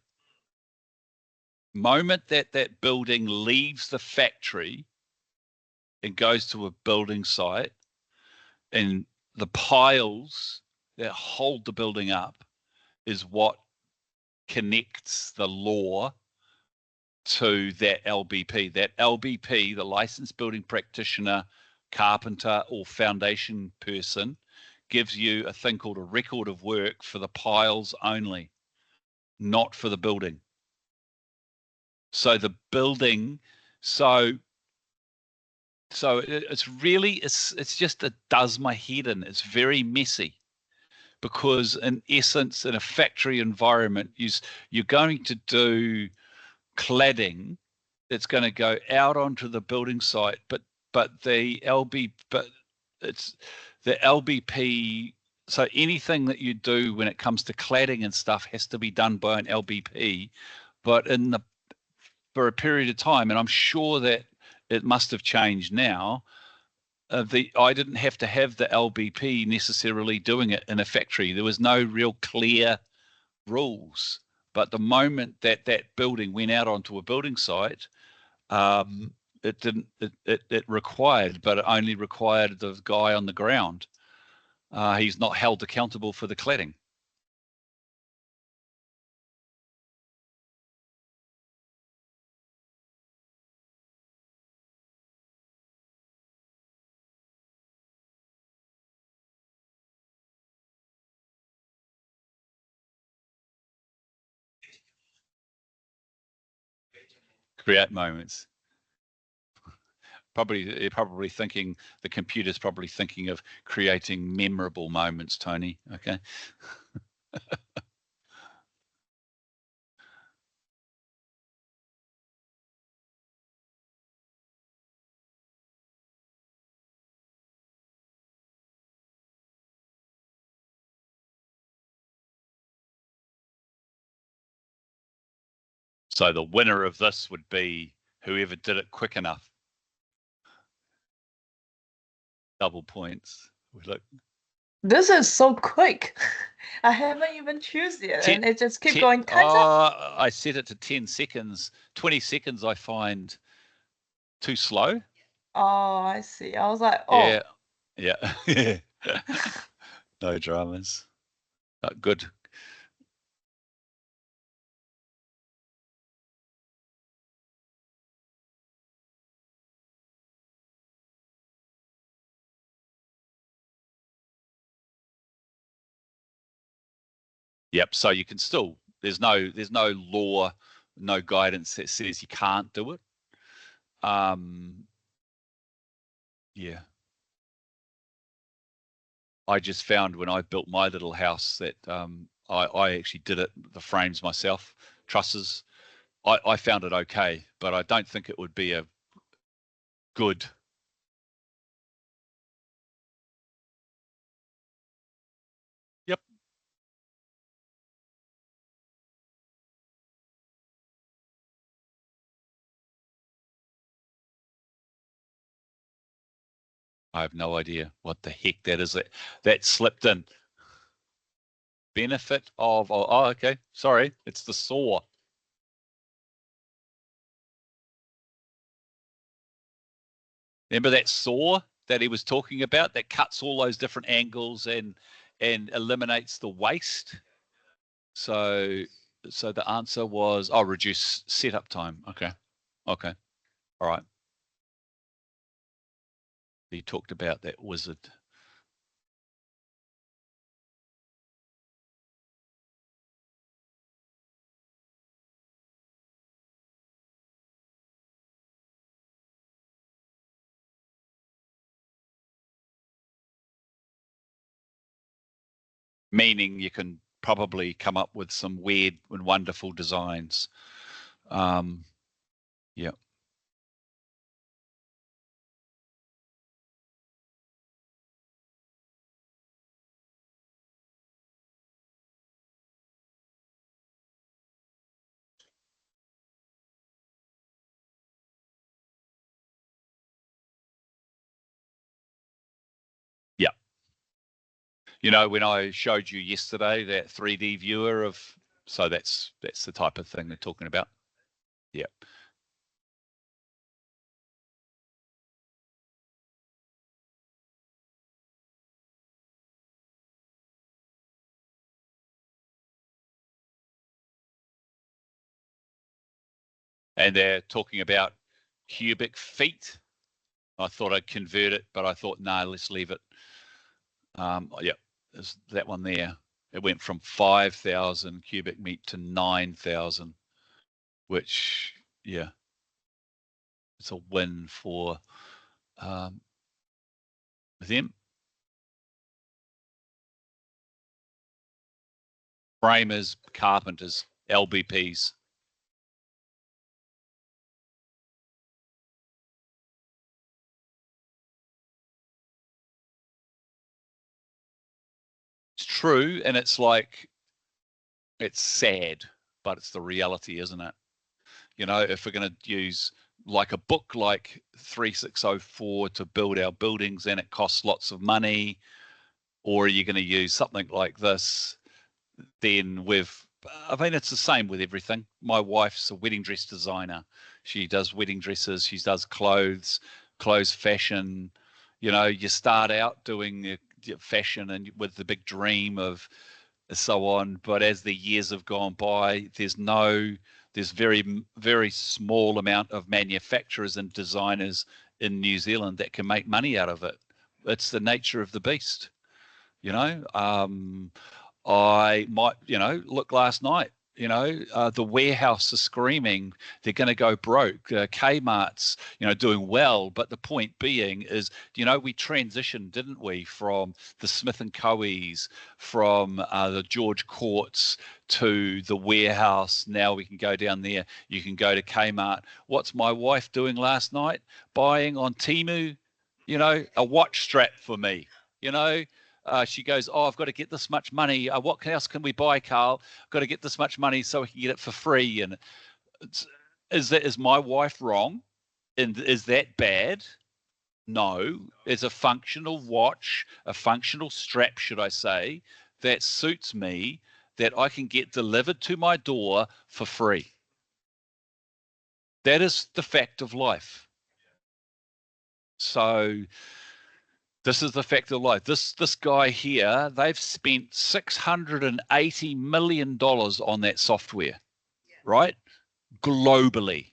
Moment that building leaves the factory and goes to a building site, and the piles that hold the building up is what connects the law to that LBP. That LBP, the licensed building practitioner, carpenter, or foundation person, gives you a thing called a record of work for the piles only, not for the building. So the building, so it's just, it does my head in. It's very messy because in essence, in a factory environment, you're going to do cladding that's going to go out onto the building site, but it's the LBP. So anything that you do when it comes to cladding and stuff has to be done by an LBP, but for a period of time, and I'm sure that it must have changed now. I didn't have to have the LBP necessarily doing it in a factory. There was no real clear rules. But the moment that building went out onto a building site, it didn't. It required, but it only required the guy on the ground. He's not held accountable for the cladding. Create moments. Probably thinking, the computer's probably thinking of creating memorable moments, Tony. Okay. So the winner of this would be whoever did it quick enough. Double points. Look, This is so quick. I haven't even choose yet, Ten, and it just keep ten, going. Time's up. I set it to 10 seconds. 20 seconds I find too slow. Oh, I see. I was like, Yeah, oh, yeah. No dramas. Good. Yep. So you can still, there's no law, no guidance that says you can't do it. Um, yeah. I just found when I built my little house that I actually did it, the frames myself, trusses. I found it okay, but I don't think it would be a good. Yep. I have no idea what the heck that is. That slipped in. Benefit of, oh, okay. Sorry. It's the saw. Remember that saw that he was talking about that cuts all those different angles and eliminates the waste? So so the answer was, oh, reduce setup time. Okay. Okay. All right. He talked about that wizard. Meaning you can probably come up with some weird and wonderful designs. Um, yeah. Yeah. You know, when I showed you yesterday that 3D viewer of, so that's the type of thing they're talking about. Yeah. And they're talking about cubic feet. I thought I'd convert it, but I thought, no, let's leave it. Yeah, there's that one there. It went from 5,000 cubic meter to 9,000, which, yeah, it's a win for um, them. Framers, carpenters, LBPs. It's true, and it's like, it's sad, but it's the reality, isn't it? You know, if we're going to use like a book like 3604 to build our buildings and it costs lots of money, or are you going to use something like this, then with, I mean, it's the same with everything. My wife's a wedding dress designer. She does wedding dresses, she does clothes fashion. You know, you start out doing fashion and with the big dream of so on. But as the years have gone by, there's very small amount of manufacturers and designers in New Zealand that can make money out of it. It's the nature of the beast, you know. I might, look last night. The warehouse is screaming they're going to go broke. Kmart's, doing well, but the point being is, we transitioned, didn't we, from the Smith and Coe's, from the George Courts to the warehouse. Now we can go down there. You can go to Kmart. What's my wife doing last night? Buying on Temu, a watch strap for me. You know, she goes, oh, I've got to get this much money. What else can we buy, Carl? I've got to get this much money so we can get it for free. And is my wife wrong? And is that bad? No, it's a functional watch, a functional strap, should I say, that suits me, that I can get delivered to my door for free. That is the fact of life. So this is the fact of life. This guy here, they've spent $680 million on that software, right? Globally.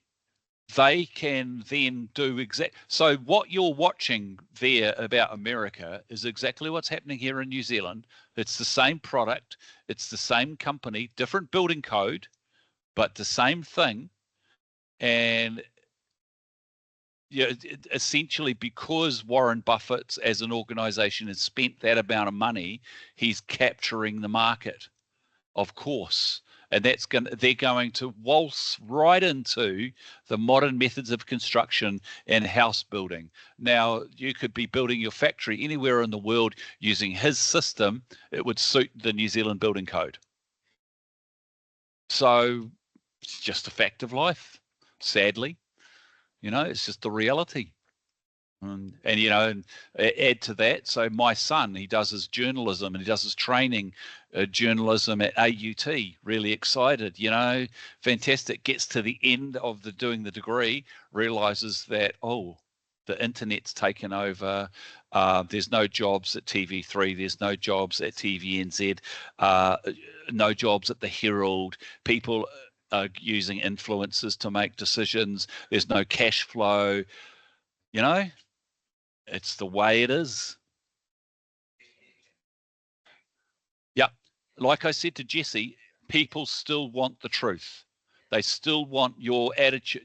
They can then do so what you're watching there about America is exactly what's happening here in New Zealand. It's the same product, it's the same company, different building code, but the same thing. And yeah, essentially, because Warren Buffett as an organization has spent that amount of money, he's capturing the market, of course. And they're going to waltz right into the modern methods of construction and house building. Now, you could be building your factory anywhere in the world using his system. It would suit the New Zealand building code. So it's just a fact of life, sadly. It's just the reality. And add to that, so my son, he does his journalism and he does his training, journalism at AUT, really excited, fantastic, gets to the end of doing the degree, realizes that, the internet's taken over, there's no jobs at TV3, there's no jobs at TVNZ, no jobs at the Herald, people are using influencers to make decisions, there's no cash flow, it's the way it is. Yeah. Like I said to Jesse, people still want the truth. They still want your attitude,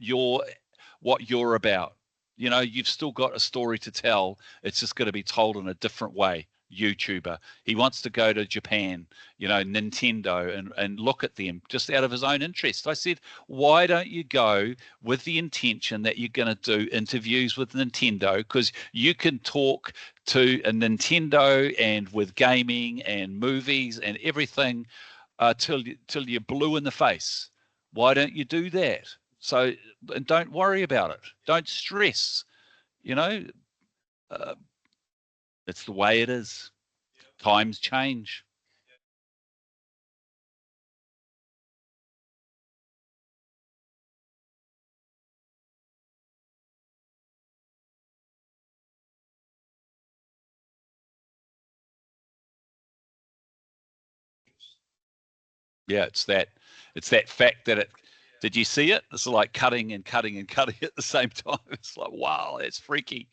what you're about. You've still got a story to tell. It's just going to be told in a different way. YouTuber. He wants to go to Japan, Nintendo, and look at them just out of his own interest. I said, why don't you go with the intention that you're going to do interviews with Nintendo? Because you can talk to a Nintendo and with gaming and movies and everything till you're blue in the face. Why don't you do that? So, and don't worry about it. Don't stress. Uh, it's the way it is. Times change. Yeah, it's that fact that it. Did you see it? It's like cutting and cutting and cutting at the same time. It's like, wow, that's freaky.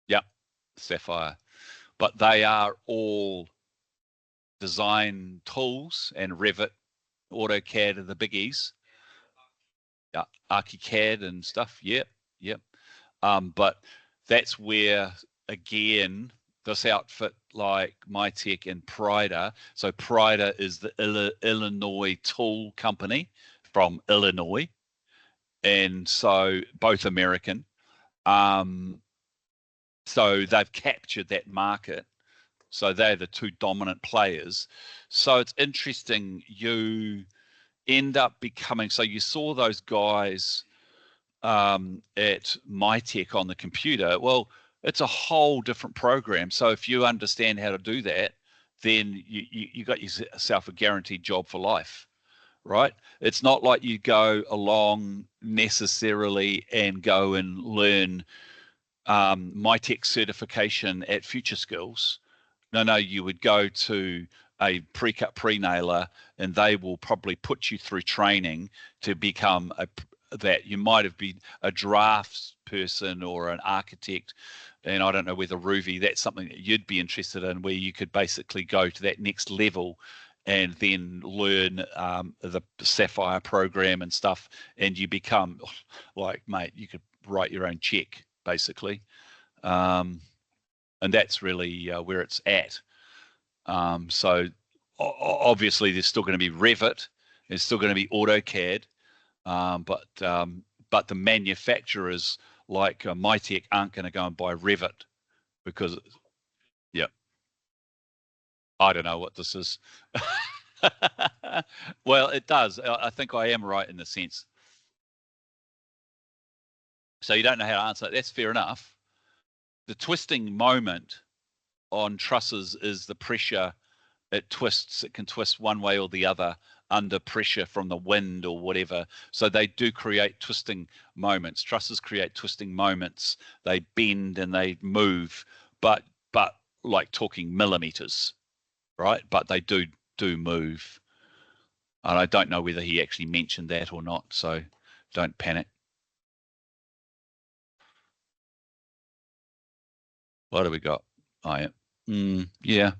Yeah, Sapphire. But they are all design tools, and Revit, AutoCAD are the biggies. Yeah, ArchiCAD and stuff. Yep, yep. But that's where, again, this outfit like MyTech and Prida. So Prida is the Illinois tool company from Illinois, and so both American. Um, so they've captured that market. So they're the two dominant players. So it's interesting. You end up becoming. So you saw those guys at MyTech on the computer. Well, it's a whole different program. So if you understand how to do that, then you got yourself a guaranteed job for life, right? It's not like you go along necessarily and go and learn MyTech certification at Future Skills. No, you would go to a pre-cut pre-nailer, and they will probably put you through training to become that you might have been a drafts person or an architect. And I don't know whether Ruby, that's something that you'd be interested in, where you could basically go to that next level and then learn the Sapphire program and stuff, and you become like, mate, you could write your own check basically. And that's really where it's at. So obviously there's still going to be Revit, there's still going to be AutoCAD, but the manufacturers like Mytech aren't going to go and buy Revit because, yeah, I don't know what this is. Well, it does. I think I am right in the sense. So you don't know how to answer it. That's fair enough. The twisting moment on trusses is the pressure it twists. It can twist one way or the other under pressure from the wind or whatever. So they do create twisting moments. Trusses create twisting moments. They bend and they move, but like talking millimeters, right? But they do move. And I don't know whether he actually mentioned that or not. So don't panic. What do we got? Oh, yeah. Yeah.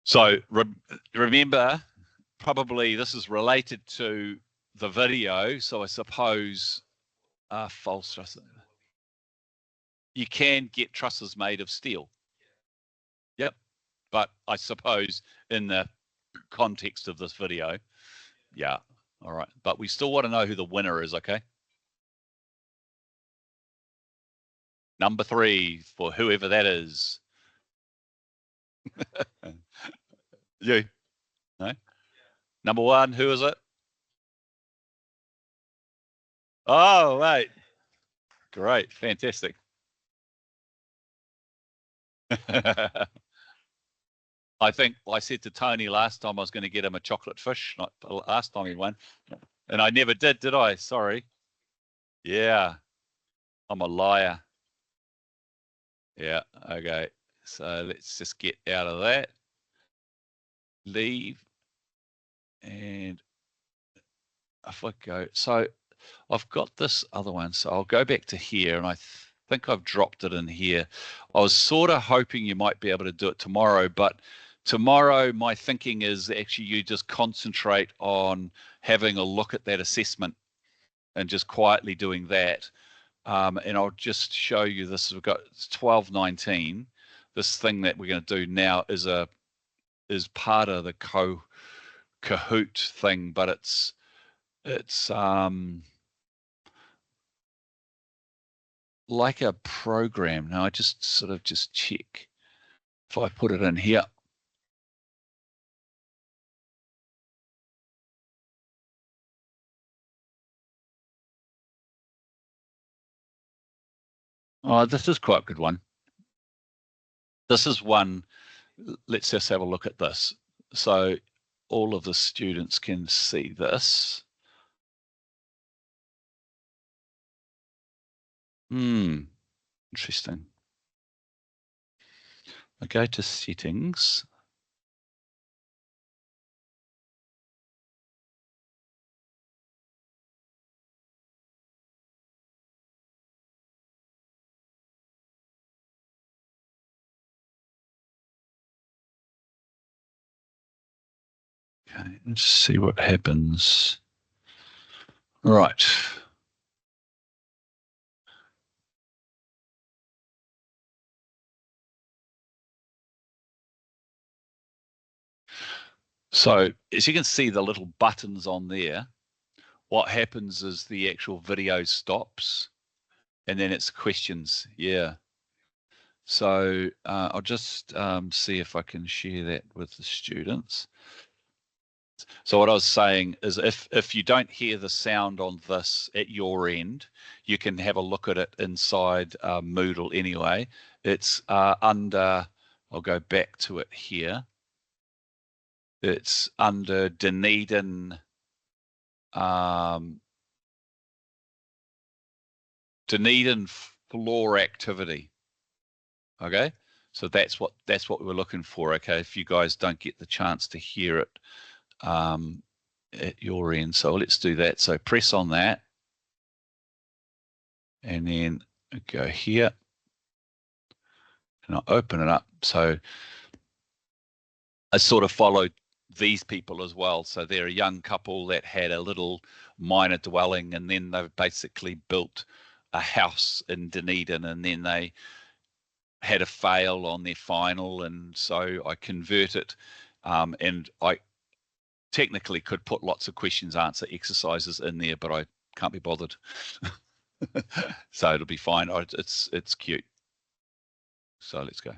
So remember, probably this is related to the video. So I suppose false trusses. You can get trusses made of steel. Yep. But I suppose in the context of this video, yeah. All right. But we still want to know who the winner is, okay? Number 3 for whoever that is. You. No? Number 1, who is it? Oh, wait. Great. Fantastic. I think I said to Tony last time I was going to get him a chocolate fish, not the last time he won. And I never did I? Sorry. Yeah. I'm a liar. Yeah. Okay. So let's just get out of that. Leave. And if I go, so I've got this other one. So I'll go back to here and I think I've dropped it in here. I was sort of hoping you might be able to do it tomorrow, but tomorrow my thinking is actually you just concentrate on having a look at that assessment and just quietly doing that. And I'll just show you this. We've got 1219. This thing that we're going to do now is part of the Cohort thing, but it's like a program. Now I just sort of just check if I put it in here. Oh, this is quite a good one. This is one. Let's just have a look at this. So all of the students can see this. Interesting. I go to settings. Okay, let's see what happens. Right. So as you can see the little buttons on there, what happens is the actual video stops and then it's questions. Yeah. So I'll just see if I can share that with the students. So what I was saying is if you don't hear the sound on this at your end, you can have a look at it inside Moodle anyway. It's under, I'll go back to it here. It's under Dunedin Dunedin floor activity. Okay, so that's what we were looking for. Okay, if you guys don't get the chance to hear it at your end, so let's do that. So press on that, and then go here, and I'll open it up. So I sort of followed these people as well. So they're a young couple that had a little minor dwelling, and then they've basically built a house in Dunedin, and then they had a fail on their final, and so I convert it, and I technically could put lots of questions answer exercises in there, but I can't be bothered. So it'll be fine. It's cute. So let's go.